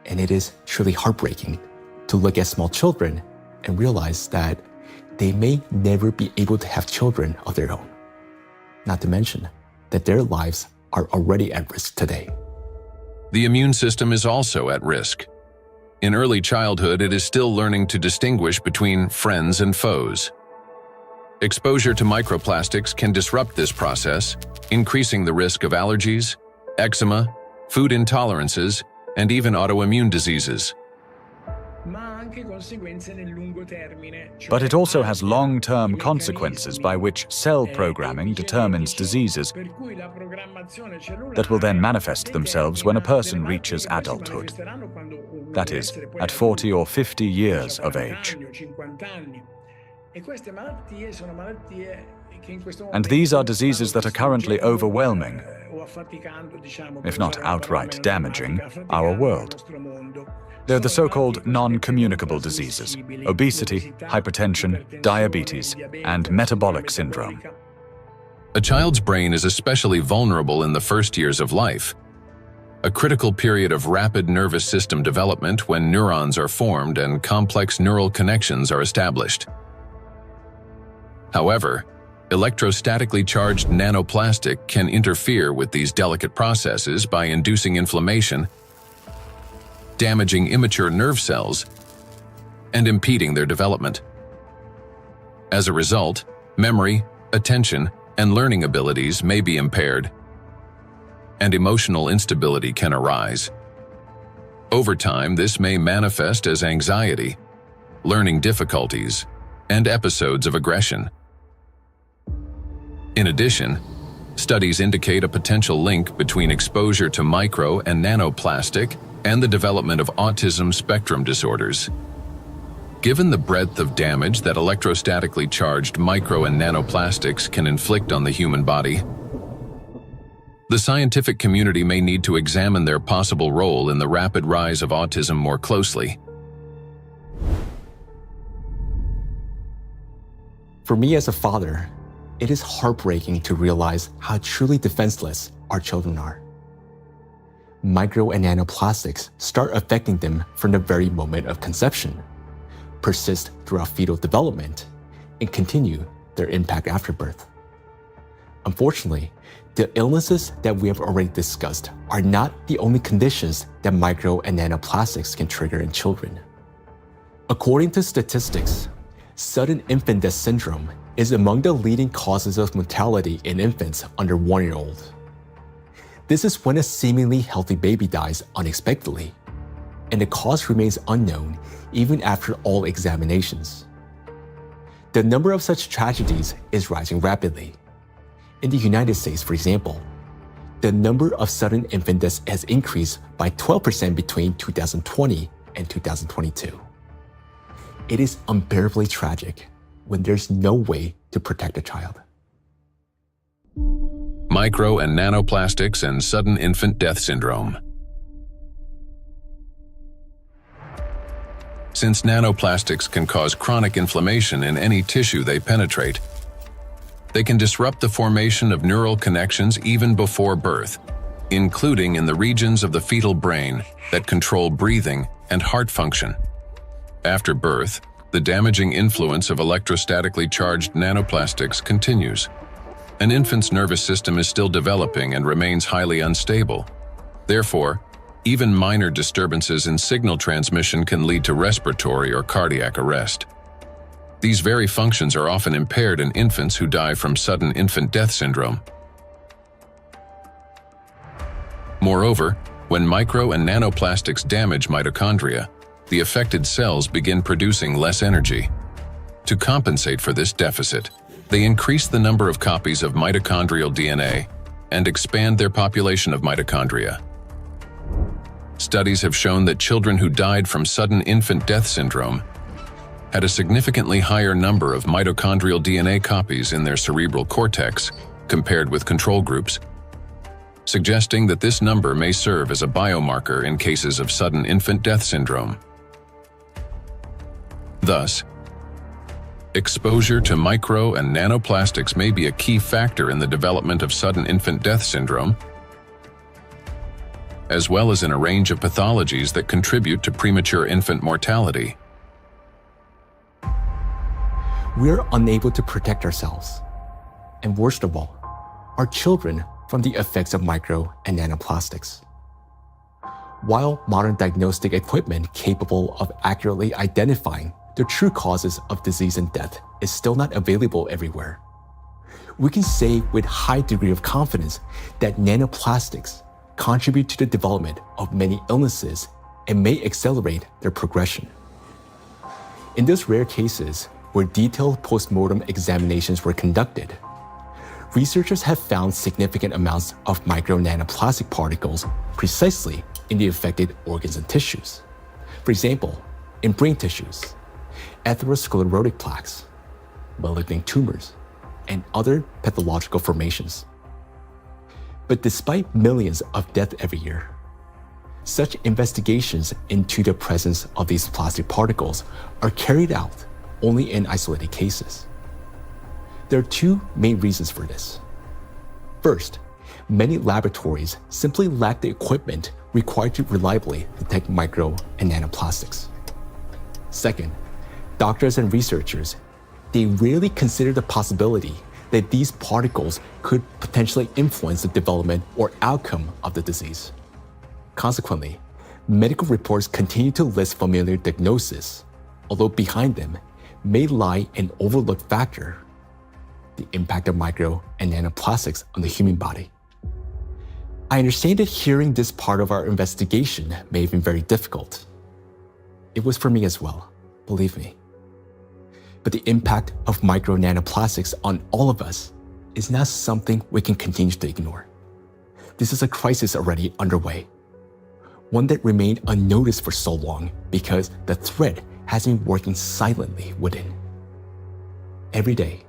And it is truly heartbreaking to look at small children and realize that they may never be able to have children of their own. Not to mention that their lives are already at risk today. The immune system is also at risk. In early childhood, it is still learning to distinguish between friends and foes. Exposure to microplastics can disrupt this process, increasing the risk of allergies, eczema, food intolerances, and even autoimmune diseases. But it also has long-term consequences by which cell programming determines diseases that will then manifest themselves when a person reaches adulthood. That is, at 40 or 50 years of age. And these are diseases that are currently overwhelming, if not outright damaging, our world. They're the so-called non-communicable diseases: obesity, hypertension, diabetes, and metabolic syndrome. A child's brain is especially vulnerable in the first years of life, a critical period of rapid nervous system development when neurons are formed and complex neural connections are established. However, electrostatically charged nanoplastic can interfere with these delicate processes by inducing inflammation, damaging immature nerve cells, and impeding their development. As a result, memory, attention, and learning abilities may be impaired, and emotional instability can arise. Over time, this may manifest as anxiety, learning difficulties, and episodes of aggression. In addition, studies indicate a potential link between exposure to micro and nanoplastic and the development of autism spectrum disorders. Given the breadth of damage that electrostatically charged micro and nanoplastics can inflict on the human body, the scientific community may need to examine their possible role in the rapid rise of autism more closely. For me as a father, it is heartbreaking to realize how truly defenseless our children are. Micro and nanoplastics start affecting them from the very moment of conception, persist throughout fetal development, and continue their impact after birth. Unfortunately, the illnesses that we have already discussed are not the only conditions that micro and nanoplastics can trigger in children. According to statistics, Sudden infant death syndrome is among the leading causes of mortality in infants under 1 year old. This is when a seemingly healthy baby dies unexpectedly, and the cause remains unknown even after all examinations. The number of such tragedies is rising rapidly. In the United States, for example, the number of sudden infant deaths has increased by 12% between 2020 and 2022. It is unbearably tragic when there's no way to protect a child. Micro and nanoplastics and sudden infant death syndrome. Since nanoplastics can cause chronic inflammation in any tissue they penetrate, they can disrupt the formation of neural connections even before birth, including in the regions of the fetal brain that control breathing and heart function. After birth, the damaging influence of electrostatically charged nanoplastics continues. An infant's nervous system is still developing and remains highly unstable. Therefore, even minor disturbances in signal transmission can lead to respiratory or cardiac arrest. These very functions are often impaired in infants who die from sudden infant death syndrome. Moreover, when micro and nanoplastics damage mitochondria, the affected cells begin producing less energy. To compensate for this deficit, they increase the number of copies of mitochondrial DNA and expand their population of mitochondria. Studies have shown that children who died from sudden infant death syndrome had a significantly higher number of mitochondrial DNA copies in their cerebral cortex compared with control groups, suggesting that this number may serve as a biomarker in cases of sudden infant death syndrome. Thus, exposure to micro and nanoplastics may be a key factor in the development of sudden infant death syndrome, as well as in a range of pathologies that contribute to premature infant mortality. We are unable to protect ourselves, and worst of all, our children from the effects of micro and nanoplastics. While modern diagnostic equipment capable of accurately identifying the true causes of disease and death is still not available everywhere, we can say with high degree of confidence that nanoplastics contribute to the development of many illnesses and may accelerate their progression. In those rare cases where detailed postmortem examinations were conducted, researchers have found significant amounts of micro-nanoplastic particles precisely in the affected organs and tissues. For example, in brain tissues, atherosclerotic plaques, malignant tumors, and other pathological formations. But despite millions of deaths every year, such investigations into the presence of these plastic particles are carried out only in isolated cases. There are two main reasons for this. First, many laboratories simply lack the equipment required to reliably detect micro and nanoplastics. Second, doctors and researchers, they rarely consider the possibility that these particles could potentially influence the development or outcome of the disease. Consequently, medical reports continue to list familiar diagnoses, although behind them may lie an overlooked factor: the impact of micro and nanoplastics on the human body. I understand that hearing this part of our investigation may have been very difficult. It was for me as well, believe me. But the impact of micro nanoplastics on all of us is not something we can continue to ignore. This is a crisis already underway, one that remained unnoticed for so long because the threat has been working silently within. Every day,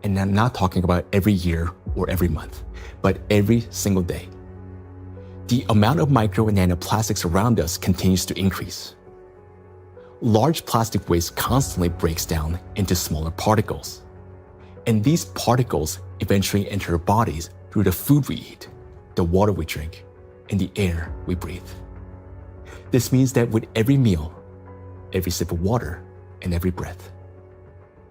and I'm not talking about every year or every month, but every single day, the amount of micro and nanoplastics around us continues to increase. Large plastic waste constantly breaks down into smaller particles, and these particles eventually enter our bodies through the food we eat, the water we drink, and the air we breathe. This means that with every meal, every sip of water, and every breath,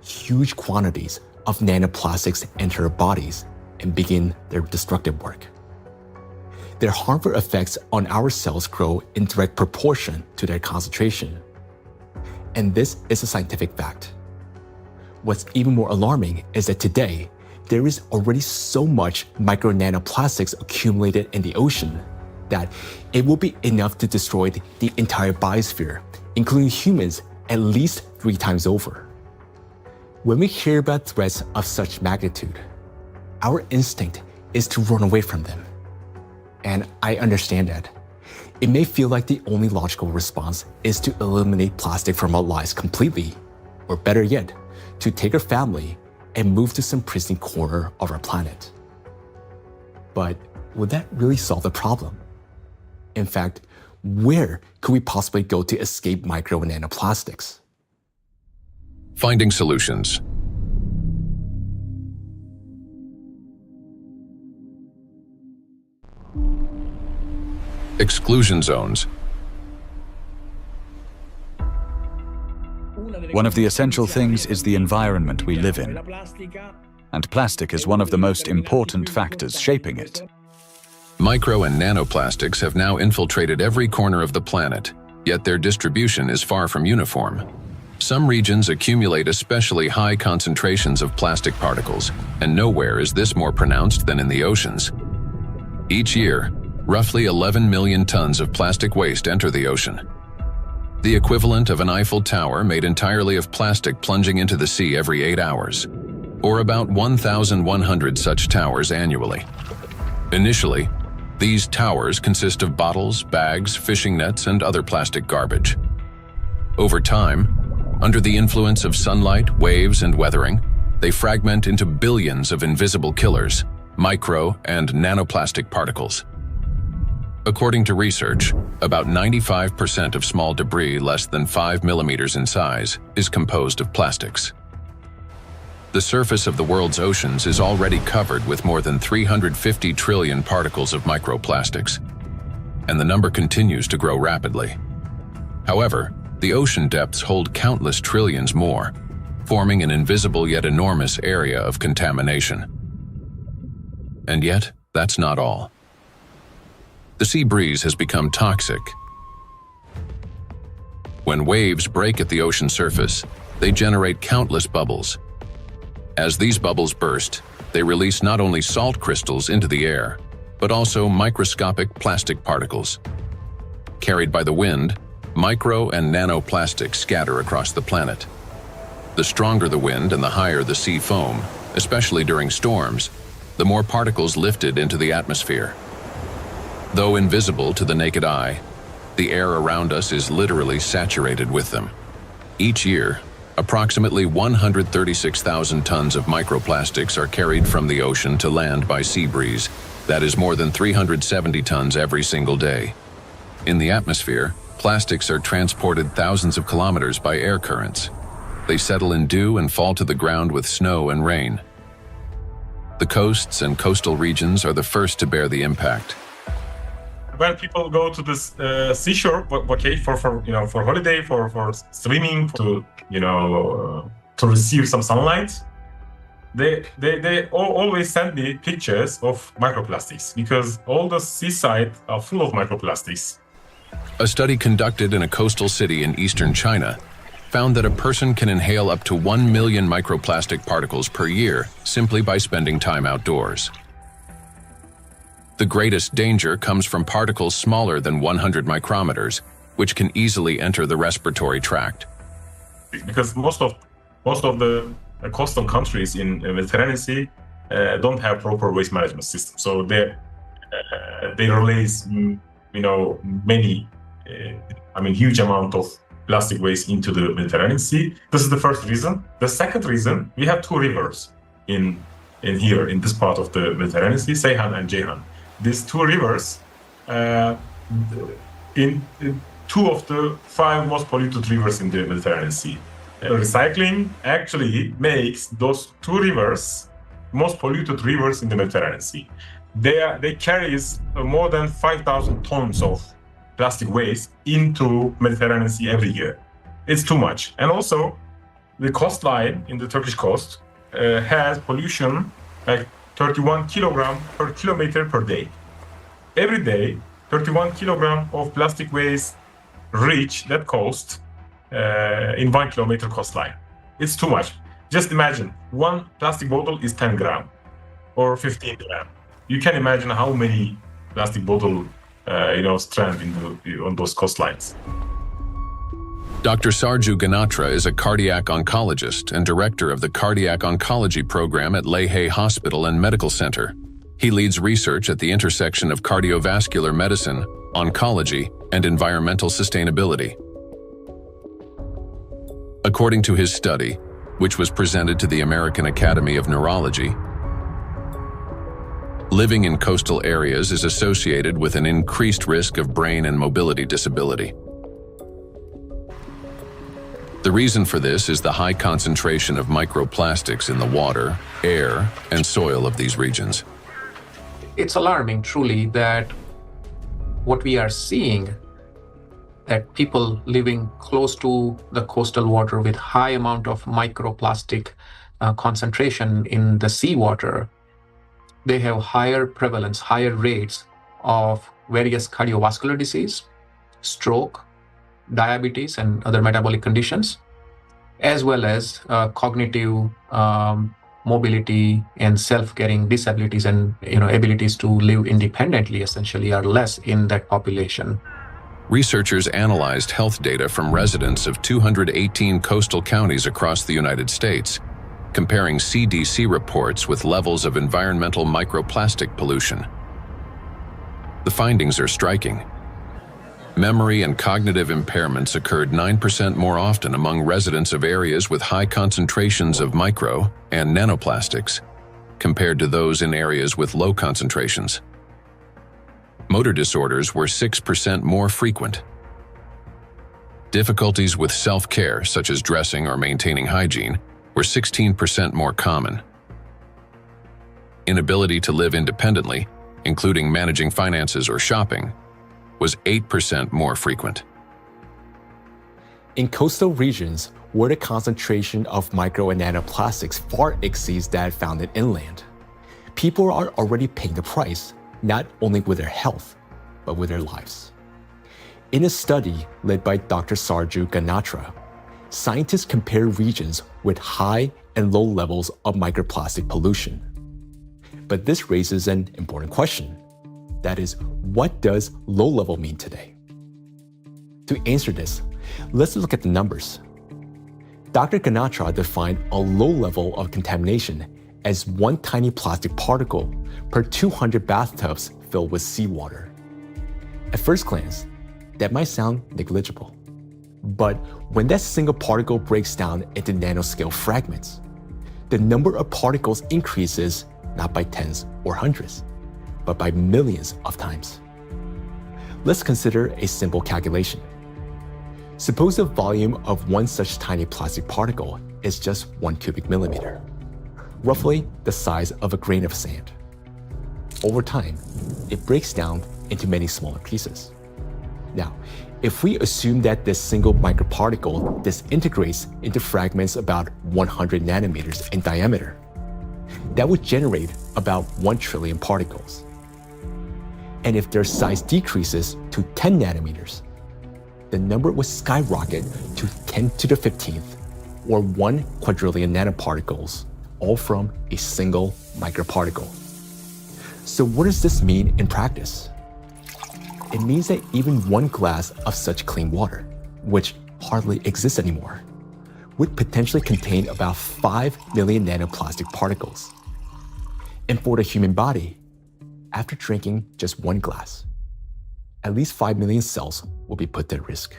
huge quantities of nanoplastics enter our bodies and begin their destructive work. Their harmful effects on our cells grow in direct proportion to their concentration. And this is a scientific fact. What's even more alarming is that today, there is already so much micro nanoplastics accumulated in the ocean that it will be enough to destroy the entire biosphere, including humans, at least 3 times over. When we hear about threats of such magnitude, our instinct is to run away from them. And I understand that. It may feel like the only logical response is to eliminate plastic from our lives completely, or better yet, to take our family and move to some pristine corner of our planet. But would that really solve the problem? In fact, where could we possibly go to escape micro and nanoplastics? Finding solutions. Exclusion zones. One of the essential things is the environment we live in, and plastic is one of the most important factors shaping it. Micro and nanoplastics have now infiltrated every corner of the planet, yet their distribution is far from uniform. Some regions accumulate especially high concentrations of plastic particles, and nowhere is this more pronounced than in the oceans. Each year, roughly 11 million tons of plastic waste enter the ocean. The equivalent of an Eiffel Tower made entirely of plastic plunging into the sea every 8 hours, or about 1,100 such towers annually. Initially, these towers consist of bottles, bags, fishing nets, and other plastic garbage. Over time, under the influence of sunlight, waves, and weathering, they fragment into billions of invisible killers, micro and nanoplastic particles. According to research, about 95% of small debris less than 5 millimeters in size is composed of plastics. The surface of the world's oceans is already covered with more than 350 trillion particles of microplastics, and the number continues to grow rapidly. However, the ocean depths hold countless trillions more, forming an invisible yet enormous area of contamination. And yet, that's not all. The sea breeze has become toxic. When waves break at the ocean surface, they generate countless bubbles. As these bubbles burst, they release not only salt crystals into the air, but also microscopic plastic particles. Carried by the wind, micro and nanoplastics scatter across the planet. The stronger the wind and the higher the sea foam, especially during storms, the more particles lifted into the atmosphere. Though invisible to the naked eye, the air around us is literally saturated with them. Each year, approximately 136,000 tons of microplastics are carried from the ocean to land by sea breeze. That is more than 370 tons every single day. In the atmosphere, plastics are transported thousands of kilometers by air currents. They settle in dew and fall to the ground with snow and rain. The coasts and coastal regions are the first to bear the impact. When people go to this seashore, okay, for holiday, for swimming, to to receive some sunlight, they always send me pictures of microplastics because all the seaside are full of microplastics. A study conducted in a coastal city in eastern China found that a person can inhale up to 1 million microplastic particles per year simply by spending time outdoors. The greatest danger comes from particles smaller than 100 micrometers, which can easily enter the respiratory tract. Because most of the coastal countries in the Mediterranean Sea don't have proper waste management system, so they release many huge amount of plastic waste into the Mediterranean Sea. This is the first reason. The second reason, we have 2 rivers in here in this part of the Mediterranean Sea, Seyhan and Ceyhan. These 2 rivers, in 2 of the 5 most polluted rivers in the Mediterranean Sea. Recycling actually makes those 2 rivers most polluted rivers in the Mediterranean Sea. They carry more than 5,000 tons of plastic waste into Mediterranean Sea every year. It's too much. And also, the coastline in the Turkish coast has pollution like 31 kilogram per kilometer per day. Every day, 31 kilogram of plastic waste reach that coast in 1 kilometer coastline. It's too much. Just imagine, one plastic bottle is 10 gram or 15 gram. You can imagine how many plastic bottle strand on those coastlines. Dr. Sarju Ganatra is a cardiac oncologist and director of the Cardiac Oncology Program at Lehigh Hospital and Medical Center. He leads research at the intersection of cardiovascular medicine, oncology, and environmental sustainability. According to his study, which was presented to the American Academy of Neurology, living in coastal areas is associated with an increased risk of brain and mobility disability. The reason for this is the high concentration of microplastics in the water, air, and soil of these regions. It's alarming, truly, that what we are seeing, that people living close to the coastal water with high amount of microplastic concentration in the seawater, they have higher prevalence, higher rates of various cardiovascular disease, stroke, diabetes, and other metabolic conditions, as well as cognitive mobility and self-caring disabilities and abilities to live independently essentially are less in that population. Researchers analyzed health data from residents of 218 coastal counties across the United States, comparing CDC reports with levels of environmental microplastic pollution. The findings are striking. Memory and cognitive impairments occurred 9% more often among residents of areas with high concentrations of micro and nanoplastics, compared to those in areas with low concentrations. Motor disorders were 6% more frequent. Difficulties with self-care, such as dressing or maintaining hygiene, were 16% more common. Inability to live independently, including managing finances or shopping, was 8% more frequent. In coastal regions, where the concentration of micro and nanoplastics far exceeds that found in inland, people are already paying the price, not only with their health, but with their lives. In a study led by Dr. Sarju Ganatra, scientists compared regions with high and low levels of microplastic pollution. But this raises an important question. That is, what does low level mean today? To answer this, let's look at the numbers. Dr. Ganatra defined a low level of contamination as one tiny plastic particle per 200 bathtubs filled with seawater. At first glance, that might sound negligible. But when that single particle breaks down into nanoscale fragments, the number of particles increases not by tens or hundreds, but by millions of times. Let's consider a simple calculation. Suppose the volume of one such tiny plastic particle is just 1 cubic millimeter, roughly the size of a grain of sand. Over time, it breaks down into many smaller pieces. Now, if we assume that this single microparticle disintegrates into fragments about 100 nanometers in diameter, that would generate about 1 trillion particles. And if their size decreases to 10 nanometers, the number would skyrocket to 10 to the 15th, or 1 quadrillion nanoparticles, all from a single microparticle. So what does this mean in practice? It means that even one glass of such clean water, which hardly exists anymore, would potentially contain about 5 million nanoplastic particles. And for the human body, after drinking just one glass, at least 5 million cells will be put at risk.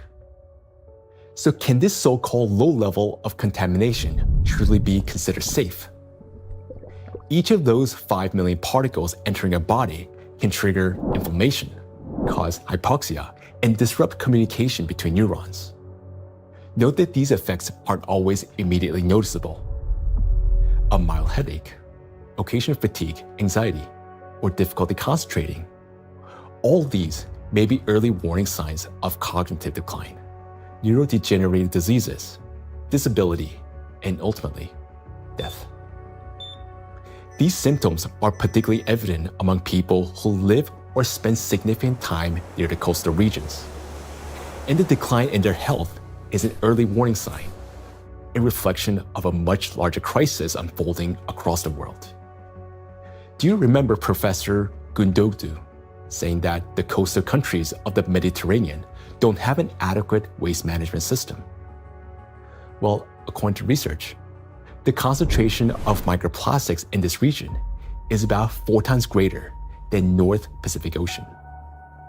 So can this so-called low level of contamination truly be considered safe? Each of those 5 million particles entering a body can trigger inflammation, cause hypoxia, and disrupt communication between neurons. Note that these effects aren't always immediately noticeable. A mild headache, occasional fatigue, anxiety, or difficulty concentrating. All these may be early warning signs of cognitive decline, neurodegenerative diseases, disability, and ultimately, death. These symptoms are particularly evident among people who live or spend significant time near the coastal regions. And the decline in their health is an early warning sign. a reflection of a much larger crisis unfolding across the world. Do you remember Professor Gundogdu saying that the coastal countries of the Mediterranean don't have an adequate waste management system? Well, according to research, the concentration of microplastics in this region is about 4 times greater than North Pacific Ocean,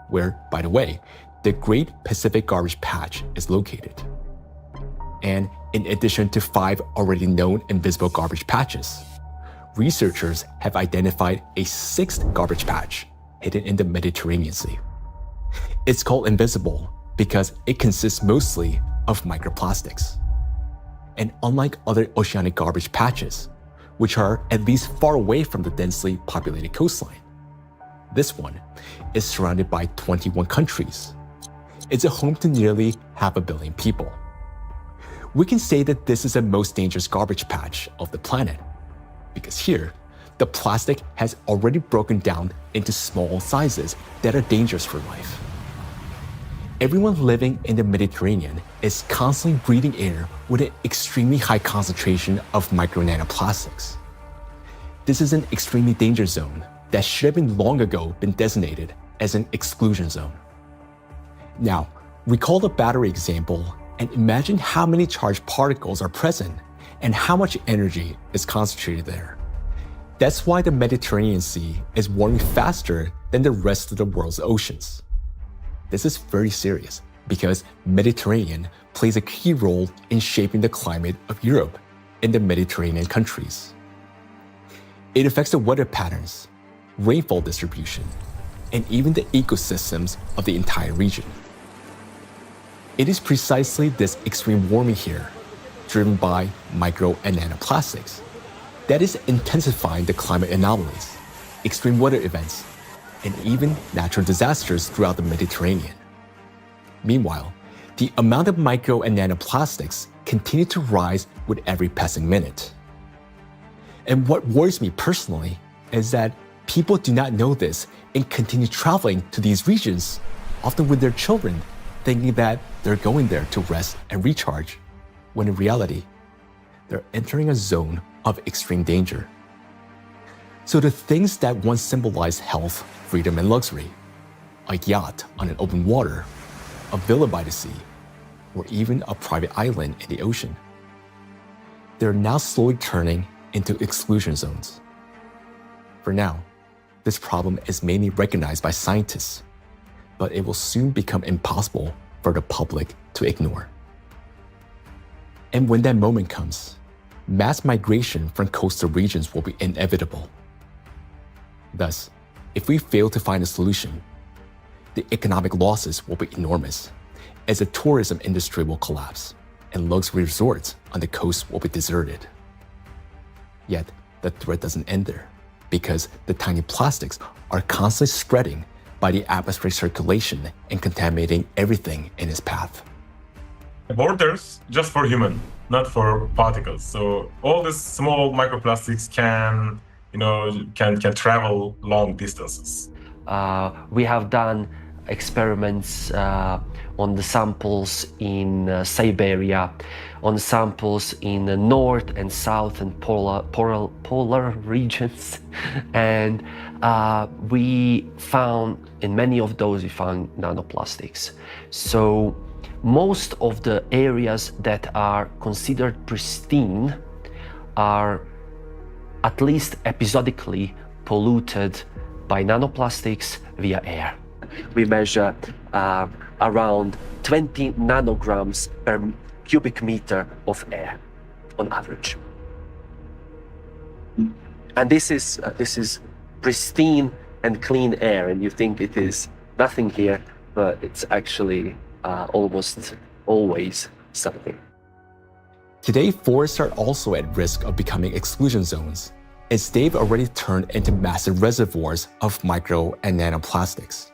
where, by the way, the Great Pacific Garbage Patch is located. And in addition to 5 already known invisible garbage patches, researchers have identified a 6th garbage patch hidden in the Mediterranean Sea. It's called invisible because it consists mostly of microplastics. And unlike other oceanic garbage patches, which are at least far away from the densely populated coastline, this one is surrounded by 21 countries. It's a home to nearly 500 million people. We can say that this is the most dangerous garbage patch of the planet, because here, the plastic has already broken down into small sizes that are dangerous for life. Everyone living in the Mediterranean is constantly breathing air with an extremely high concentration of micro-nanoplastics. This is an extremely dangerous zone that should have been long ago been designated as an exclusion zone. Now, recall the battery example and imagine how many charged particles are present and how much energy is concentrated there. That's why the Mediterranean Sea is warming faster than the rest of the world's oceans. This is very serious because Mediterranean plays a key role in shaping the climate of Europe and the Mediterranean countries. It affects the weather patterns, rainfall distribution, and even the ecosystems of the entire region. It is precisely this extreme warming here, driven by micro and nanoplastics, that is intensifying the climate anomalies, extreme weather events, and even natural disasters throughout the Mediterranean. Meanwhile, the amount of micro and nanoplastics continue to rise with every passing minute. And what worries me personally is that people do not know this and continue traveling to these regions, often with their children, thinking that they're going there to rest and recharge, when in reality, they're entering a zone of extreme danger. So the things that once symbolized health, freedom, and luxury, a yacht on an open water, a villa by the sea, or even a private island in the ocean, they're now slowly turning into exclusion zones. For now, this problem is mainly recognized by scientists, but it will soon become impossible for the public to ignore. And when that moment comes, mass migration from coastal regions will be inevitable. Thus, if we fail to find a solution, the economic losses will be enormous, as the tourism industry will collapse and luxury resorts on the coast will be deserted. Yet, the threat doesn't end there, because the tiny plastics are constantly spreading by the atmospheric circulation and contaminating everything in its path. Borders just for human, not for particles. So all these small microplastics can travel long distances. We have done experiments on the samples in Siberia, on samples in the north and south and polar regions, and we found in many of those we found nanoplastics. So most of the areas that are considered pristine are at least episodically polluted by nanoplastics via air. We measure around 20 nanograms per cubic meter of air on average. And this is pristine and clean air, and you think it is nothing here, but it's actually almost always something. Today, forests are also at risk of becoming exclusion zones, as they've already turned into massive reservoirs of micro and nanoplastics.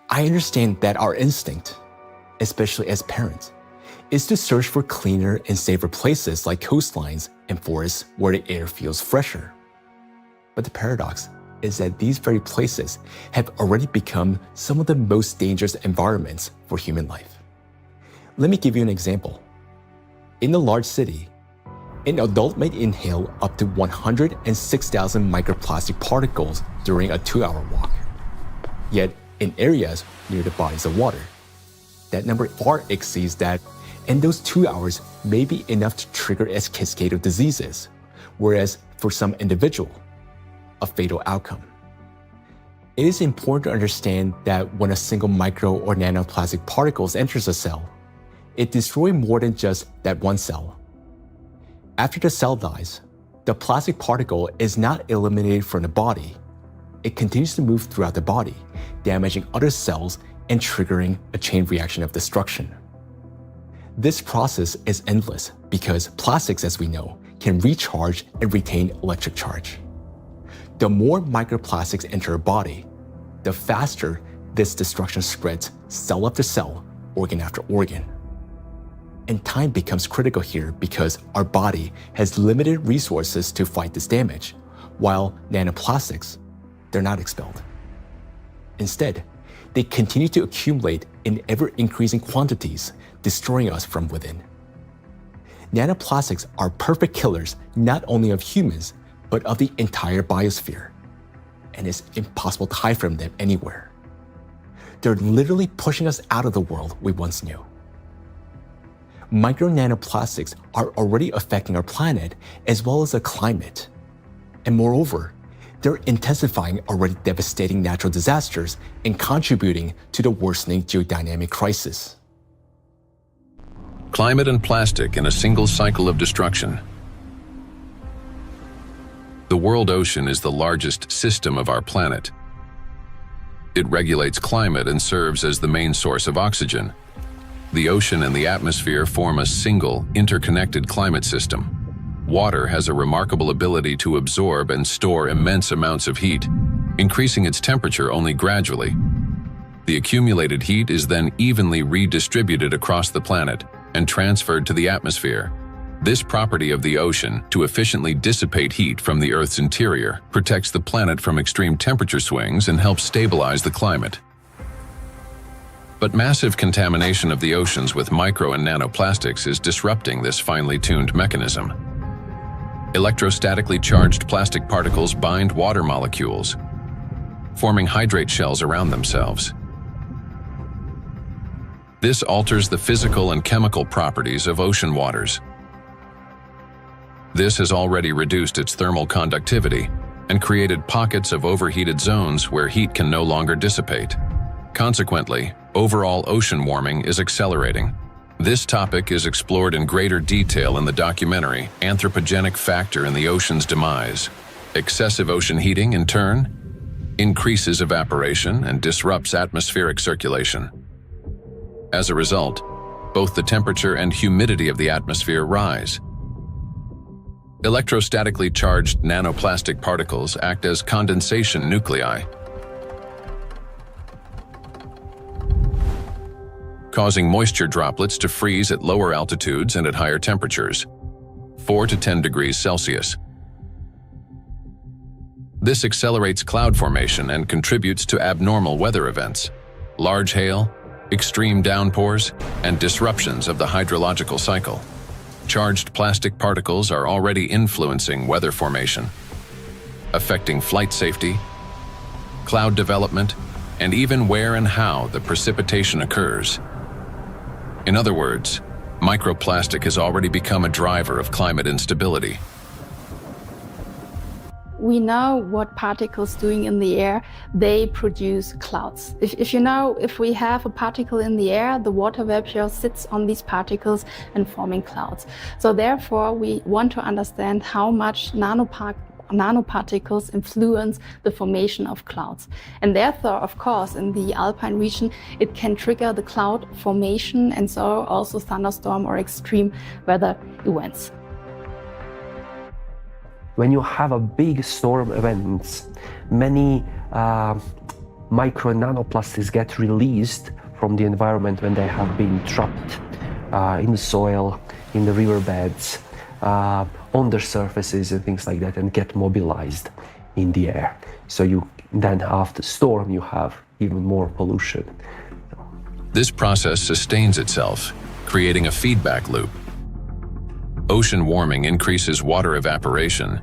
I understand that our instinct, especially as parents, is to search for cleaner and safer places like coastlines and forests where the air feels fresher. But the paradox is that these very places have already become some of the most dangerous environments for human life. Let me give you an example. In a large city, an adult may inhale up to 106,000 microplastic particles during a 2-hour walk. Yet, in areas near the bodies of water, that number far exceeds that, and those 2 hours may be enough to trigger a cascade of diseases, whereas for some individual, a fatal outcome. It is important to understand that when a single micro or nanoplastic particles enters a cell, it destroys more than just that one cell. After the cell dies, the plastic particle is not eliminated from the body. It continues to move throughout the body, damaging other cells and triggering a chain reaction of destruction. This process is endless because plastics, as we know, can recharge and retain electric charge. The more microplastics enter a body, the faster this destruction spreads cell after cell, organ after organ. And time becomes critical here because our body has limited resources to fight this damage, while nanoplastics, they're not expelled. Instead, they continue to accumulate in ever-increasing quantities, destroying us from within. Nanoplastics are perfect killers not only of humans, but of the entire biosphere, and it's impossible to hide from them anywhere. They're literally pushing us out of the world we once knew. Micro nanoplastics are already affecting our planet as well as the climate. And moreover, they're intensifying already devastating natural disasters and contributing to the worsening geodynamic crisis. Climate and plastic in a single cycle of destruction. The world ocean is the largest system of our planet. It regulates climate and serves as the main source of oxygen. The ocean and the atmosphere form a single, interconnected climate system. Water has a remarkable ability to absorb and store immense amounts of heat, increasing its temperature only gradually. The accumulated heat is then evenly redistributed across the planet and transferred to the atmosphere. This property of the ocean to efficiently dissipate heat from the Earth's interior protects the planet from extreme temperature swings and helps stabilize the climate. But massive contamination of the oceans with micro and nanoplastics is disrupting this finely tuned mechanism. Electrostatically charged plastic particles bind water molecules, forming hydrate shells around themselves. This alters the physical and chemical properties of ocean waters. This has already reduced its thermal conductivity and created pockets of overheated zones where heat can no longer dissipate. Consequently, overall ocean warming is accelerating. This topic is explored in greater detail in the documentary Anthropogenic Factor in the Ocean's Demise. Excessive ocean heating, in turn, increases evaporation and disrupts atmospheric circulation. As a result, both the temperature and humidity of the atmosphere rise. Electrostatically charged nanoplastic particles act as condensation nuclei, causing moisture droplets to freeze at lower altitudes and at higher temperatures, 4 to 10 degrees Celsius. This accelerates cloud formation and contributes to abnormal weather events, large hail, extreme downpours, and disruptions of the hydrological cycle. Charged plastic particles are already influencing weather formation, affecting flight safety, cloud development, and even where and how the precipitation occurs. In other words, microplastic has already become a driver of climate instability. We know what particles doing in the air, they produce clouds. If we have a particle in the air, the water vapor sits on these particles and forming clouds. So therefore, we want to understand how much nanoparticles influence the formation of clouds. And therefore, of course, in the alpine region, it can trigger the cloud formation and so also thunderstorm or extreme weather events. When you have a big storm event, many micro and nanoplastics get released from the environment when they have been trapped in the soil, in the riverbeds, on their surfaces and things like that, and get mobilized in the air. So you then after storm you have even more pollution. This process sustains itself, creating a feedback loop. ocean warming increases water evaporation.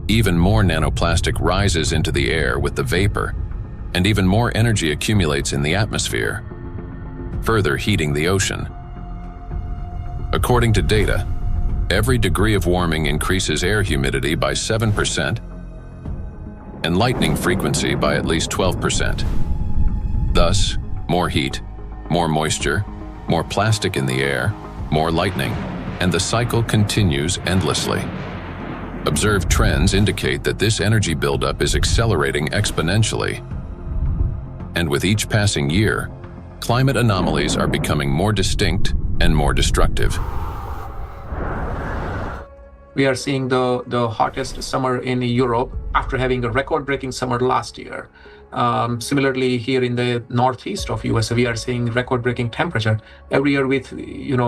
Even more nanoplastic rises into the air with the vapor, and even more energy accumulates in the atmosphere, further heating the ocean. According to data, every degree of warming increases air humidity by 7% and lightning frequency by at least 12%. Thus, more heat, more moisture, more plastic in the air, more lightning, and the cycle continues endlessly. Observed trends indicate that this energy buildup is accelerating exponentially. And with each passing year, climate anomalies are becoming more distinct and more destructive. We are seeing the hottest summer in Europe after having a record-breaking summer last year. Similarly, here in the northeast of US, we are seeing record-breaking temperature. Every year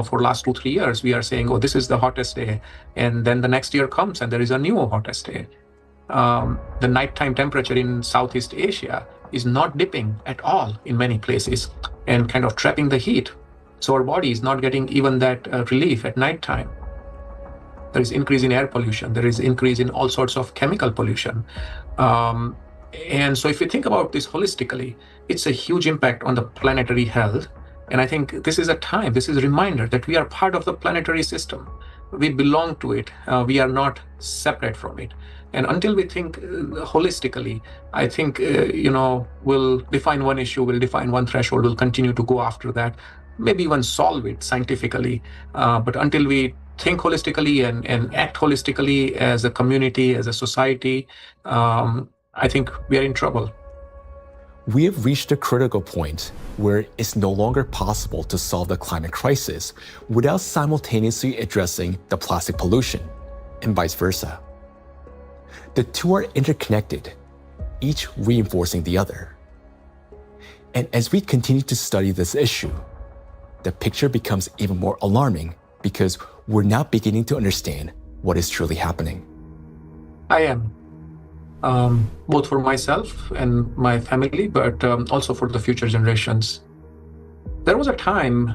for last 2-3 years, we are saying, oh, this is the hottest day. And then the next year comes and there is a new hottest day. The nighttime temperature in Southeast Asia is not dipping at all in many places and kind of trapping the heat. So our body is not getting even that relief at nighttime. There is increase in air pollution. There is increase in all sorts of chemical pollution. And so if you think about this holistically, it's a huge impact on the planetary health. And I think this is a time, this is a reminder that we are part of the planetary system. We belong to it. We are not separate from it. And until we think holistically, I think, we'll define one issue, we'll define one threshold, we'll continue to go after that, maybe even solve it scientifically. But until we think holistically and act holistically as a community, as a society, I think we are in trouble. We have reached a critical point where it's no longer possible to solve the climate crisis without simultaneously addressing the plastic pollution, and vice versa. The two are interconnected, each reinforcing the other. And as we continue to study this issue, the picture becomes even more alarming because we're now beginning to understand what is truly happening. I am. Both for myself and my family, but also for the future generations. There was a time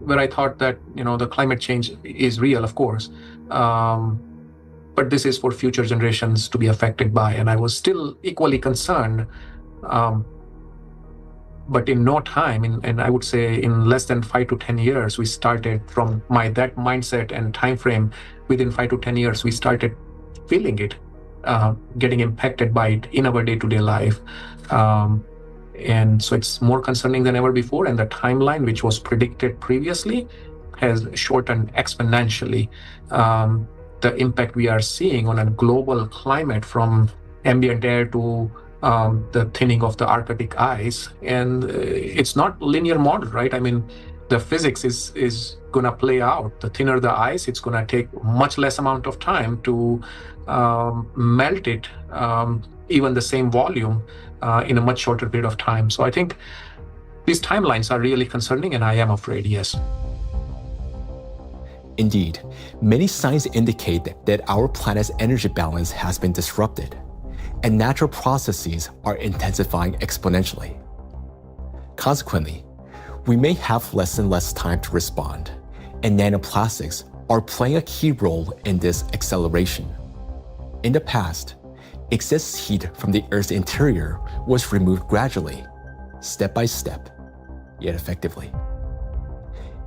where I thought that, the climate change is real, of course, but this is for future generations to be affected by, and I was still equally concerned. But in no time, and I would say in less than 5 to 10 years, we started from that mindset and time frame. Within 5 to 10 years, we started feeling it. Getting impacted by it in our day-to-day life. And so it's more concerning than ever before. And the timeline, which was predicted previously, has shortened exponentially. The impact we are seeing on a global climate, from ambient air to the thinning of the Arctic ice. And it's not linear model, right? I mean, the physics is going to play out. The thinner the ice, it's going to take much less amount of time to melt it, even the same volume, in a much shorter period of time. So I think these timelines are really concerning, and I am afraid, yes. Indeed, many signs indicate that our planet's energy balance has been disrupted, and natural processes are intensifying exponentially. Consequently, we may have less and less time to respond, and nanoplastics are playing a key role in this acceleration. In the past, excess heat from the Earth's interior was removed gradually, step by step, yet effectively.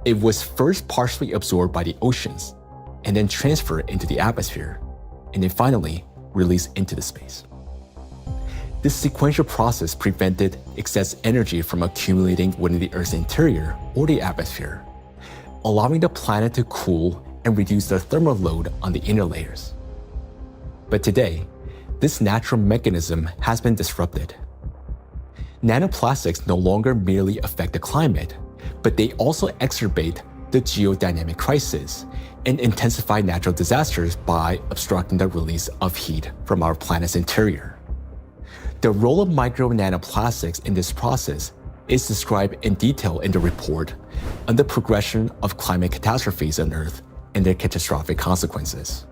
It was first partially absorbed by the oceans, and then transferred into the atmosphere, and then finally released into the space. This sequential process prevented excess energy from accumulating within the Earth's interior or the atmosphere, allowing the planet to cool and reduce the thermal load on the inner layers. But today, this natural mechanism has been disrupted. Nanoplastics no longer merely affect the climate, but they also exacerbate the geodynamic crisis and intensify natural disasters by obstructing the release of heat from our planet's interior. The role of micro nanoplastics in this process is described in detail in the report on the progression of climate catastrophes on Earth and their catastrophic consequences.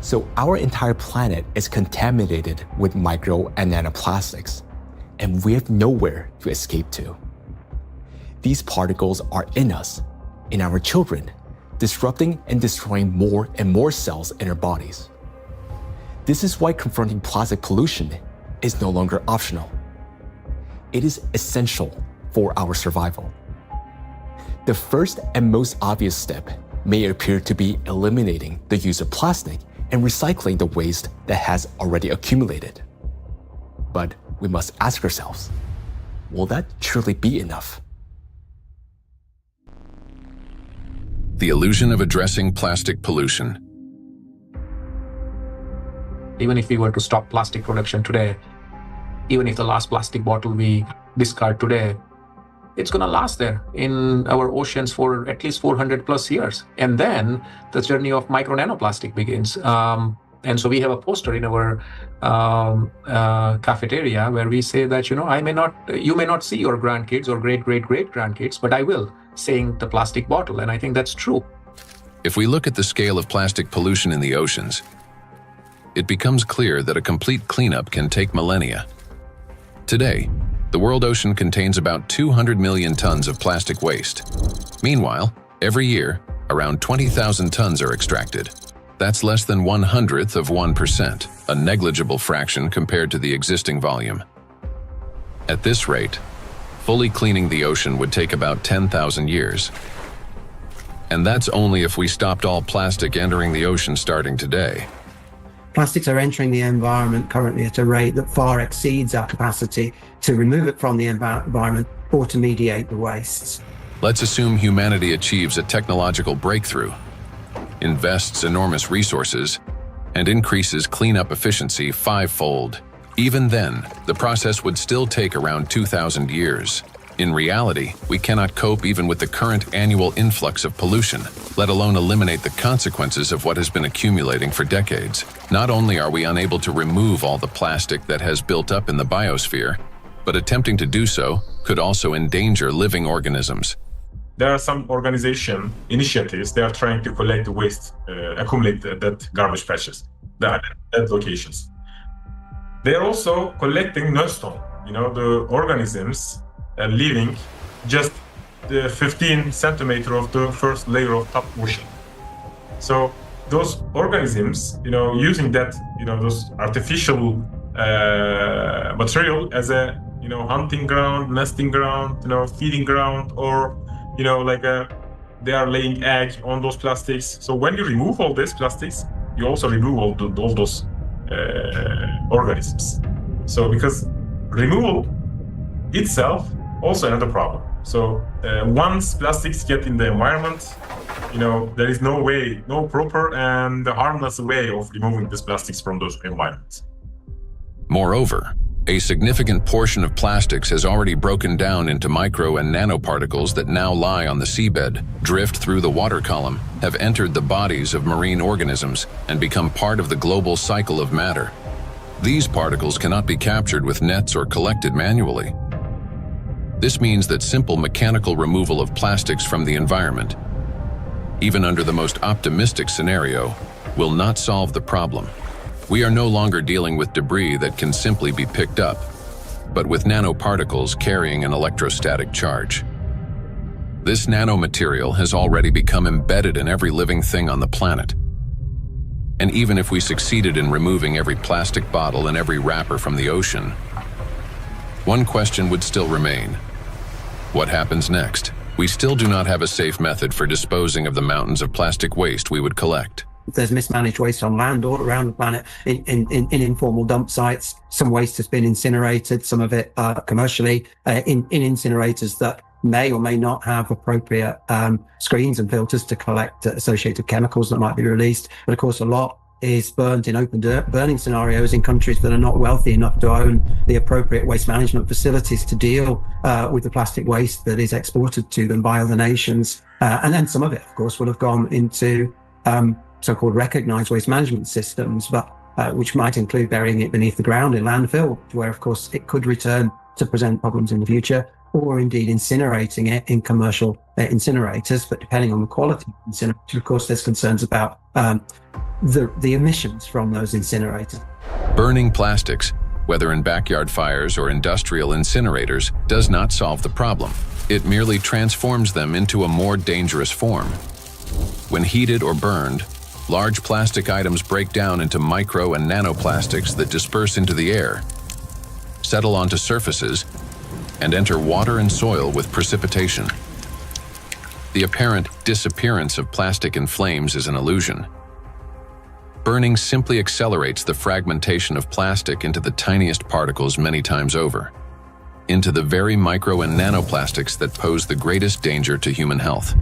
So our entire planet is contaminated with micro and nanoplastics, and we have nowhere to escape to. These particles are in us, in our children, disrupting and destroying more and more cells in our bodies. This is why confronting plastic pollution is no longer optional. It is essential for our survival. The first and most obvious step may appear to be eliminating the use of plastic and recycling the waste that has already accumulated. But we must ask ourselves, will that truly be enough? The illusion of addressing plastic pollution. Even if we were to stop plastic production today, even if the last plastic bottle we discard today, it's going to last there in our oceans for at least 400 plus years. And then the journey of micro nanoplastic begins. And so we have a poster in our cafeteria where we say that, you may not see your grandkids or great-great-great-grandkids, but I will, saying the plastic bottle. And I think that's true. If we look at the scale of plastic pollution in the oceans, it becomes clear that a complete cleanup can take millennia. Today, the world ocean contains about 200 million tons of plastic waste. Meanwhile, every year, around 20,000 tons are extracted. That's less than 1/100th of 1%, a negligible fraction compared to the existing volume. At this rate, fully cleaning the ocean would take about 10,000 years. And that's only if we stopped all plastic entering the ocean starting today. Plastics are entering the environment currently at a rate that far exceeds our capacity to remove it from the environment or to mediate the wastes. Let's assume humanity achieves a technological breakthrough, invests enormous resources, and increases cleanup efficiency 5-fold. Even then, the process would still take around 2,000 years. In reality, we cannot cope even with the current annual influx of pollution, let alone eliminate the consequences of what has been accumulating for decades. Not only are we unable to remove all the plastic that has built up in the biosphere, but attempting to do so could also endanger living organisms. There are some organization initiatives, they are trying to collect the waste, accumulate that garbage patches, at locations. They are also collecting nullstone, the organisms living just the 15 centimeter of the first layer of top ocean. So those organisms, using that, those artificial material as a, hunting ground, nesting ground, feeding ground, or, they are laying egg on those plastics. So when you remove all these plastics, you also remove all those organisms. So because removal itself also another problem. So once plastics get in the environment, there is no proper and harmless way of removing these plastics from those environments. Moreover, a significant portion of plastics has already broken down into micro and nanoparticles that now lie on the seabed, drift through the water column, have entered the bodies of marine organisms, and become part of the global cycle of matter. These particles cannot be captured with nets or collected manually. This means that simple mechanical removal of plastics from the environment, even under the most optimistic scenario, will not solve the problem. We are no longer dealing with debris that can simply be picked up, but with nanoparticles carrying an electrostatic charge. This nanomaterial has already become embedded in every living thing on the planet. And even if we succeeded in removing every plastic bottle and every wrapper from the ocean, one question would still remain. What happens next? We still do not have a safe method for disposing of the mountains of plastic waste we would collect. There's mismanaged waste on land all around the planet in informal dump sites. Some waste has been incinerated, some of it commercially in incinerators that may or may not have appropriate screens and filters to collect associated chemicals that might be released. But of course, a lot is burnt in open burning scenarios in countries that are not wealthy enough to own the appropriate waste management facilities to deal with the plastic waste that is exported to them by other nations. And then some of it, of course, will have gone into so-called recognized waste management systems, but which might include burying it beneath the ground in landfill, where, of course, it could return to present problems in the future, or indeed incinerating it in commercial incinerators. But depending on the quality of incinerator, of course, there's concerns about the emissions from those incinerators. Burning plastics, whether in backyard fires or industrial incinerators, does not solve the problem. It merely transforms them into a more dangerous form. When heated or burned, large plastic items break down into micro and nanoplastics that disperse into the air, settle onto surfaces, and enter water and soil with precipitation. The apparent disappearance of plastic in flames is an illusion. Burning simply accelerates the fragmentation of plastic into the tiniest particles many times over, into the very micro and nanoplastics that pose the greatest danger to human health.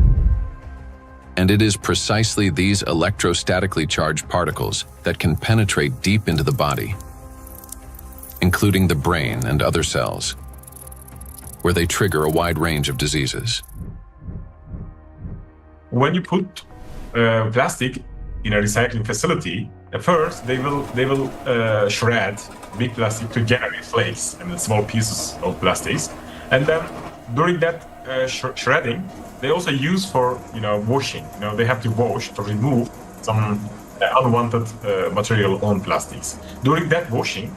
And it is precisely these electrostatically charged particles that can penetrate deep into the body, including the brain and other cells, where they trigger a wide range of diseases. When you put plastic in a recycling facility, at first they will shred big plastic to generate flakes and small pieces of plastics, and then during that shredding, they also use for washing. They have to wash to remove some unwanted material on plastics. During that washing,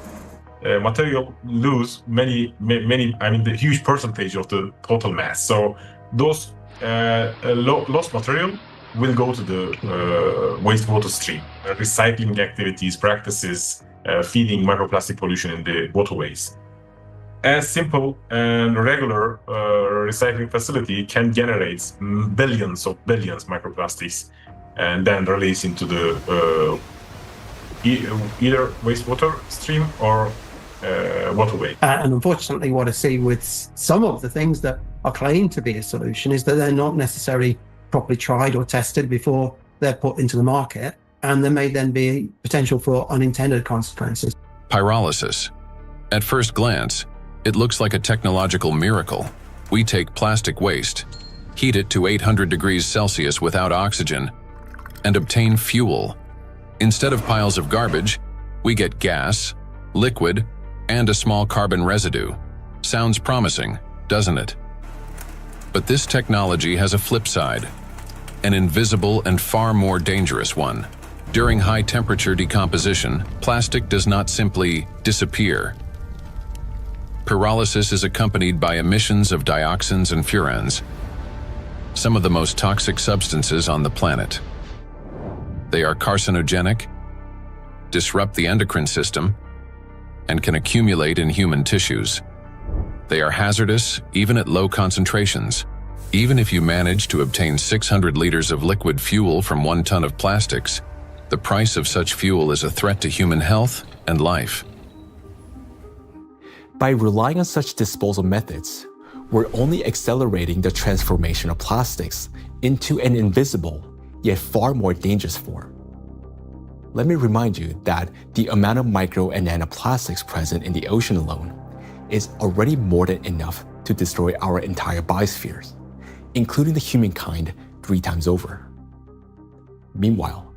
material lose the huge percentage of the total mass. So those lost material will go to the wastewater stream. Recycling activities, practices, feeding microplastic pollution in the waterways. A simple and regular recycling facility can generate billions microplastics and then release into the either wastewater stream or waterway. And unfortunately, what I see with some of the things that are claimed to be a solution is that they're not necessarily properly tried or tested before they're put into the market, and there may then be potential for unintended consequences. Pyrolysis. At first glance, it looks like a technological miracle. We take plastic waste, heat it to 800 degrees Celsius without oxygen, and obtain fuel. Instead of piles of garbage, we get gas, liquid, and a small carbon residue. Sounds promising, doesn't it? But this technology has a flip side, an invisible and far more dangerous one. During high-temperature decomposition, plastic does not simply disappear. Pyrolysis is accompanied by emissions of dioxins and furans, some of the most toxic substances on the planet. They are carcinogenic, disrupt the endocrine system, and can accumulate in human tissues. They are hazardous even at low concentrations. Even if you manage to obtain 600 liters of liquid fuel from 1 ton of plastics, the price of such fuel is a threat to human health and life. By relying on such disposal methods, we're only accelerating the transformation of plastics into an invisible, yet far more dangerous form. Let me remind you that the amount of micro and nanoplastics present in the ocean alone is already more than enough to destroy our entire biospheres, including the humankind 3 times over. Meanwhile,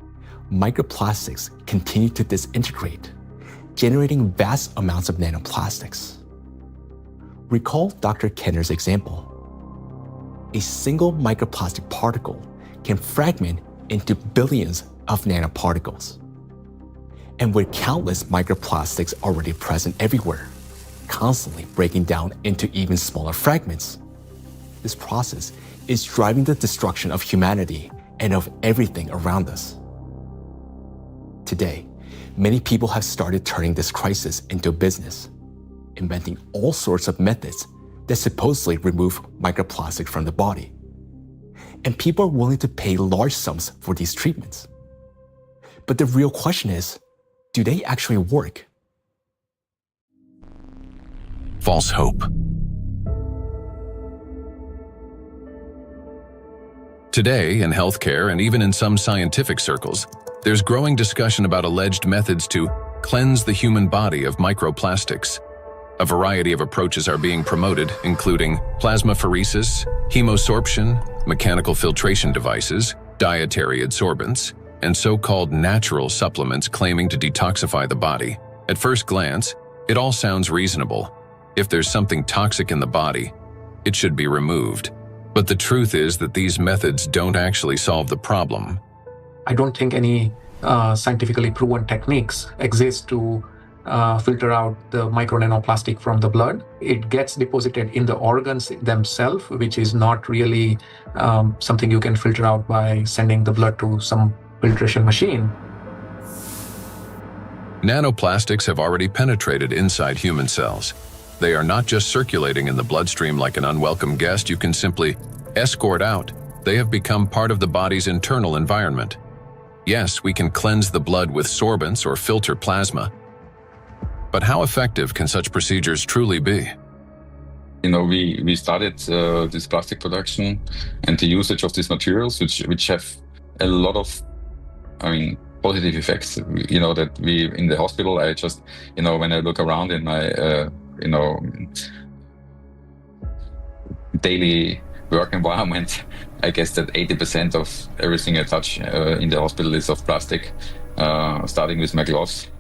microplastics continue to disintegrate, generating vast amounts of nanoplastics. Recall Dr. Kenner's example. A single microplastic particle can fragment into billions of nanoparticles. And with countless microplastics already present everywhere, constantly breaking down into even smaller fragments, this process is driving the destruction of humanity and of everything around us. Today, many people have started turning this crisis into a business, inventing all sorts of methods that supposedly remove microplastic from the body. And people are willing to pay large sums for these treatments. But the real question is, do they actually work? False hope. Today, in healthcare and even in some scientific circles, there's growing discussion about alleged methods to cleanse the human body of microplastics. A variety of approaches are being promoted, including plasmapheresis, hemosorption, mechanical filtration devices, dietary adsorbents, and so-called natural supplements claiming to detoxify the body. At first glance, it all sounds reasonable. If there's something toxic in the body, it should be removed. But the truth is that these methods don't actually solve the problem. I don't think any scientifically proven techniques exist to filter out the micro nanoplastic from the blood. It gets deposited in the organs themselves, which is not really something you can filter out by sending the blood to some filtration machine. Nanoplastics have already penetrated inside human cells. They are not just circulating in the bloodstream like an unwelcome guest you can simply escort out. They have become part of the body's internal environment. Yes, we can cleanse the blood with sorbents or filter plasma. But how effective can such procedures truly be? We started this plastic production and the usage of these materials, which have a lot of, positive effects. That we in the hospital, I just, when I look around in my, daily work environment, I guess that 80% of everything I touch in the hospital is of plastic, starting with my gloves.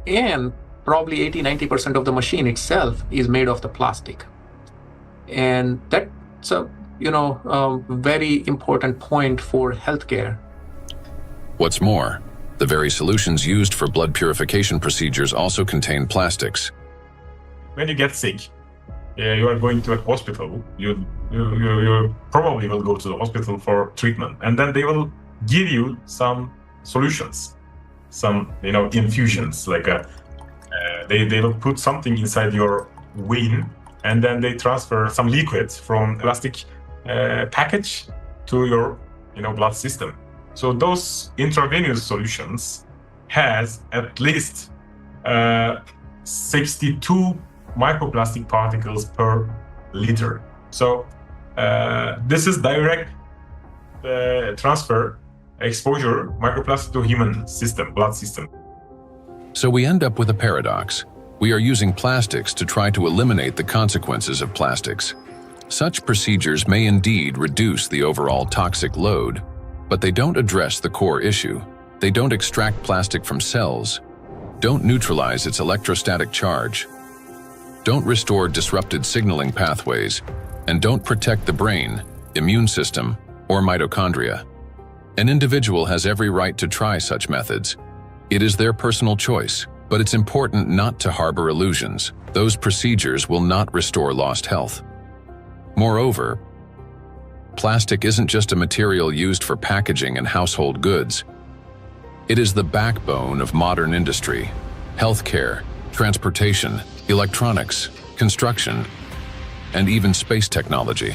And probably 80-90% of the machine itself is made of the plastic. And that's a very important point for healthcare. What's more, the very solutions used for blood purification procedures also contain plastics. When you get sick, you are going to a hospital, you probably will go to the hospital for treatment, and then they will give you some solutions, some infusions, like they will put something inside your vein, and then they transfer some liquid from plastic package to your blood system. So those intravenous solutions has at least 62 microplastic particles per liter. So this is direct transfer exposure microplastic to human system, blood system. So we end up with a paradox. We are using plastics to try to eliminate the consequences of plastics. Such procedures may indeed reduce the overall toxic load, but they don't address the core issue. They don't extract plastic from cells, don't neutralize its electrostatic charge, don't restore disrupted signaling pathways, and don't protect the brain, immune system, or mitochondria. An individual has every right to try such methods. It is their personal choice, but it's important not to harbor illusions. Those procedures will not restore lost health. Moreover, plastic isn't just a material used for packaging and household goods. It is the backbone of modern industry, healthcare, transportation, electronics, construction, and even space technology.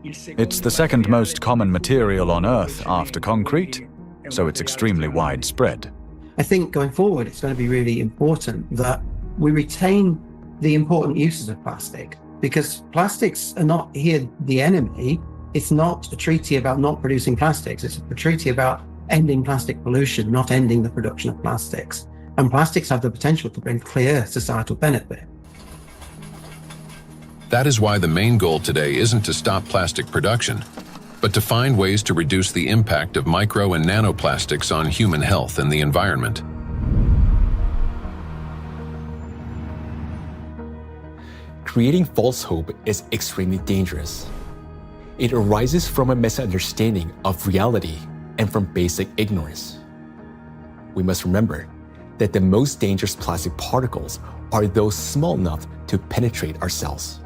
It's the second most common material on Earth after concrete, so it's extremely widespread. I think going forward, it's going to be really important that we retain the important uses of plastic, because plastics are not here the enemy. It's not a treaty about not producing plastics. It's a treaty about ending plastic pollution, not ending the production of plastics. And plastics have the potential to bring clear societal benefit. That is why the main goal today isn't to stop plastic production, but to find ways to reduce the impact of micro and nanoplastics on human health and the environment. Creating false hope is extremely dangerous. It arises from a misunderstanding of reality and from basic ignorance. We must remember that the most dangerous plastic particles are those small enough to penetrate our cells.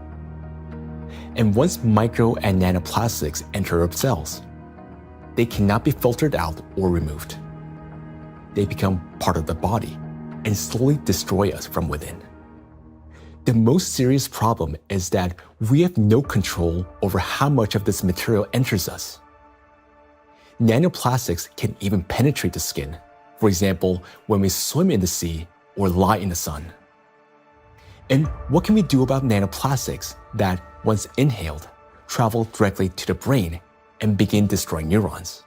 And once micro and nanoplastics enter our cells, they cannot be filtered out or removed. They become part of the body and slowly destroy us from within. The most serious problem is that we have no control over how much of this material enters us. Nanoplastics can even penetrate the skin, for example, when we swim in the sea or lie in the sun. And what can we do about nanoplastics that, once inhaled, travel directly to the brain and begin destroying neurons?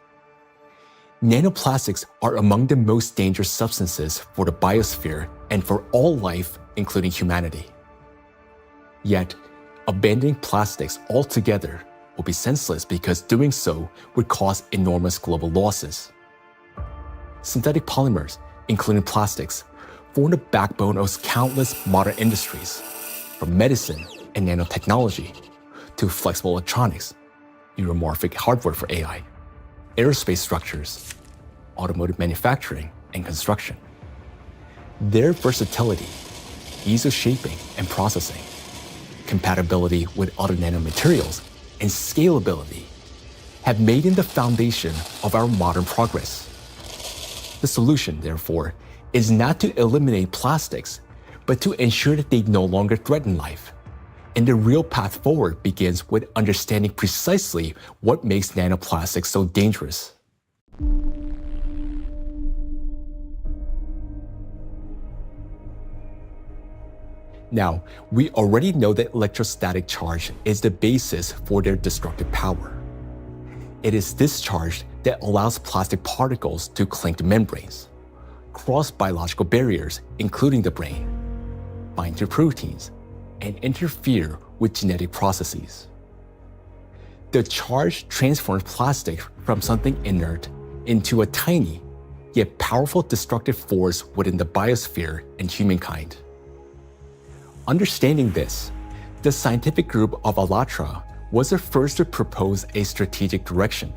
Nanoplastics are among the most dangerous substances for the biosphere and for all life, including humanity. Yet, abandoning plastics altogether will be senseless because doing so would cause enormous global losses. Synthetic polymers, including plastics, form the backbone of countless modern industries, from medicine and nanotechnology to flexible electronics, neuromorphic hardware for AI, aerospace structures, automotive manufacturing and construction. Their versatility, ease of shaping and processing, compatibility with other nanomaterials, and scalability have made them the foundation of our modern progress. The solution, therefore, is not to eliminate plastics, but to ensure that they no longer threaten life. And the real path forward begins with understanding precisely what makes nanoplastics so dangerous. Now, we already know that electrostatic charge is the basis for their destructive power. It is this charge that allows plastic particles to cling to membranes, cross biological barriers, including the brain, bind to proteins, and interfere with genetic processes. The charge transforms plastic from something inert into a tiny, yet powerful destructive force within the biosphere and humankind. Understanding this, the scientific group of ALLATRA was the first to propose a strategic direction,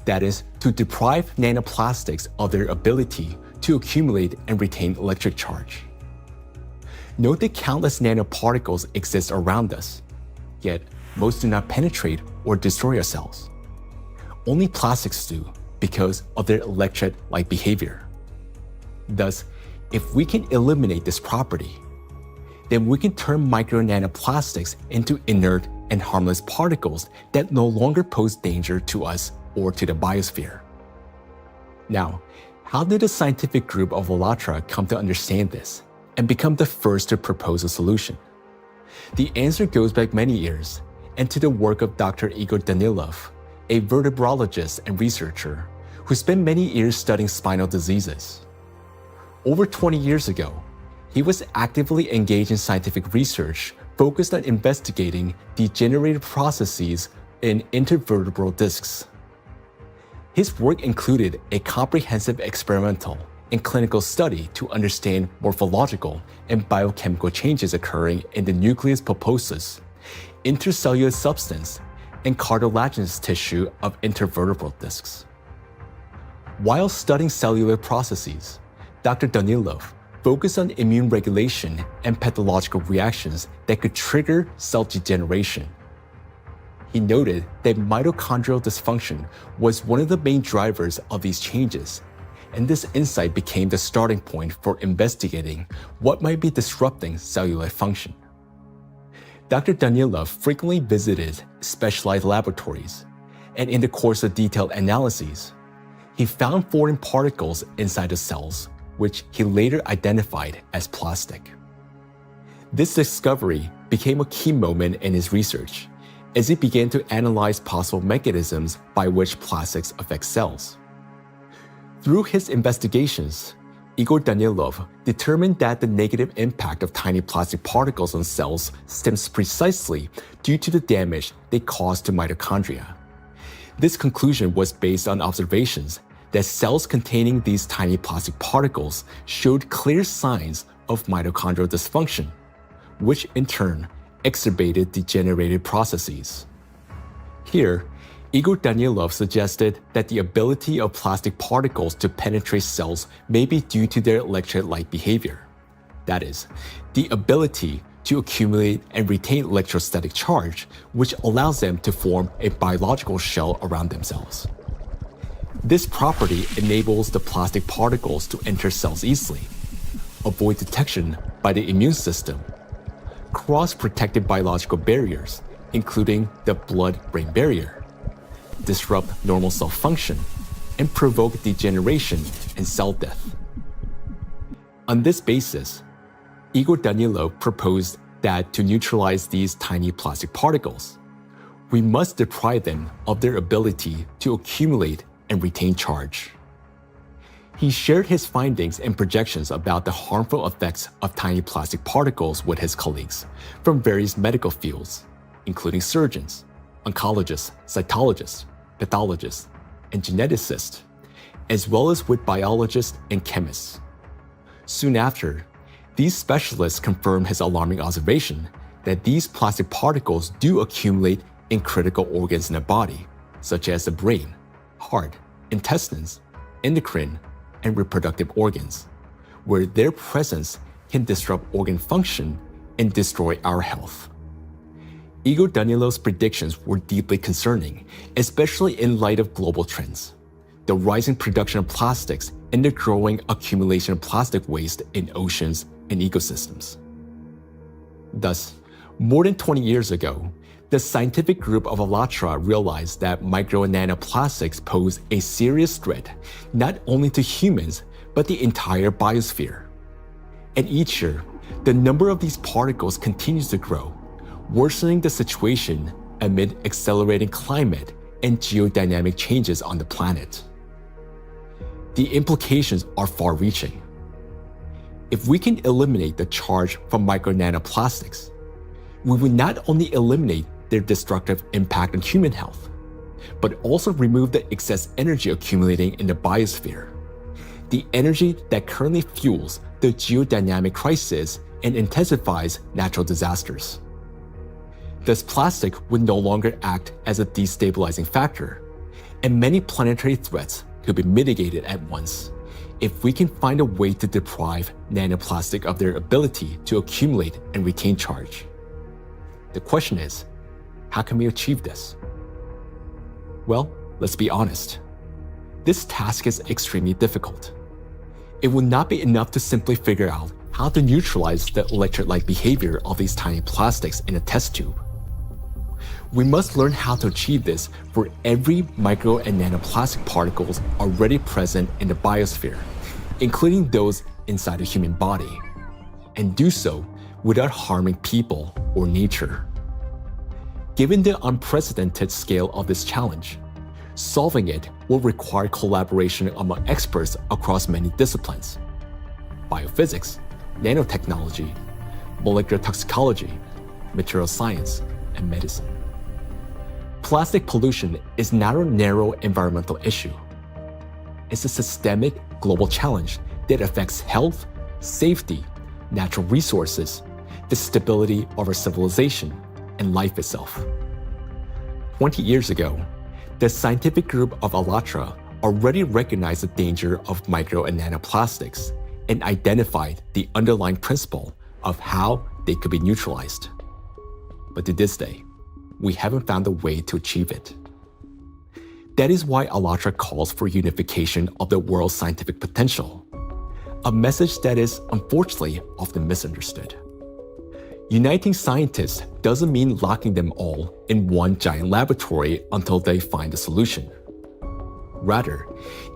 that is, to deprive nanoplastics of their ability to accumulate and retain electric charge. Note that countless nanoparticles exist around us, yet most do not penetrate or destroy our cells. Only plastics do because of their electrolyte behavior. Thus, if we can eliminate this property, then we can turn micro-nanoplastics into inert and harmless particles that no longer pose danger to us or to the biosphere. Now, how did the scientific group of ALLATRA come to understand this and become the first to propose a solution? The answer goes back many years and to the work of Dr. Igor Danilov, a vertebrologist and researcher who spent many years studying spinal diseases. Over 20 years ago, he was actively engaged in scientific research focused on investigating degenerative processes in intervertebral discs. His work included a comprehensive experimental and clinical study to understand morphological and biochemical changes occurring in the nucleus pulposus, intercellular substance, and cartilaginous tissue of intervertebral discs. While studying cellular processes, Dr. Danilov focused on immune regulation and pathological reactions that could trigger cell degeneration. He noted that mitochondrial dysfunction was one of the main drivers of these changes, and this insight became the starting point for investigating what might be disrupting cellular function. Dr. Danilov frequently visited specialized laboratories, and in the course of detailed analyses, he found foreign particles inside the cells, which he later identified as plastic. This discovery became a key moment in his research, as he began to analyze possible mechanisms by which plastics affect cells. Through his investigations, Igor Danilov determined that the negative impact of tiny plastic particles on cells stems precisely due to the damage they cause to mitochondria. This conclusion was based on observations that cells containing these tiny plastic particles showed clear signs of mitochondrial dysfunction, which in turn exacerbated degenerative processes. Here, Igor Danilov suggested that the ability of plastic particles to penetrate cells may be due to their electrolyte behavior. That is, the ability to accumulate and retain electrostatic charge, which allows them to form a biological shell around themselves. This property enables the plastic particles to enter cells easily, avoid detection by the immune system, cross protective biological barriers, including the blood-brain barrier, disrupt normal cell function, and provoke degeneration and cell death. On this basis, Igor Danilov proposed that to neutralize these tiny plastic particles, we must deprive them of their ability to accumulate and retain charge. He shared his findings and projections about the harmful effects of tiny plastic particles with his colleagues from various medical fields, including surgeons, oncologists, cytologists, pathologists, and geneticists, as well as with biologists and chemists. Soon after, these specialists confirmed his alarming observation that these plastic particles do accumulate in critical organs in the body, such as the brain, heart, intestines, endocrine and reproductive organs, where their presence can disrupt organ function and destroy our health. Igor Danilov's predictions were deeply concerning, especially in light of global trends, the rising production of plastics and the growing accumulation of plastic waste in oceans and ecosystems. Thus, more than 20 years ago, the scientific group of ALLATRA realized that micro and nanoplastics pose a serious threat not only to humans, but the entire biosphere. And each year, the number of these particles continues to grow, worsening the situation amid accelerating climate and geodynamic changes on the planet. The implications are far-reaching. If we can eliminate the charge from micro nanoplastics, we will not only eliminate their destructive impact on human health, but also remove the excess energy accumulating in the biosphere, the energy that currently fuels the geodynamic crisis and intensifies natural disasters. Thus, plastic would no longer act as a destabilizing factor, and many planetary threats could be mitigated at once if we can find a way to deprive nanoplastic of their ability to accumulate and retain charge. The question is, how can we achieve this? Well, let's be honest. This task is extremely difficult. It will not be enough to simply figure out how to neutralize the electrolyte behavior of these tiny plastics in a test tube. We must learn how to achieve this for every micro and nanoplastic particles already present in the biosphere, including those inside the human body, and do so without harming people or nature. Given the unprecedented scale of this challenge, solving it will require collaboration among experts across many disciplines: biophysics, nanotechnology, molecular toxicology, material science, and medicine. Plastic pollution is not a narrow environmental issue. It's a systemic global challenge that affects health, safety, natural resources, the stability of our civilization, and life itself. 20 years ago, the scientific group of ALLATRA already recognized the danger of micro and nanoplastics and identified the underlying principle of how they could be neutralized. But to this day, we haven't found a way to achieve it. That is why ALLATRA calls for unification of the world's scientific potential, a message that is unfortunately often misunderstood. Uniting scientists doesn't mean locking them all in one giant laboratory until they find a solution. Rather,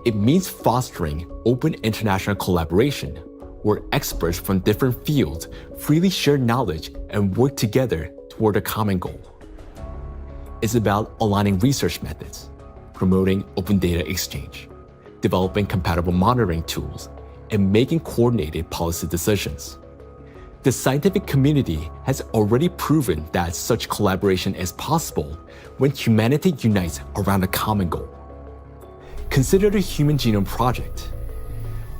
it means fostering open international collaboration where experts from different fields freely share knowledge and work together toward a common goal. It's about aligning research methods, promoting open data exchange, developing compatible monitoring tools, and making coordinated policy decisions. The scientific community has already proven that such collaboration is possible when humanity unites around a common goal. Consider the Human Genome Project.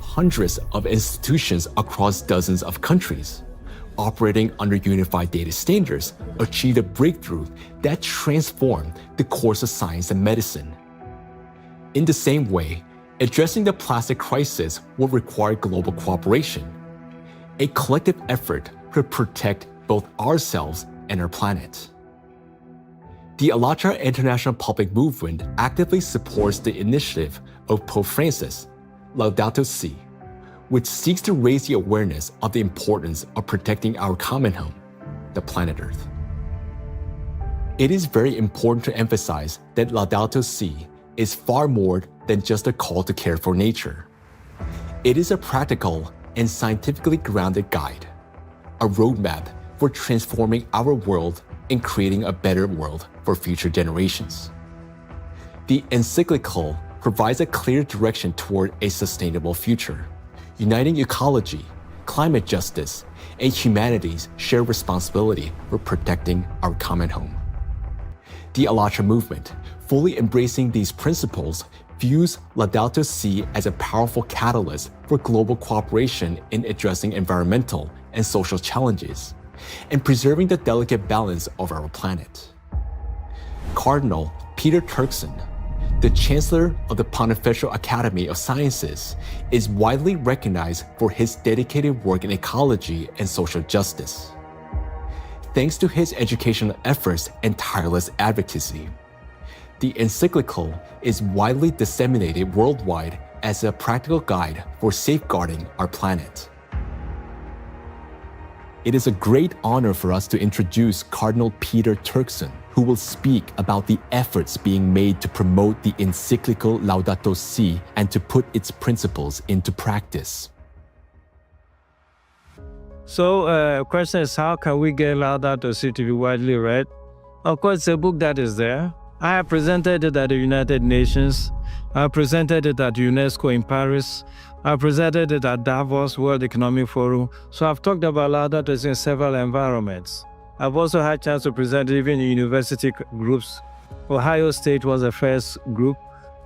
Hundreds of institutions across dozens of countries, operating under unified data standards, achieved a breakthrough that transformed the course of science and medicine. In the same way, addressing the plastic crisis will require global cooperation, a collective effort to protect both ourselves and our planet. The ALLATRA International Public Movement actively supports the initiative of Pope Francis, Laudato Si', which seeks to raise the awareness of the importance of protecting our common home, the planet Earth. It is very important to emphasize that Laudato Si' is far more than just a call to care for nature. It is a practical and scientifically grounded guide, a roadmap for transforming our world and creating a better world for future generations. The encyclical provides a clear direction toward a sustainable future, uniting ecology, climate justice, and humanity's shared responsibility for protecting our common home. The ALLATRA movement, fully embracing these principles, views Laudato Si' as a powerful catalyst for global cooperation in addressing environmental and social challenges, and preserving the delicate balance of our planet. Cardinal Peter Turkson, the Chancellor of the Pontifical Academy of Sciences, is widely recognized for his dedicated work in ecology and social justice. Thanks to his educational efforts and tireless advocacy, the encyclical is widely disseminated worldwide as a practical guide for safeguarding our planet. It is a great honor for us to introduce Cardinal Peter Turkson, who will speak about the efforts being made to promote the encyclical Laudato Si and to put its principles into practice. So, question is, how can we get Laudato Si to be widely read? Of course, it's a book that is there. I have presented it at the United Nations. I have presented it at UNESCO in Paris. I presented it at Davos World Economic Forum. So I've talked about Laudato Si in several environments. I've also had a chance to present it even in university groups. Ohio State was the first group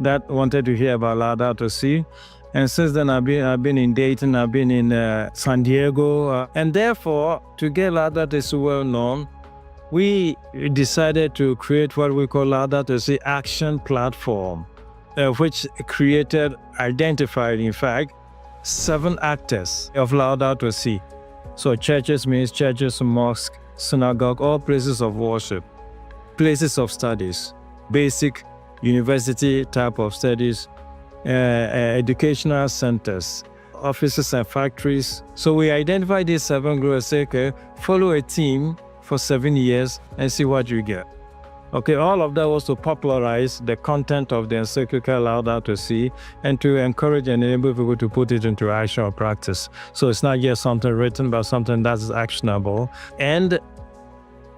that wanted to hear about Laudato Si. And since then, I've been in Dayton, I've been in San Diego. And therefore, to get Laudato Si well known, we decided to create what we call Laudato Si Action Platform, which identified, in fact, 7 actors of Laudato Si. So churches means churches, mosques, synagogue, all places of worship, places of studies, basic university type of studies, educational centers, offices and factories. So we identified these 7 groups and say, okay, follow a team for 7 years and see what you get. Okay, all of that was to popularize the content of the encyclical Laudato Si and to encourage and enable people to put it into action or practice. So it's not just something written, but something that is actionable. And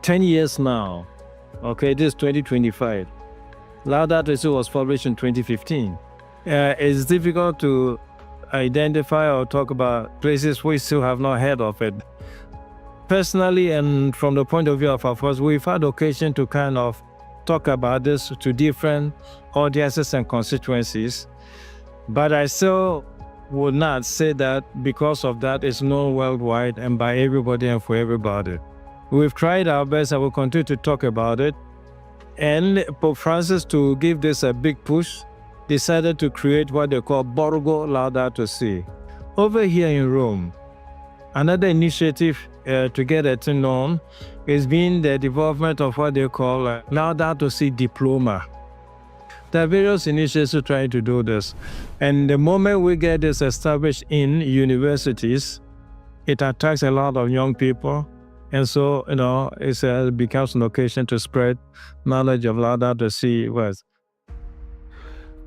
10 years now, okay, this is 2025. Laudato Si was published in 2015. It's difficult to identify or talk about places we still have not heard of it. Personally, and from the point of view of our force, we've had occasion to kind of talk about this to different audiences and constituencies, but I still would not say that because of that it's known worldwide and by everybody and for everybody. We've tried our best and we'll continue to talk about it. And Pope Francis, to give this a big push, decided to create what they call Borgo Laudato Si. Over here in Rome, another initiative to get it known has been the development of what they call Laudato Si Diploma. There are various initiatives trying to do this. And the moment we get this established in universities, it attracts a lot of young people. And so, it becomes an occasion to spread knowledge of Laudato Si words.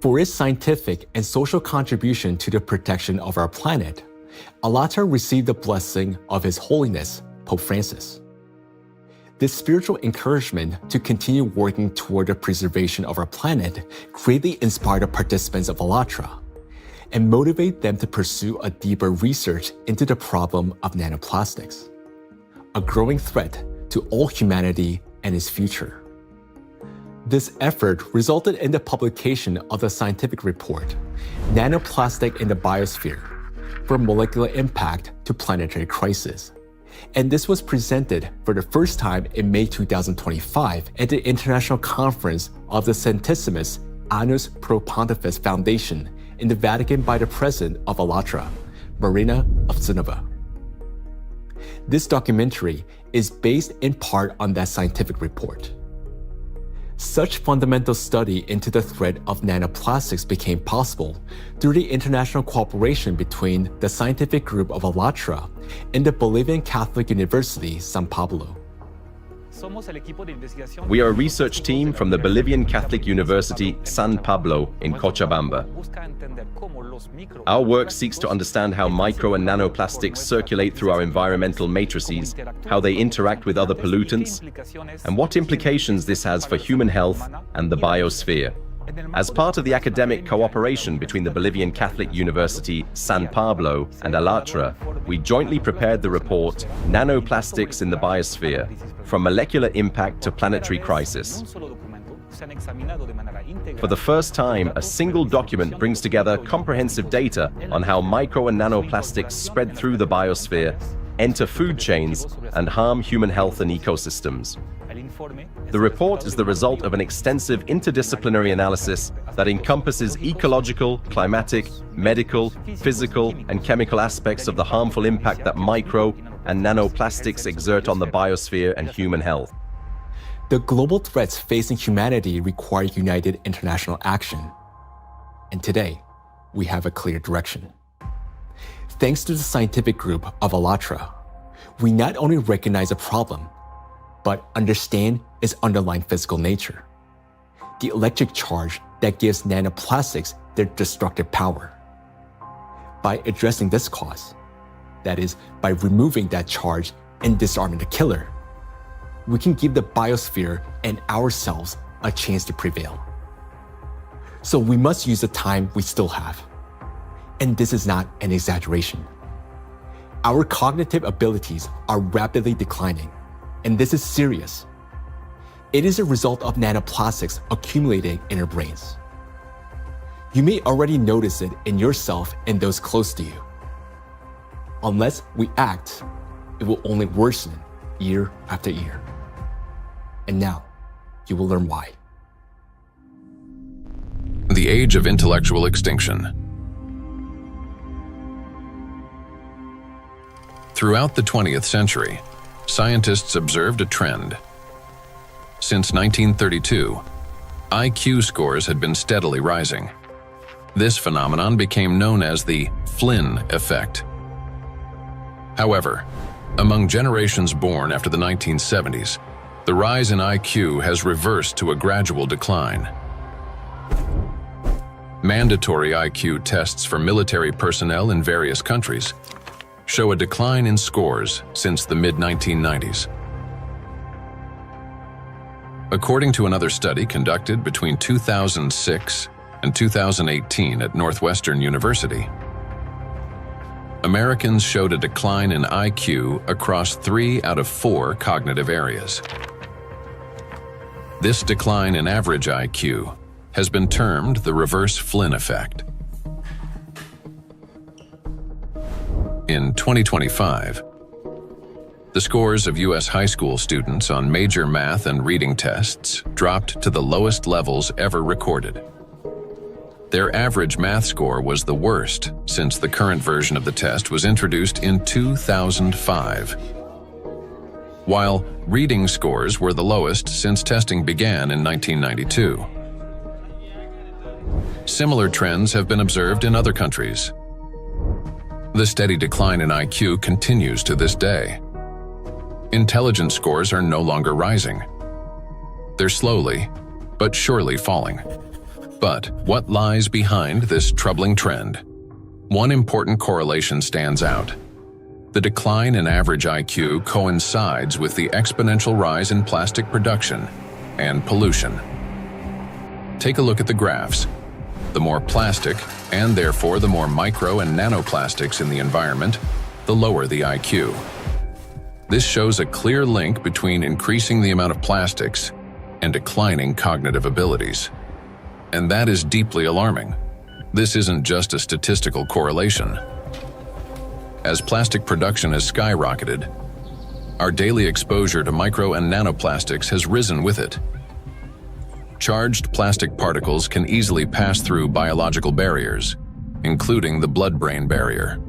For its scientific and social contribution to the protection of our planet, ALLATRA received the blessing of His Holiness, Pope Francis. This spiritual encouragement to continue working toward the preservation of our planet greatly inspired the participants of ALLATRA and motivate them to pursue a deeper research into the problem of nanoplastics, a growing threat to all humanity and its future. This effort resulted in the publication of the scientific report, Nanoplastic in the Biosphere, from Molecular Impact to Planetary Crisis. And this was presented for the first time in May 2025 at the International Conference of the Centesimus Annus Pro Pontifex Foundation in the Vatican by the President of ALLATRA, Marina Ovtsinova. This documentary is based in part on that scientific report. Such fundamental study into the threat of nanoplastics became possible through the international cooperation between the scientific group of ALLATRA and the Bolivian Catholic University, San Pablo. We are a research team from the Bolivian Catholic University, San Pablo in Cochabamba. Our work seeks to understand how micro and nanoplastics circulate through our environmental matrices, how they interact with other pollutants, and what implications this has for human health and the biosphere. As part of the academic cooperation between the Bolivian Catholic University, San Pablo, and ALLATRA, we jointly prepared the report, Nanoplastics in the Biosphere, From Molecular Impact to Planetary Crisis. For the first time, a single document brings together comprehensive data on how micro and nanoplastics spread through the biosphere enter food chains, and harm human health and ecosystems. The report is the result of an extensive interdisciplinary analysis that encompasses ecological, climatic, medical, physical, and chemical aspects of the harmful impact that micro and nanoplastics exert on the biosphere and human health. The global threats facing humanity require united international action. And today, we have a clear direction. Thanks to the scientific group of ALLATRA, we not only recognize a problem, but understand its underlying physical nature, the electric charge that gives nanoplastics their destructive power. By addressing this cause, that is, by removing that charge and disarming the killer, we can give the biosphere and ourselves a chance to prevail. So we must use the time we still have. And this is not an exaggeration. Our cognitive abilities are rapidly declining, and this is serious. It is a result of nanoplastics accumulating in our brains. You may already notice it in yourself and those close to you. Unless we act, it will only worsen year after year. And now, you will learn why. The age of intellectual extinction. Throughout the 20th century, scientists observed a trend. Since 1932, IQ scores had been steadily rising. This phenomenon became known as the Flynn effect. However, among generations born after the 1970s, the rise in IQ has reversed to a gradual decline. Mandatory IQ tests for military personnel in various countries show a decline in scores since the mid-1990s. According to another study conducted between 2006 and 2018 at Northwestern University, Americans showed a decline in IQ across 3 out of 4 cognitive areas. This decline in average IQ has been termed the reverse Flynn effect. In 2025, the scores of U.S. high school students on major math and reading tests dropped to the lowest levels ever recorded. Their average math score was the worst since the current version of the test was introduced in 2005, while reading scores were the lowest since testing began in 1992. Similar trends have been observed in other countries. The steady decline in IQ continues to this day. Intelligence scores are no longer rising. They're slowly, but surely falling. But what lies behind this troubling trend? One important correlation stands out. The decline in average IQ coincides with the exponential rise in plastic production and pollution. Take a look at the graphs. The more plastic, and therefore the more micro and nanoplastics in the environment, the lower the IQ. This shows a clear link between increasing the amount of plastics and declining cognitive abilities. And that is deeply alarming. This isn't just a statistical correlation. As plastic production has skyrocketed, our daily exposure to micro and nanoplastics has risen with it. Charged plastic particles can easily pass through biological barriers, including the blood-brain barrier.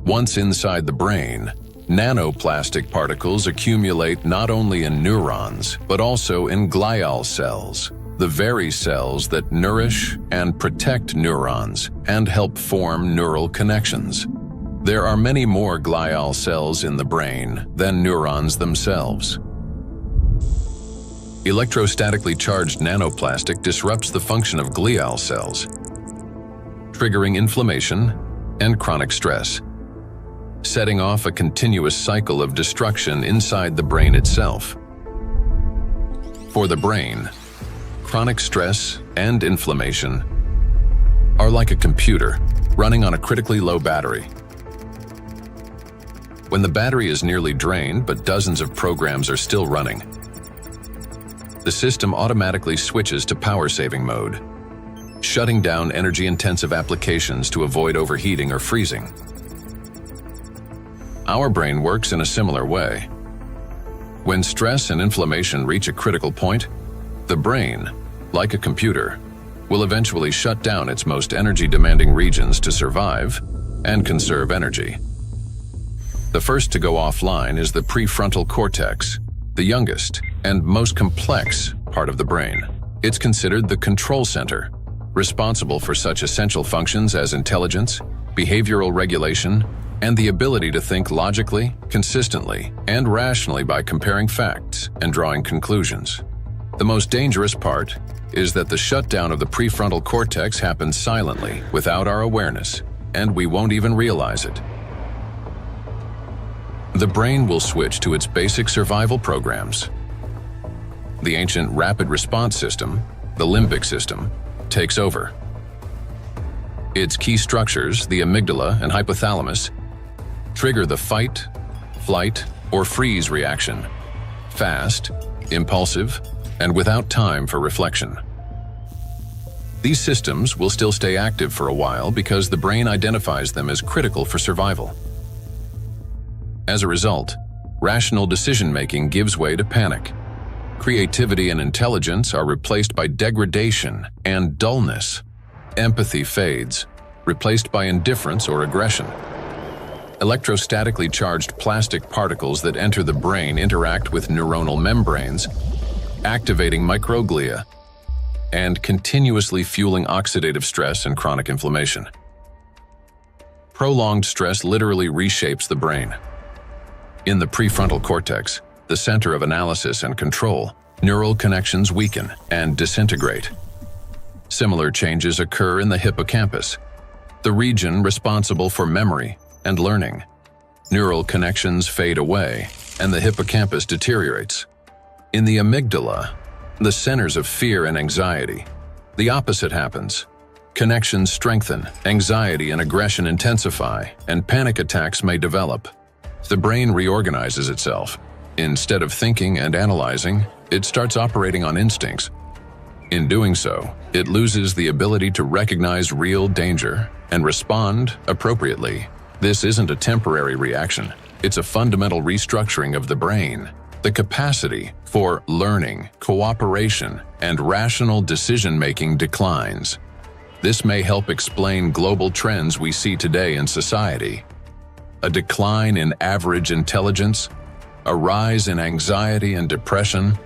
Once inside the brain, nanoplastic particles accumulate not only in neurons, but also in glial cells, the very cells that nourish and protect neurons and help form neural connections. There are many more glial cells in the brain than neurons themselves. Electrostatically charged nanoplastic disrupts the function of glial cells, triggering inflammation and chronic stress, setting off a continuous cycle of destruction inside the brain itself. For the brain, chronic stress and inflammation are like a computer running on a critically low battery. When the battery is nearly drained but dozens of programs are still running, the system automatically switches to power-saving mode, shutting down energy-intensive applications to avoid overheating or freezing. Our brain works in a similar way. When stress and inflammation reach a critical point, the brain, like a computer, will eventually shut down its most energy-demanding regions to survive and conserve energy. The first to go offline is the prefrontal cortex, the youngest and most complex part of the brain. It's considered the control center, responsible for such essential functions as intelligence, behavioral regulation, and the ability to think logically, consistently, and rationally by comparing facts and drawing conclusions. The most dangerous part is that the shutdown of the prefrontal cortex happens silently, without our awareness, and we won't even realize it. The brain will switch to its basic survival programs. The ancient rapid response system, the limbic system, takes over. Its key structures, the amygdala and hypothalamus, trigger the fight, flight, or freeze reaction, fast, impulsive, and without time for reflection. These systems will still stay active for a while because the brain identifies them as critical for survival. As a result, rational decision-making gives way to panic. Creativity and intelligence are replaced by degradation and dullness. Empathy fades, replaced by indifference or aggression. Electrostatically charged plastic particles that enter the brain interact with neuronal membranes, activating microglia, and continuously fueling oxidative stress and chronic inflammation. Prolonged stress literally reshapes the brain. In the prefrontal cortex, the center of analysis and control, neural connections weaken and disintegrate. Similar changes occur in the hippocampus, the region responsible for memory and learning. Neural connections fade away, and the hippocampus deteriorates. In the amygdala, the centers of fear and anxiety, the opposite happens. Connections strengthen, anxiety and aggression intensify, and panic attacks may develop. The brain reorganizes itself. Instead of thinking and analyzing, it starts operating on instincts. In doing so, it loses the ability to recognize real danger and respond appropriately. This isn't a temporary reaction. It's a fundamental restructuring of the brain. The capacity for learning, cooperation, and rational decision-making declines. This may help explain global trends we see today in society. A decline in average intelligence, a rise in anxiety and depression,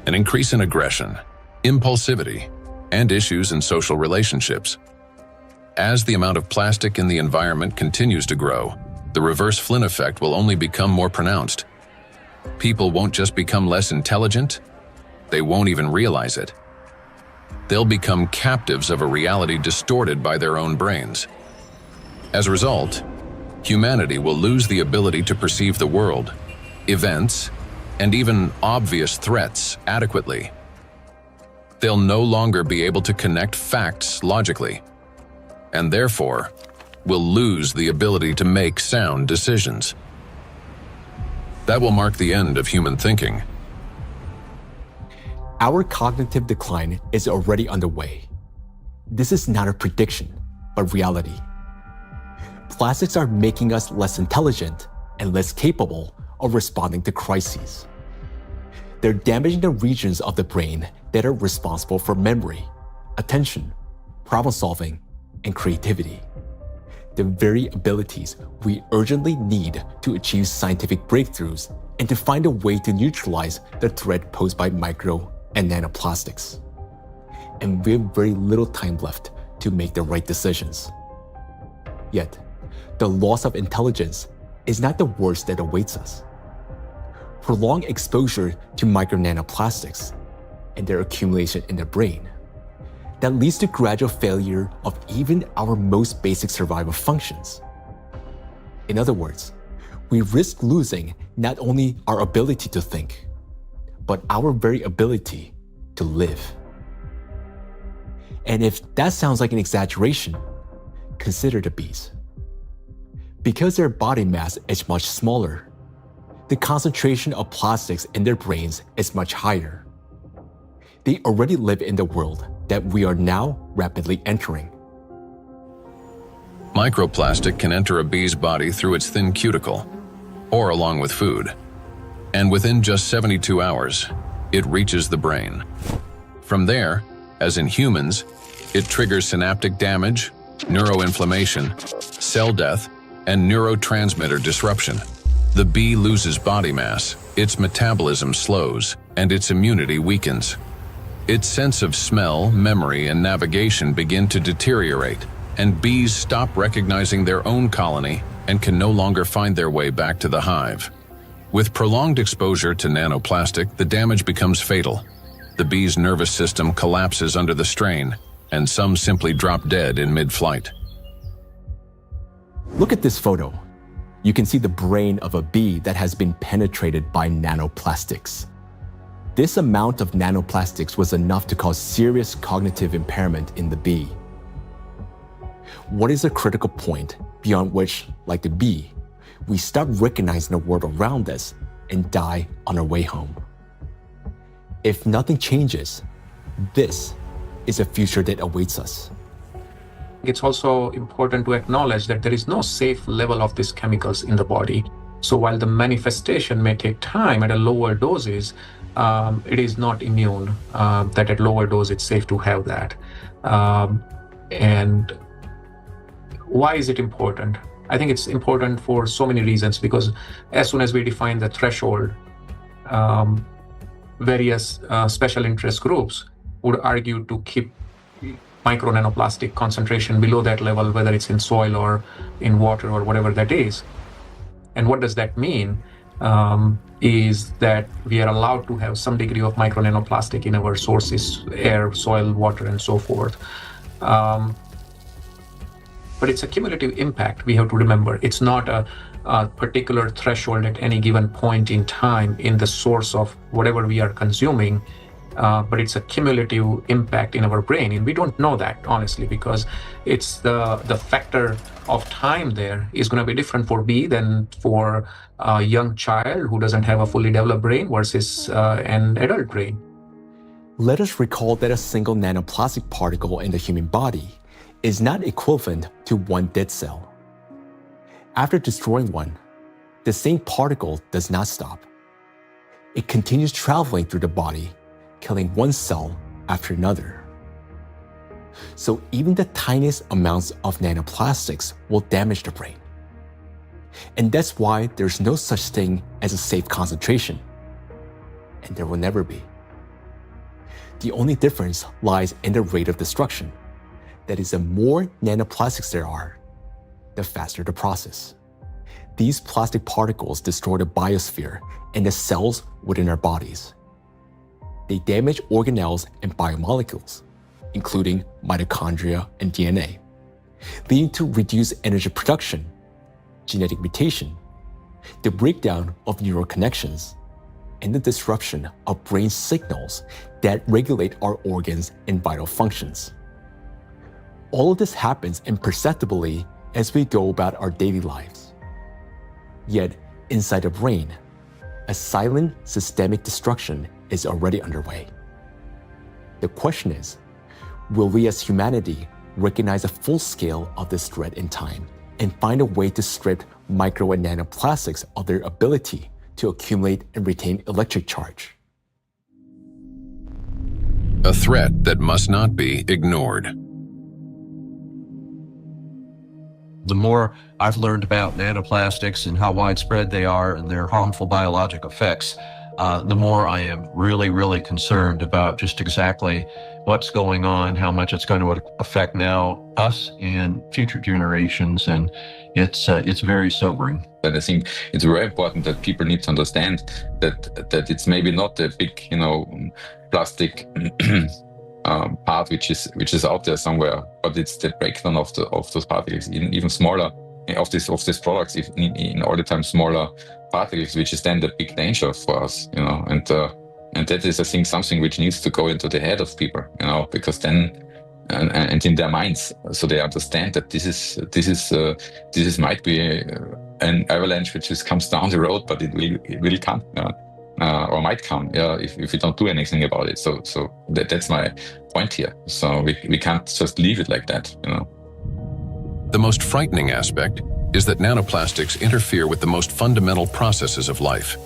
an increase in aggression, impulsivity, and issues in social relationships. As the amount of plastic in the environment continues to grow, the reverse Flynn effect will only become more pronounced. People won't just become less intelligent, they won't even realize it. They'll become captives of a reality distorted by their own brains. As a result, humanity will lose the ability to perceive the world, events, and even obvious threats adequately. They'll no longer be able to connect facts logically, and therefore will lose the ability to make sound decisions. That will mark the end of human thinking. Our cognitive decline is already underway. This is not a prediction, but reality. Plastics are making us less intelligent and less capable of responding to crises. They're damaging the regions of the brain that are responsible for memory, attention, problem-solving, and creativity. The very abilities we urgently need to achieve scientific breakthroughs and to find a way to neutralize the threat posed by micro and nanoplastics. And we have very little time left to make the right decisions. Yet, the loss of intelligence is not the worst that awaits us. Prolonged exposure to micro nanoplastics and their accumulation in the brain that leads to gradual failure of even our most basic survival functions. In other words, we risk losing not only our ability to think, but our very ability to live. And if that sounds like an exaggeration, consider the bees. Because their body mass is much smaller, the concentration of plastics in their brains is much higher. They already live in the world that we are now rapidly entering. Microplastic can enter a bee's body through its thin cuticle, or along with food. And within just 72 hours, it reaches the brain. From there, as in humans, it triggers synaptic damage, neuroinflammation, cell death, and neurotransmitter disruption. The bee loses body mass, its metabolism slows, and its immunity weakens. Its sense of smell, memory, and navigation begin to deteriorate, and bees stop recognizing their own colony and can no longer find their way back to the hive. With prolonged exposure to nanoplastic, the damage becomes fatal. The bee's nervous system collapses under the strain, and some simply drop dead in mid-flight. Look at this photo. You can see the brain of a bee that has been penetrated by nanoplastics. This amount of nanoplastics was enough to cause serious cognitive impairment in the bee. What is a critical point beyond which, like the bee, we stop recognizing the world around us and die on our way home? If nothing changes, this is a future that awaits us. It's also important to acknowledge that there is no safe level of these chemicals in the body. So while the manifestation may take time at a lower doses, it is not immune, that at lower dose it's safe to have that. And why is it important? I think it's important for so many reasons, because as soon as we define the threshold, various special interest groups would argue to keep micro nanoplastic concentration below that level, whether it's in soil or in water or whatever that is. And what does that mean? Is that we are allowed to have some degree of micro nanoplastic in our sources, air, soil, water, and so forth. But it's a cumulative impact, we have to remember. It's not a particular threshold at any given point in time in the source of whatever we are consuming, but it's a cumulative impact in our brain. And we don't know that, honestly, because it's the factor of time there is going to be different for bee than for a young child who doesn't have a fully developed brain versus an adult brain. Let us recall that a single nanoplastic particle in the human body is not equivalent to one dead cell. After destroying one, the same particle does not stop. It continues traveling through the body, killing one cell after another. So even the tiniest amounts of nanoplastics will damage the brain. And that's why there's no such thing as a safe concentration. And there will never be. The only difference lies in the rate of destruction. That is, the more nanoplastics there are, the faster the process. These plastic particles destroy the biosphere and the cells within our bodies. They damage organelles and biomolecules, including mitochondria and DNA, leading to reduced energy production, genetic mutation, the breakdown of neural connections, and the disruption of brain signals that regulate our organs and vital functions. All of this happens imperceptibly as we go about our daily lives. Yet, inside the brain, a silent systemic destruction is already underway. The question is, will we as humanity recognize the full scale of this threat in time and find a way to strip micro and nanoplastics of their ability to accumulate and retain electric charge? A threat that must not be ignored. The more I've learned about nanoplastics and how widespread they are and their harmful biologic effects, the more I am really, really concerned about just exactly what's going on, how much it's going to affect now us and future generations, and it's very sobering. And I think it's very important that people need to understand that it's maybe not the big, plastic part which is out there somewhere, but it's the breakdown of those particles, even smaller of these products, in all the time smaller particles, which is then the big danger for us, and that is, I think, something which needs to go into the head of people, because then and in their minds, so they understand that this is might be an avalanche which just comes down the road, but it will come. Or might come, if we don't do anything about it. So that's my point here. So we can't just leave it like that, The most frightening aspect is that nanoplastics interfere with the most fundamental processes of life.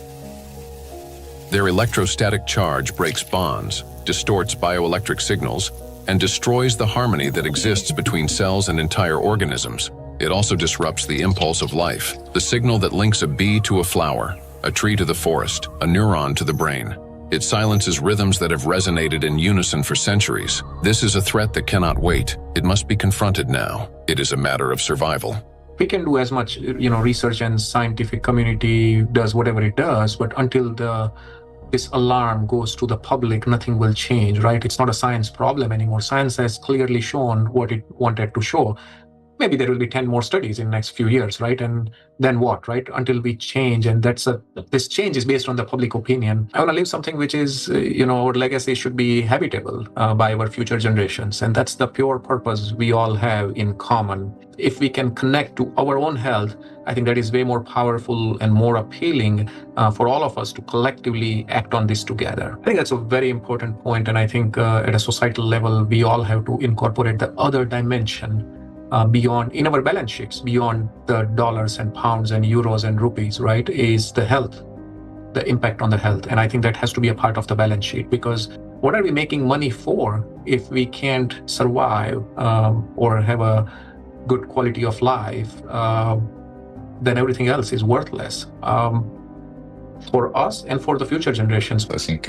Their electrostatic charge breaks bonds, distorts bioelectric signals, and destroys the harmony that exists between cells and entire organisms. It also disrupts the impulse of life, the signal that links a bee to a flower, a tree to the forest, a neuron to the brain. It silences rhythms that have resonated in unison for centuries. This is a threat that cannot wait. It must be confronted now. It is a matter of survival. We can do as much, research and scientific community does whatever it does, but until this alarm goes to the public, nothing will change, right? It's not a science problem anymore. Science has clearly shown what it wanted to show. Maybe there will be 10 more studies in the next few years, right? And then what, right? Until we change, and this change is based on the public opinion. I want to leave something which is, our legacy should be habitable by our future generations. And that's the pure purpose we all have in common. If we can connect to our own health, I think that is way more powerful and more appealing for all of us to collectively act on this together. I think that's a very important point. And I think at a societal level, we all have to incorporate the other dimension beyond, in our balance sheets, beyond the dollars and pounds and euros and rupees, right, is the health, the impact on the health. And I think that has to be a part of the balance sheet, because what are we making money for if we can't survive or have a good quality of life? Then everything else is worthless for us and for the future generations. I think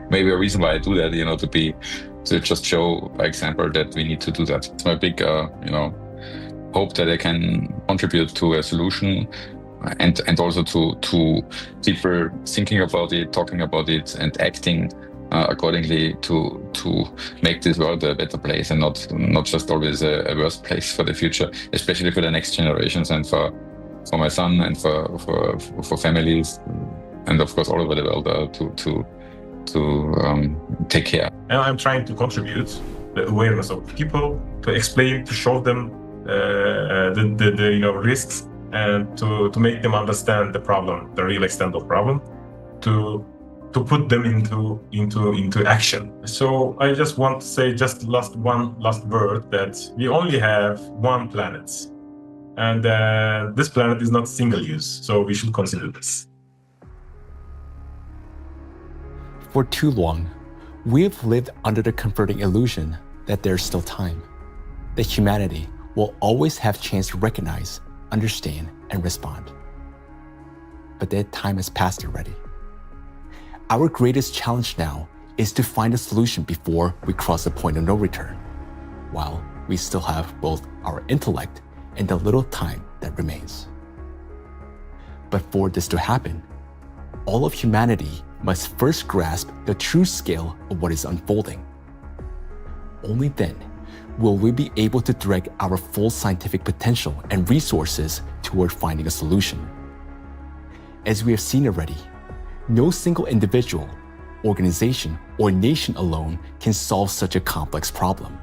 maybe a reason why I do that, to just show by example that we need to do that. It's my big, hope that I can contribute to a solution, and also to people thinking about it, talking about it, and acting accordingly to make this world a better place, and not just always a worse place for the future, especially for the next generations and for my son and for families, and of course all over the world to take care. And I'm trying to contribute the awareness of people, to explain, to show them the risks, and to make them understand the problem, the real extent of problem, to put them into action. So I just want to say one last word, that we only have one planet, and this planet is not single use, so we should consider this. For too long, we have lived under the comforting illusion that there's still time, that humanity will always have chance to recognize, understand, and respond. But that time has passed already. Our greatest challenge now is to find a solution before we cross the point of no return, while we still have both our intellect and the little time that remains. But for this to happen, all of humanity must first grasp the true scale of what is unfolding. Only then will we be able to direct our full scientific potential and resources toward finding a solution. As we have seen already, no single individual, organization, or nation alone can solve such a complex problem.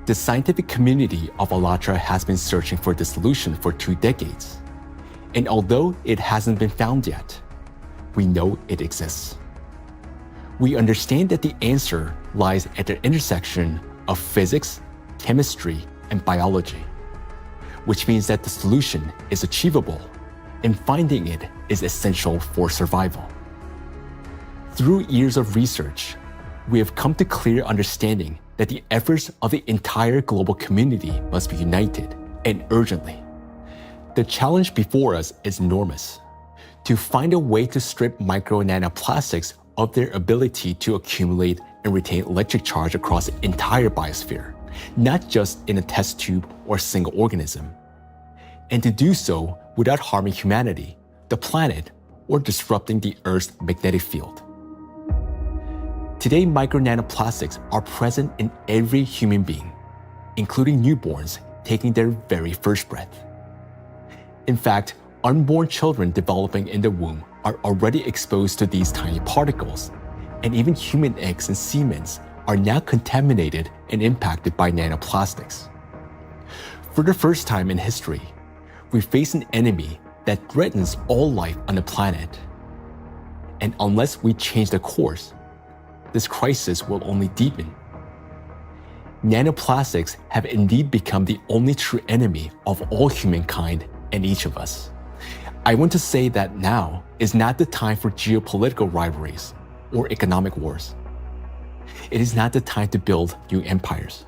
The scientific community of ALLATRA has been searching for the solution for 2 decades. And although it hasn't been found yet, we know it exists. We understand that the answer lies at the intersection of physics, chemistry, and biology, which means that the solution is achievable, and finding it is essential for survival. Through years of research, we have come to clear understanding that the efforts of the entire global community must be united, and urgently. The challenge before us is enormous: to find a way to strip micro and nanoplastics of their ability to accumulate and retain electric charge across the entire biosphere, not just in a test tube or single organism. And to do so without harming humanity, the planet, or disrupting the Earth's magnetic field. Today, micro nanoplastics are present in every human being, including newborns taking their very first breath. In fact, unborn children developing in the womb are already exposed to these tiny particles, and even human eggs and semens are now contaminated and impacted by nanoplastics. For the first time in history, we face an enemy that threatens all life on the planet. And unless we change the course, this crisis will only deepen. Nanoplastics have indeed become the only true enemy of all humankind and each of us. I want to say that now is not the time for geopolitical rivalries or economic wars. It is not the time to build new empires.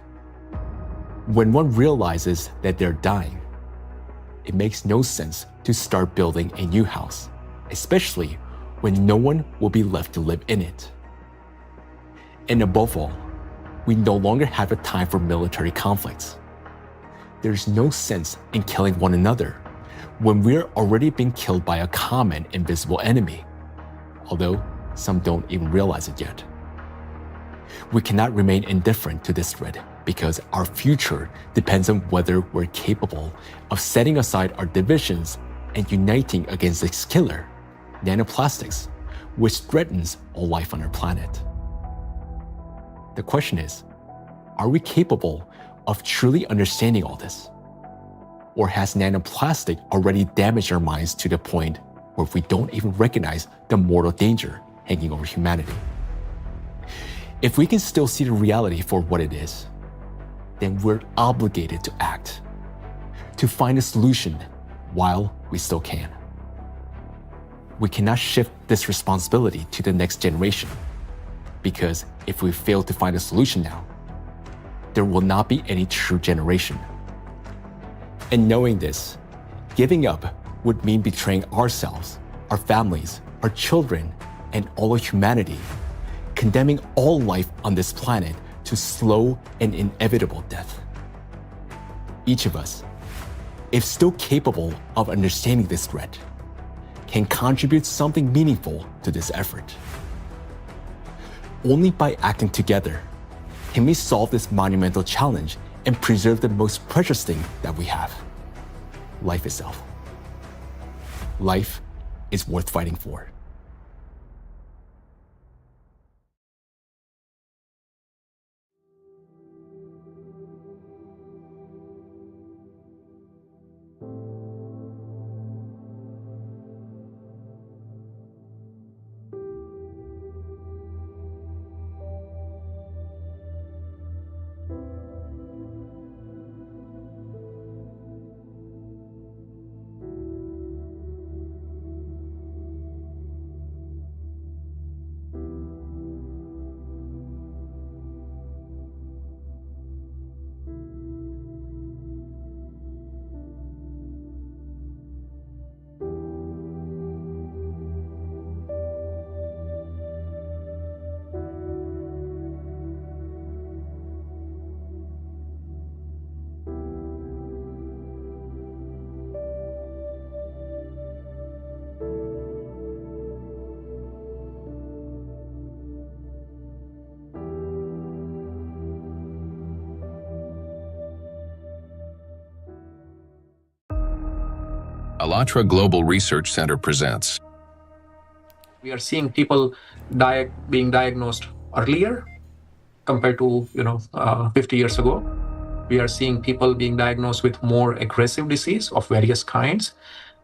When one realizes that they're dying, it makes no sense to start building a new house, especially when no one will be left to live in it. And above all, we no longer have a time for military conflicts. There's no sense in killing one another when we're already being killed by a common invisible enemy, although some don't even realize it yet. We cannot remain indifferent to this threat because our future depends on whether we're capable of setting aside our divisions and uniting against this killer, nanoplastics, which threatens all life on our planet. The question is, are we capable of truly understanding all this? Or has nanoplastic already damaged our minds to the point where we don't even recognize the mortal danger hanging over humanity? If we can still see the reality for what it is, then we're obligated to act, to find a solution while we still can. We cannot shift this responsibility to the next generation, because if we fail to find a solution now, there will not be any true generation. And knowing this, giving up would mean betraying ourselves, our families, our children, and all of humanity, condemning all life on this planet to slow and inevitable death. Each of us, if still capable of understanding this threat, can contribute something meaningful to this effort. Only by acting together can we solve this monumental challenge and preserve the most precious thing that we have, life itself. Life is worth fighting for. ALLATRA Global Research Center presents. We are seeing people being diagnosed earlier compared to 50 years ago. We are seeing people being diagnosed with more aggressive disease of various kinds.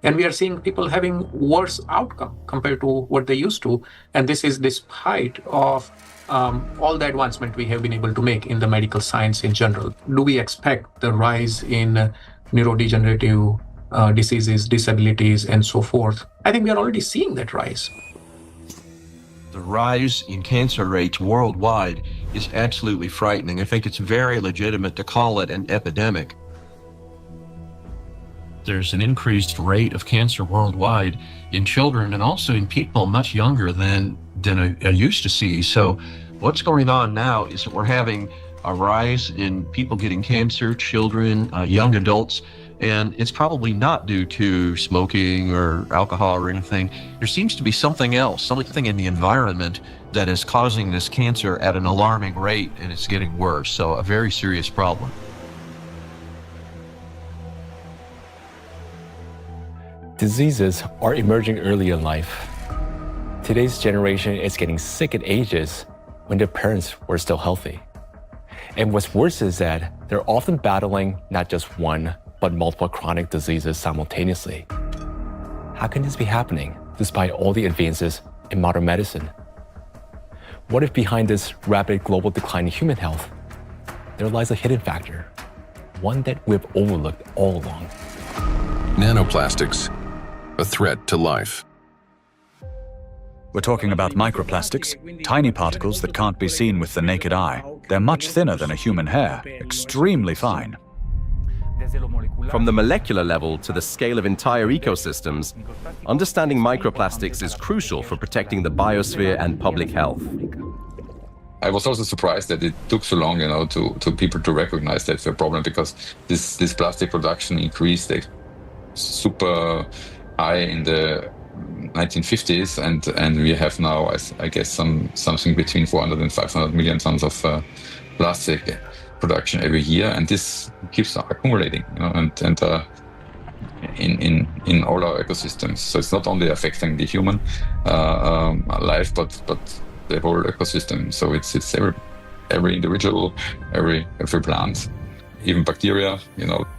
And we are seeing people having worse outcome compared to what they used to. And this is despite of all the advancement we have been able to make in the medical science in general. Do we expect the rise in neurodegenerative diseases, disabilities, and so forth? I think we are already seeing that rise. The rise in cancer rates worldwide is absolutely frightening. I think it's very legitimate to call it an epidemic. There's an increased rate of cancer worldwide in children and also in people much younger than I used to see. So what's going on now is that we're having a rise in people getting cancer, children, young adults, and it's probably not due to smoking or alcohol or anything. There seems to be something else, something in the environment that is causing this cancer at an alarming rate, and it's getting worse. So a very serious problem. Diseases are emerging early in life. Today's generation is getting sick at ages when their parents were still healthy. And what's worse is that they're often battling not just one, but multiple chronic diseases simultaneously. How can this be happening despite all the advances in modern medicine? What if behind this rapid global decline in human health there lies a hidden factor, one that we've overlooked all along. Nanoplastics, a threat to life. We're talking about microplastics, tiny particles that can't be seen with the naked eye. They're much thinner than a human hair, extremely fine. From the molecular level to the scale of entire ecosystems, understanding microplastics is crucial for protecting the biosphere and public health. I was also surprised that it took so long, to people to recognize that's a problem, because this plastic production increased super high in the 1950s, and we have now, I guess, something between 400 and 500 million tons of plastic production every year, and this keeps accumulating, and in all our ecosystems. So it's not only affecting the human life, but the whole ecosystem. So it's every individual, every plant, even bacteria.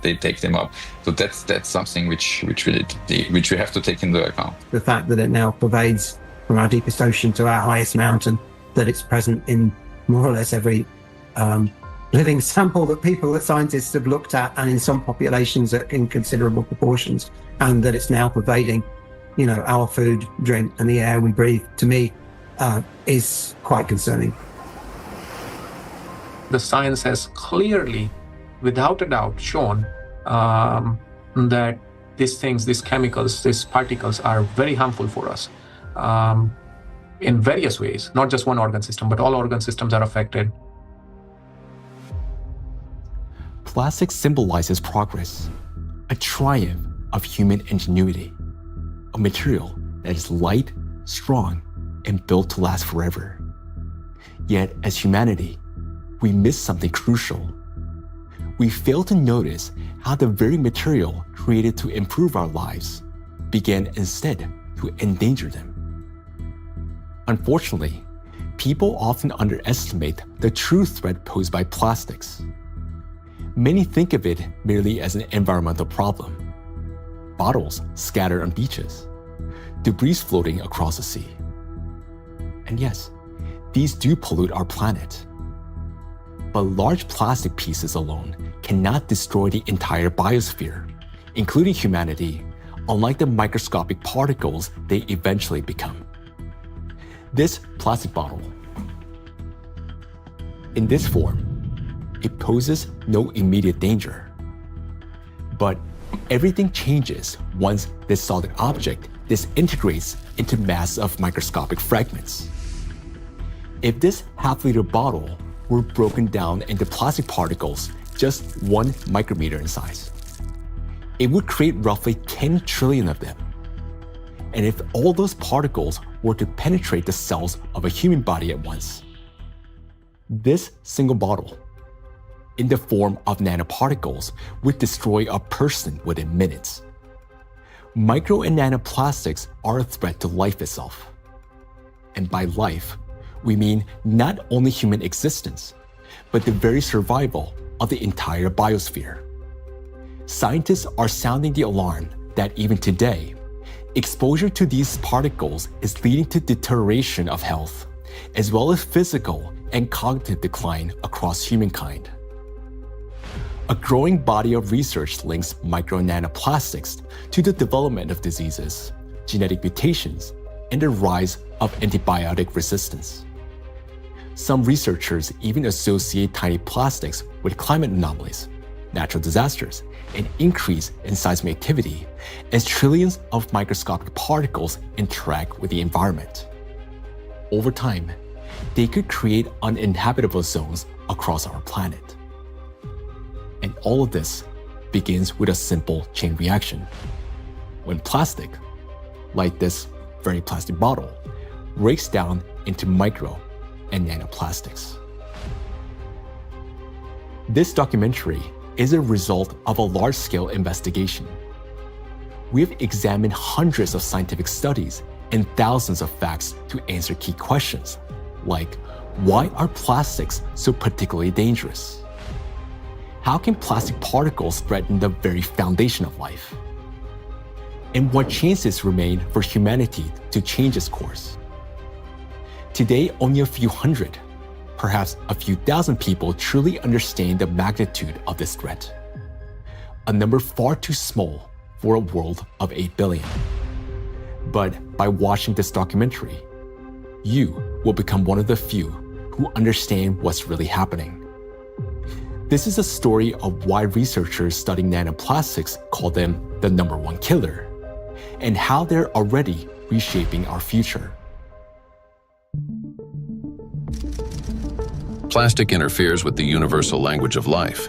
They take them up. So that's something which we have to take into account. The fact that it now pervades from our deepest ocean to our highest mountain, that it's present in more or less every living sample that scientists have looked at, and in some populations in considerable proportions, and that it's now pervading, our food, drink, and the air we breathe, to me, is quite concerning. The science has clearly, without a doubt, shown that these chemicals, these particles are very harmful for us in various ways, not just one organ system, but all organ systems are affected. Plastic symbolizes progress, a triumph of human ingenuity, a material that is light, strong, and built to last forever. Yet, as humanity, we miss something crucial. We fail to notice how the very material created to improve our lives began instead to endanger them. Unfortunately, people often underestimate the true threat posed by plastics. Many think of it merely as an environmental problem. Bottles scattered on beaches, debris floating across the sea. And yes, these do pollute our planet. But large plastic pieces alone cannot destroy the entire biosphere, including humanity, unlike the microscopic particles they eventually become. This plastic bottle. In this form, it poses no immediate danger. But everything changes once this solid object disintegrates into masses of microscopic fragments. If this half-liter bottle were broken down into plastic particles just 1 micrometer in size, it would create roughly 10 trillion of them. And if all those particles were to penetrate the cells of a human body at once, this single bottle, in the form of nanoparticles, would destroy a person within minutes. Micro and nanoplastics are a threat to life itself. And by life, we mean not only human existence, but the very survival of the entire biosphere. Scientists are sounding the alarm that even today, exposure to these particles is leading to deterioration of health, as well as physical and cognitive decline across humankind. A growing body of research links micro and nanoplastics to the development of diseases, genetic mutations, and the rise of antibiotic resistance. Some researchers even associate tiny plastics with climate anomalies, natural disasters, and increase in seismic activity as trillions of microscopic particles interact with the environment. Over time, they could create uninhabitable zones across our planet. And all of this begins with a simple chain reaction. When plastic, like this very plastic bottle, breaks down into micro and nanoplastics. This documentary is a result of a large-scale investigation. We've examined hundreds of scientific studies and thousands of facts to answer key questions, like why are plastics so particularly dangerous? How can plastic particles threaten the very foundation of life? And what chances remain for humanity to change its course? Today, only a few hundred, perhaps a few thousand people truly understand the magnitude of this threat, a number far too small for a world of 8 billion. But by watching this documentary, you will become one of the few who understand what's really happening. This is a story of why researchers studying nanoplastics call them the #1 killer, and how they're already reshaping our future. Plastic interferes with the universal language of life.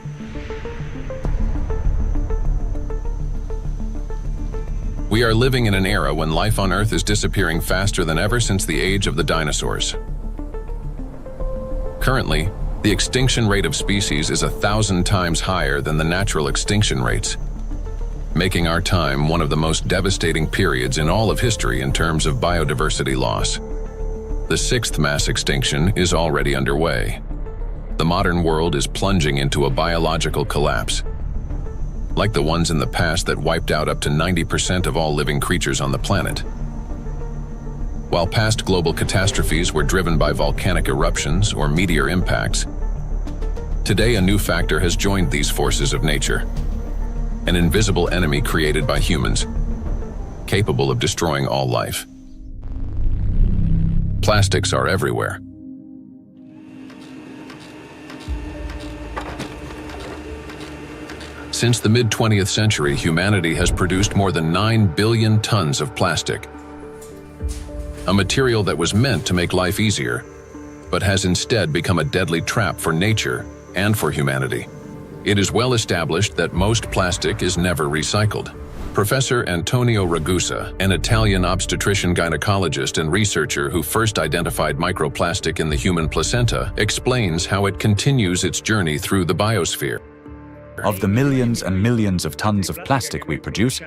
We are living in an era when life on Earth is disappearing faster than ever since the age of the dinosaurs. Currently, the extinction rate of species is 1,000 times higher than the natural extinction rates, making our time one of the most devastating periods in all of history in terms of biodiversity loss. The 6th mass extinction is already underway. The modern world is plunging into a biological collapse, like the ones in the past that wiped out up to 90% of all living creatures on the planet. While past global catastrophes were driven by volcanic eruptions or meteor impacts, today a new factor has joined these forces of nature, an invisible enemy created by humans, capable of destroying all life. Plastics are everywhere. Since the mid-20th century, humanity has produced more than 9 billion tons of plastic, a material that was meant to make life easier, but has instead become a deadly trap for nature and for humanity. It is well established that most plastic is never recycled. Professor Antonio Ragusa, an Italian obstetrician gynecologist and researcher who first identified microplastic in the human placenta, explains how it continues its journey through the biosphere. Of the millions and millions of tons of plastic we produce,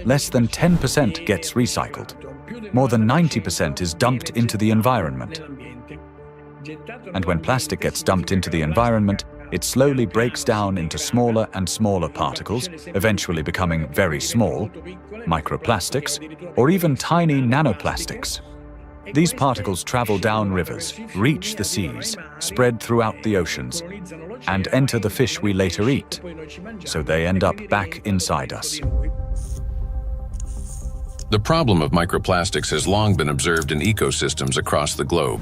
less than 10% gets recycled. More than 90% is dumped into the environment. And when plastic gets dumped into the environment, it slowly breaks down into smaller and smaller particles, eventually becoming very small, microplastics, or even tiny nanoplastics. These particles travel down rivers, reach the seas, spread throughout the oceans, and enter the fish we later eat, so they end up back inside us. The problem of microplastics has long been observed in ecosystems across the globe.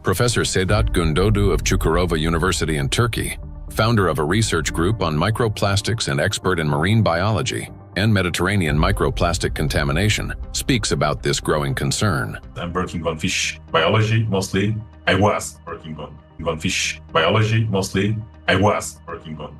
Professor Sedat Gündoğdu of Çukurova University in Turkey, founder of a research group on microplastics and expert in marine biology and Mediterranean microplastic contamination, speaks about this growing concern. I'm working on fish biology mostly. I was working on fish biology mostly. I was working on